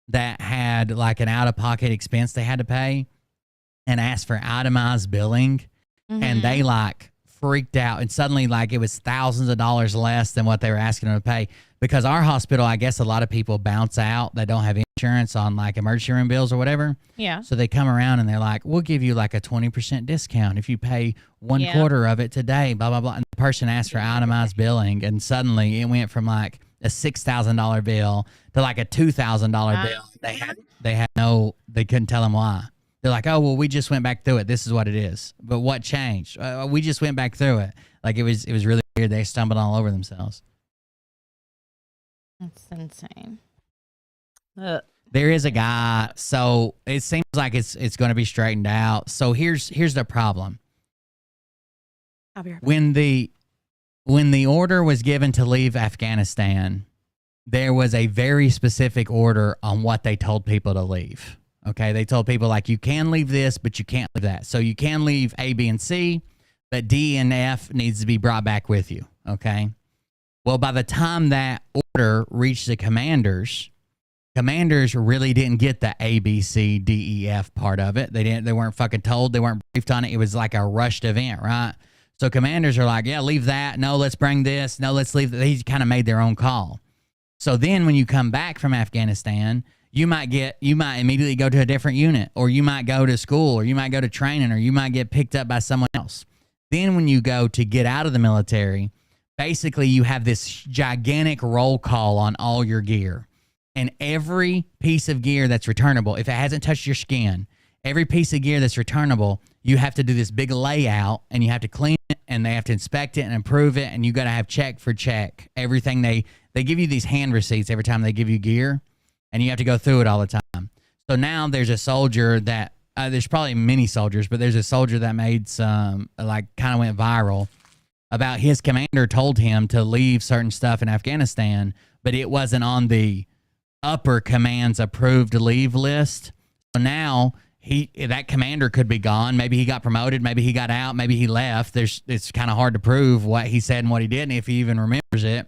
that had like an out-of-pocket expense they had to pay and asked for itemized billing. And they like freaked out. And suddenly like it was thousands of dollars less than what they were asking them to pay. Because our hospital, I guess a lot of people bounce out that don't have insurance on like emergency room bills or whatever. Yeah. So they come around and they're like, we'll give you like a 20% discount if you pay one quarter of it today, blah, blah, blah. And the person asked for itemized billing. And suddenly it went from like a $6,000 bill to like a $2,000 bill. They couldn't tell them why. They're like, oh, well, we just went back through it. This is what it is. But what changed? We just went back through it. Like it was really weird. They stumbled all over themselves. That's insane. There is a guy, so it seems like it's going to be straightened out. So here's the problem. I'll be right back. When the order was given to leave Afghanistan, there was a very specific order on what they told people to leave. Okay, they told people like you can leave this, but you can't leave that. So you can leave A, B, and C, but D and F needs to be brought back with you. Okay. Well, by the time that order reached the commanders really didn't get the A, B, C, D, E, F part of it. They weren't fucking told. They weren't briefed on it. It was like a rushed event, right? So commanders are like, yeah, leave that. No, let's bring this. No, let's leave that. They kind of made their own call. So then when you come back from Afghanistan, you might immediately go to a different unit, or you might go to school, or you might go to training, or you might get picked up by someone else. Then when you go to get out of the military, basically you have this gigantic roll call on all your gear. And every piece of gear that's returnable, if it hasn't touched your skin, every piece of gear that's returnable, you have to do this big layout, and you have to clean it, and they have to inspect it and approve it, and you got to have check for check. Everything they give you these hand receipts every time they give you gear, and you have to go through it all the time. So now there's a soldier that there's probably many soldiers, but there's a soldier that made some like kind of went viral about his commander told him to leave certain stuff in Afghanistan, but it wasn't on the upper command's approved leave list. So now that commander could be gone. Maybe he got promoted. Maybe he got out. Maybe he left. It's kind of hard to prove what he said and what he didn't if he even remembers it.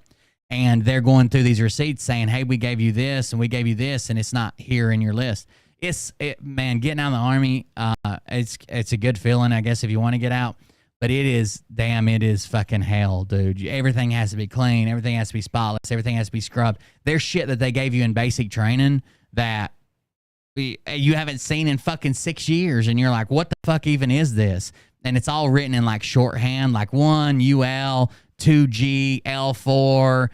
And they're going through these receipts saying, hey, we gave you this and we gave you this, and it's not here in your list. Man, getting out of the Army, it's a good feeling, I guess, if you want to get out. But it is fucking hell, dude. Everything has to be clean. Everything has to be spotless. Everything has to be scrubbed. There's shit that they gave you in basic training that you haven't seen in fucking 6 years, and you're like, what the fuck even is this? And it's all written in like shorthand, like 1 UL 2G L4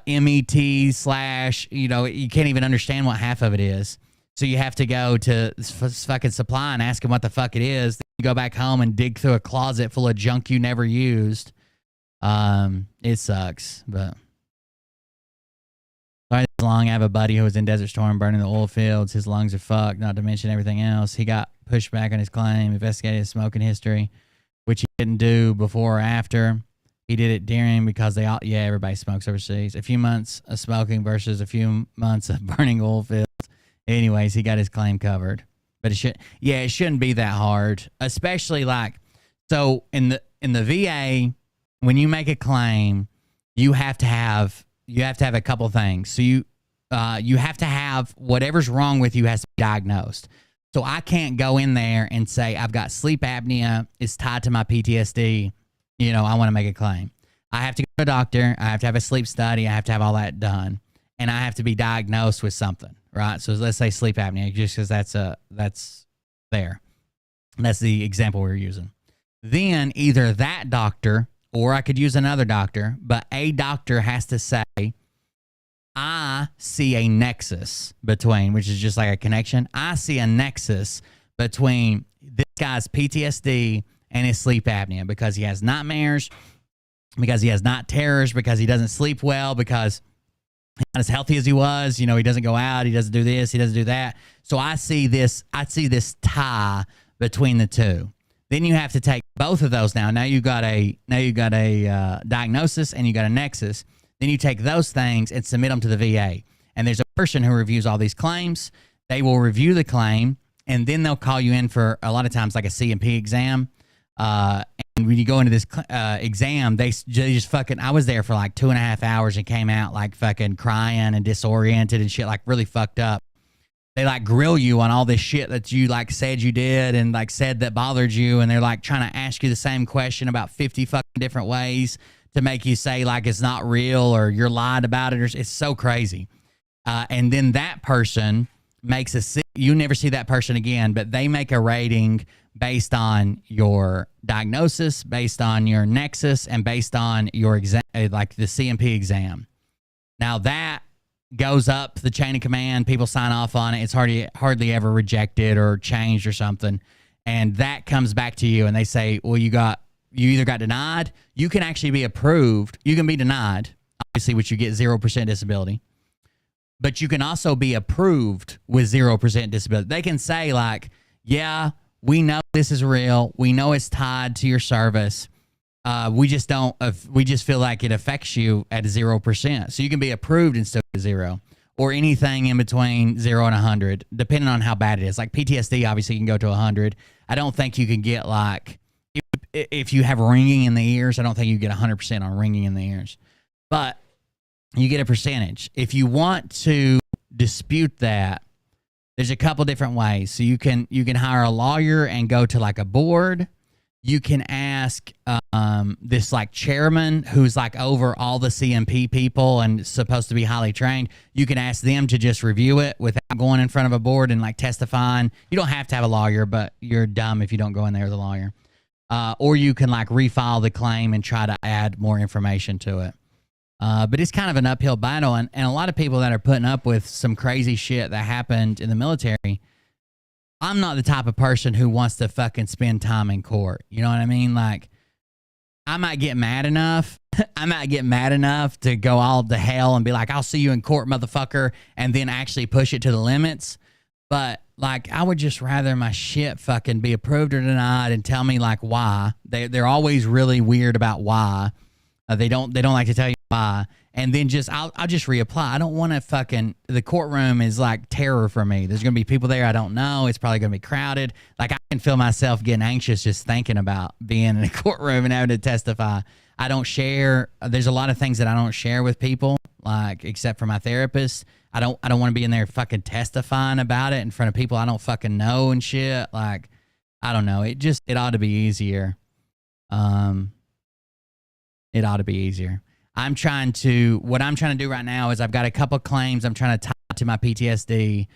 MET slash, you know, you can't even understand what half of it is. So you have to go to fucking supply and ask them what the fuck it is. Then you go back home and dig through a closet full of junk you never used. It sucks, but. Sorry, this long. I have a buddy who was in Desert Storm burning the oil fields. His lungs are fucked, not to mention everything else. He got pushed back on his claim, investigated his smoking history, which he didn't do before or after. He did it during because they all, yeah, everybody smokes overseas. A few months of smoking versus a few months of burning oil fields. Anyways, he got his claim covered. But it shouldn't be that hard, especially like, so in the VA, when you make a claim, you have to have a couple things. So you have to have whatever's wrong with you has to be diagnosed. So I can't go in there and say I've got sleep apnea, it's tied to my PTSD. You know, I want to make a claim. I have to go to a doctor. I have to have a sleep study. I have to have all that done, and I have to be diagnosed with something, right? So let's say sleep apnea, just because that's there. That's the example we're using. Then either that doctor, or I could use another doctor, but a doctor has to say, I see a nexus between, which is just like a connection. I see a nexus between this guy's PTSD and his sleep apnea because he has nightmares, because he has night terrors, because he doesn't sleep well, because he's not as healthy as he was. You know, he doesn't go out, he doesn't do this, he doesn't do that. So I see this tie between the two. Then you have to take both of those now. Now you got a diagnosis and you got a nexus. Then you take those things and submit them to the VA. And there's a person who reviews all these claims. They will review the claim, and then they'll call you in for a lot of times like a C&P exam. And when you go into this exam, they just fucking, I was there for like 2.5 hours and came out like fucking crying and disoriented and shit, like really fucked up. They like grill you on all this shit that you like said you did and like said that bothered you. And they're like trying to ask you the same question about 50 fucking different ways to make you say like it's not real or you're lied about it. Or it's so crazy. And then that person makes you never see that person again, but they make a rating based on your diagnosis, based on your nexus, and based on your exam, like the C&P exam. Now that goes up the chain of command, people sign off on it. It's hardly ever rejected or changed or something. And that comes back to you and they say, well, you either got denied, you can actually be approved. You can be denied, obviously, which you get 0% disability. But you can also be approved with 0% disability. They can say like, yeah, we know this is real. We know it's tied to your service. We just feel like it affects you at 0%. So you can be approved and still get 0, or anything in between 0 and 100, depending on how bad it is. Like PTSD, obviously, you can go to 100. I don't think you can get like, if you have ringing in the ears, I don't think you get 100% on ringing in the ears. But you get a percentage. If you want to dispute that, there's a couple different ways. So you can hire a lawyer and go to like a board. You can ask this like chairman who's like over all the C&P people and supposed to be highly trained. You can ask them to just review it without going in front of a board and like testifying. You don't have to have a lawyer, but you're dumb if you don't go in there with a lawyer. Or you can like refile the claim and try to add more information to it. But it's kind of an uphill battle. And a lot of people that are putting up with some crazy shit that happened in the military, I'm not the type of person who wants to fucking spend time in court. You know what I mean? Like, I might get mad enough. I might get mad enough to go all to hell and be like, I'll see you in court, motherfucker, and then actually push it to the limits. But like, I would just rather my shit fucking be approved or denied and tell me like why. They're always really weird about why. They don't like to tell you why. And then I'll just reapply. I don't want to fucking, the courtroom is like terror for me. There's going to be people there I don't know. It's probably going to be crowded. Like, I can feel myself getting anxious just thinking about being in a courtroom and having to testify. I don't share. There's a lot of things that I don't share with people, like, except for my therapist. I don't want to be in there fucking testifying about it in front of people I don't fucking know and shit. Like, I don't know. It ought to be easier. It ought to be easier. What I'm trying to do right now is I've got a couple claims I'm trying to tie to my PTSD.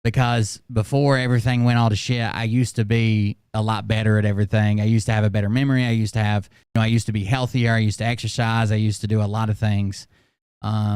because before everything went all to shit, I used to be a lot better at everything. I used to have a better memory. I used to be healthier. I used to exercise. I used to do a lot of things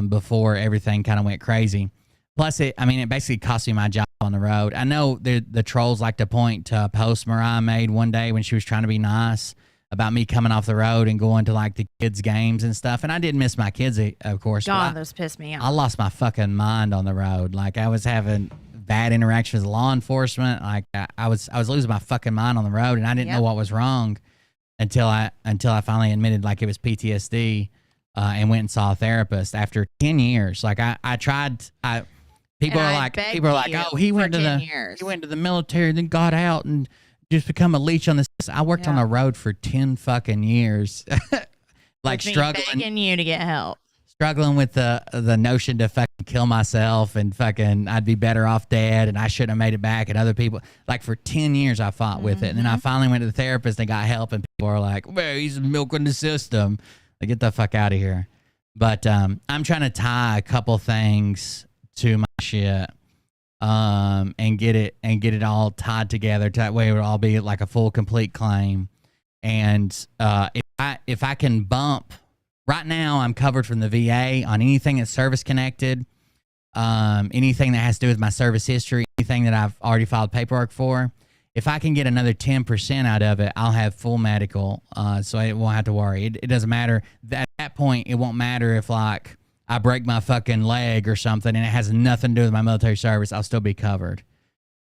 before everything kind of went crazy. Plus, it basically cost me my job on the road. I know the trolls like to point to a post Mariah made one day when she was trying to be nice about me coming off the road and going to like the kids' games and stuff. And I didn't miss my kids, of course. God, those pissed me off. I lost my fucking mind on the road. Like I was having bad interactions with law enforcement. Like I was losing my fucking mind on the road, and I didn't know what was wrong until I finally admitted like it was PTSD and went and saw a therapist after 10 years. Like I tried. People are like, oh, he went to the military, then got out and just become a leech on this. I worked on the road for 10 fucking years, like begging you to get help, struggling with the notion to fucking kill myself and fucking I'd be better off dead and I shouldn't have made it back. And other people, like for 10 years, I fought with it, and then I finally went to the therapist and got help. And people are like, well, he's milking the system. Like, get the fuck out of here. But I'm trying to tie a couple things to my shit and get it all tied together to that way it would all be like a full complete claim. And if I can bump right now, I'm covered from the VA on anything that's service connected, anything that has to do with my service history, anything that I've already filed paperwork for. If I can get another 10% out of it, I'll have full medical, so I won't have to worry. It doesn't matter. At that point, it won't matter if like I break my fucking leg or something and it has nothing to do with my military service. I'll still be covered.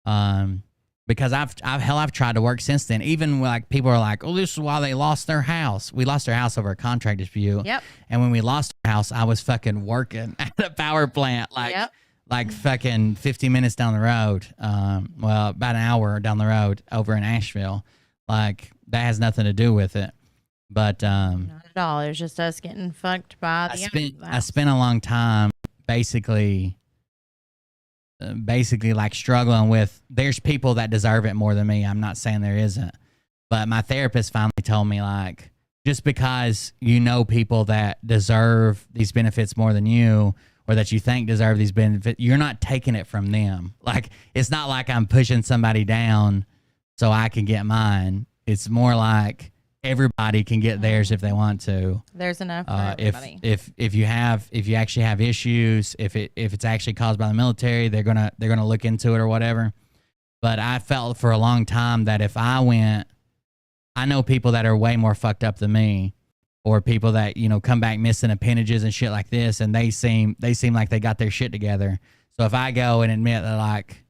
Because I've tried to work since then. Even like people are like, oh, this is why they lost their house. We lost our house over a contract dispute. Yep. And when we lost our house, I was fucking working at a power plant, like fucking 50 minutes down the road. Well, about an hour down the road over in Asheville. Like that has nothing to do with it. But not at all. It was just us getting fucked by the I spent a long time basically like struggling with, there's people that deserve it more than me. I'm not saying there isn't, but my therapist finally told me like, just because you know people that deserve these benefits more than you, or that you think deserve these benefits, you're not taking it from them. Like, it's not like I'm pushing somebody down so I can get mine. It's more like everybody can get theirs if they want to. There's enough for everybody. If you actually have issues, if it's actually caused by the military, they're gonna look into it or whatever. But I felt for a long time that if I went, I know people that are way more fucked up than me, or people that come back missing appendages and shit like this, and they seem like they got their shit together. So if I go and admit that, like,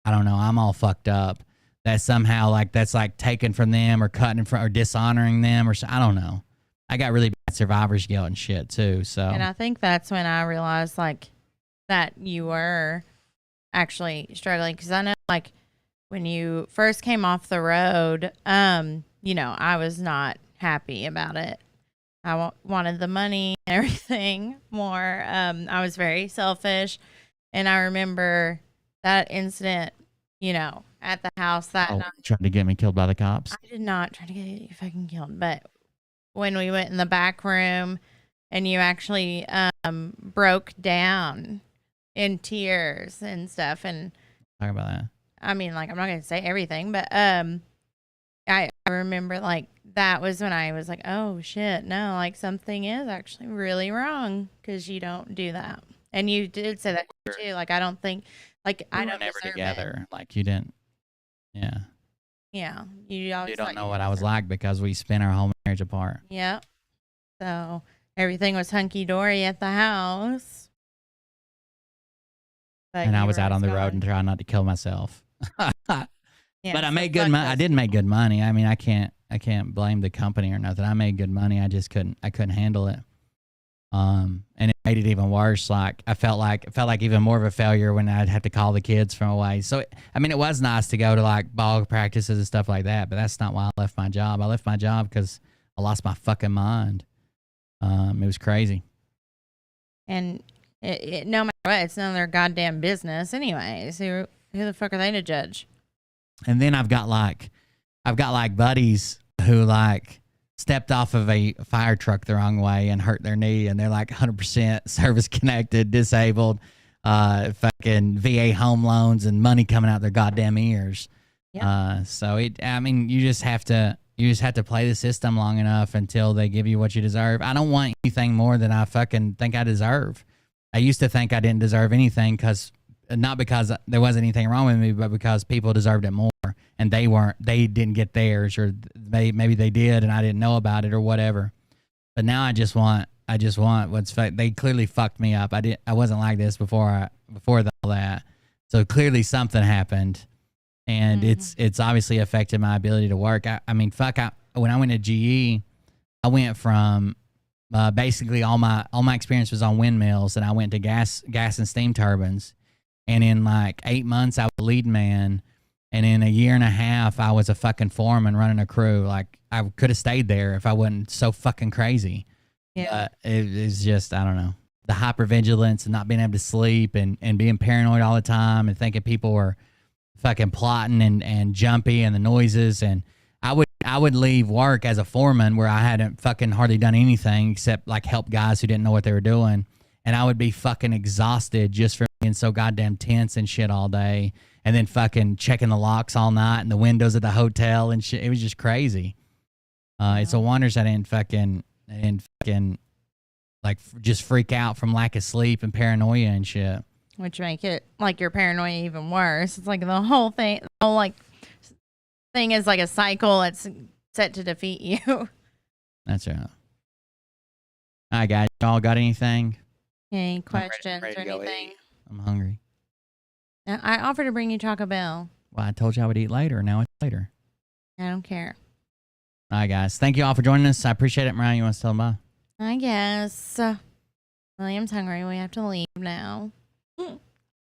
I don't know, I'm all fucked up, that somehow like that's like taken from them or cutting from or dishonoring them, or I don't know. I got really bad survivor's guilt and shit too. So, and I think that's when I realized like that you were actually struggling, because I know like when you first came off the road, I was not happy about it. I wanted the money and everything more. I was very selfish, and I remember that incident, at the house that night. Trying to get me killed by the cops. I did not try to get you fucking killed, but when we went in the back room and you actually broke down in tears and stuff, and talk about that. I mean, like, I'm not gonna say everything, but I remember like that was when I was like, oh shit, no, like something is actually really wrong because you don't do that. And you did say that too. Like, I don't think, like, I don't never deserve together. it. Like, you didn't. Yeah. Yeah. You don't know what I was like because we spent our whole marriage apart. Yeah. So everything was hunky dory at the house. And I was out on the road and trying not to kill myself. Yeah, but I made good money. I did make good money. I mean, I can't blame the company or nothing. I made good money. I just couldn't handle it. And it made it even worse. Like I felt like even more of a failure when I'd have to call the kids from away. So it was nice to go to like ball practices and stuff like that, but that's not why I left my job. I left my job because I lost my fucking mind. It was crazy. And it no matter what, it's none of their goddamn business anyways. Who the fuck are they to judge? And then I've got buddies who like stepped off of a fire truck the wrong way and hurt their knee, and they're like 100% service connected, disabled. fucking VA home loans and money coming out their goddamn ears. Yep. So I mean, you just have to play the system long enough until they give you what you deserve. I don't want anything more than I fucking think I deserve. I used to think I didn't deserve anything not because there wasn't anything wrong with me, but because people deserved it more and they didn't get theirs, or maybe they did and I didn't know about it or whatever. But now I just want they clearly fucked me up. I wasn't like this before all that. So clearly something happened, and it's obviously affected my ability to work. I mean, when I went to GE, I went from basically all my experience was on windmills, and I went to gas and steam turbines. And in like 8 months, I was a lead man. And in a year and a half, I was a fucking foreman running a crew. Like, I could have stayed there if I wasn't so fucking crazy. Yeah. It's just, I don't know. The hypervigilance and not being able to sleep and being paranoid all the time and thinking people were fucking plotting and jumpy and the noises. And I would leave work as a foreman where I hadn't fucking hardly done anything except like help guys who didn't know what they were doing. And I would be fucking exhausted just from being so goddamn tense and shit all day. And then fucking checking the locks all night and the windows at the hotel and shit. It was just crazy. It's a wonder I didn't fucking like just freak out from lack of sleep and paranoia and shit. Which make it like your paranoia even worse. It's like the whole thing, thing is like a cycle that's set to defeat you. That's right. All right, guys. Y'all got anything? Any questions ready or to go anything? eat. I'm hungry. Now, I offered to bring you Taco Bell. Well, I told you I would eat later. Now it's later. I don't care. All right, guys. Thank you all for joining us. I appreciate it. Mariah, you want to tell them bye? I guess. William's hungry. We have to leave now.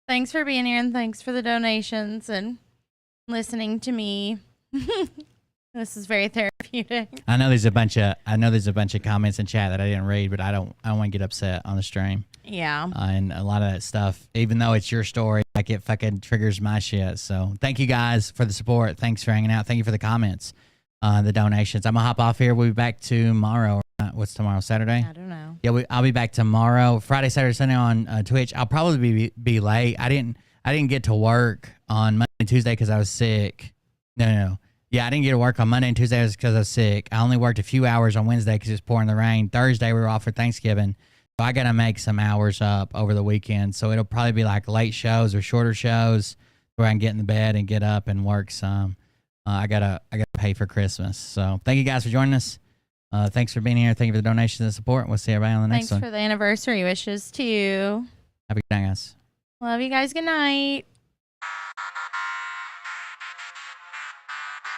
Thanks for being here, and thanks for the donations and listening to me. This is very therapeutic. I know there's a bunch of comments in chat that I didn't read, but I don't want to get upset on the stream. Yeah. And a lot of that stuff, even though it's your story, like it fucking triggers my shit. So thank you guys for the support. Thanks for hanging out. Thank you for the comments, the donations. I'm gonna hop off here. We'll be back tomorrow. What's tomorrow? Saturday? I don't know. Yeah, I'll be back tomorrow, Friday, Saturday, Sunday on Twitch. I'll probably be late. I didn't get to work on Monday and Tuesday because I was sick. No. Yeah, I didn't get to work on Monday and Tuesday because I was sick. I only worked a few hours on Wednesday because it was pouring the rain. Thursday, we were off for Thanksgiving. So I got to make some hours up over the weekend. So it'll probably be like late shows or shorter shows where I can get in the bed and get up and work some. I gotta pay for Christmas. So thank you guys for joining us. Thanks for being here. Thank you for the donations and support. We'll see everybody on the next Thanks one. for the anniversary wishes, too. Have a good night, guys. Love you guys. Good night.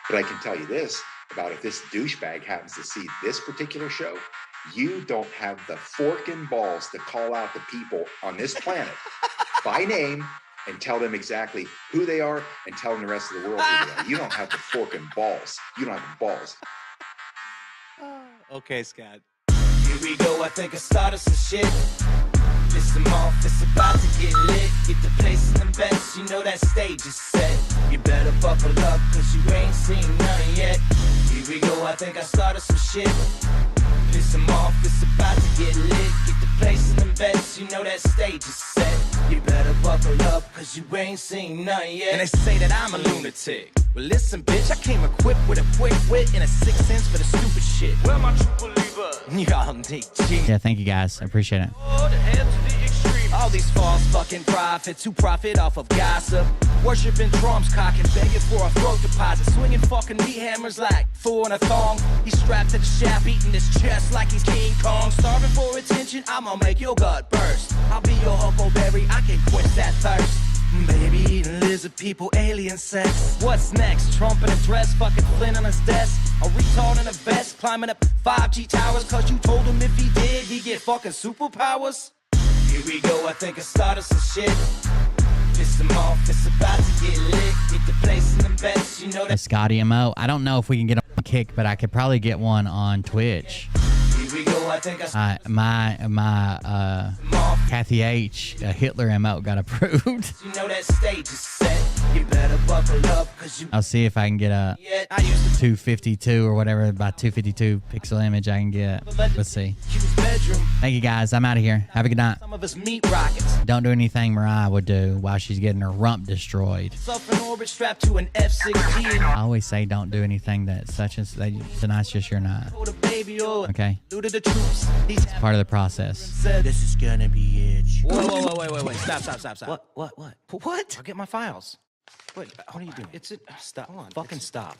But I can tell you this about if this douchebag happens to see this particular show, you don't have the forking balls to call out the people on this planet by name and tell them exactly who they are and tell them the rest of the world who they are. You don't have the forking balls. You don't have the balls. Okay, Scott. Here we go, I think I started some shit. Listen off, it's about to get lit. Get the place in the best, you know that stage is set. You better buckle up, cause you ain't seen none yet. Here we go, I think I started some shit. Piss 'em off, it's about to get lit. Get the place in the best, you know that stage is set. You better buckle up, cause you ain't seen none yet. And they say that I'm a lunatic. Well, listen, bitch, I came equipped with a quick wit and a 6th sense for the stupid shit. Where my true believer? Y'all need G. Yeah, thank you guys. I appreciate it. Oh, the head to the extreme. All these false fucking prophets who profit off of gossip. Worshipping drums, cocking, begging for a throat deposit. Swinging fucking meat hammers like four in a thong. He's strapped to the shaft, eating his chest like he's King Kong. Starving for attention, I'ma make your gut burst. I'll be your huckleberry, I can quench that thirst. Baby eating lizard people, alien sex. What's next? Trump in a dress, fucking Flynn on his desk. A retard in a vest, climbing up 5G towers. Cause you told him if he did, he'd get fucking superpowers. Here we go, I think I started some shit. Piss 'em off, it's about to get lit. Get the place in the best, you know A that. Scotty MO. I don't know if we can get a kick, but I could probably get one on Twitch. Here we go, I think I started My Kathy H. Hitler MO got approved. You know that stage is set. You better buckle up, cause you I'll see if I can get a yet. I used to 252 or whatever, by 252 pixel image I can get. Let's see. use bedroom. Thank you guys. I'm out of here. Have a good night. Some of us meet rockets. Don't do anything Mariah would do while she's getting her rump destroyed. Self in orbit strapped to an F-16. I always say don't do anything that such and tonight's just your night. Hold a baby or Okay? looted the troops. These It's part of the process. said this is gonna be it. Whoa. Stop. What? I'll get my files. What are you doing? Stop. Hold on. Fucking stop.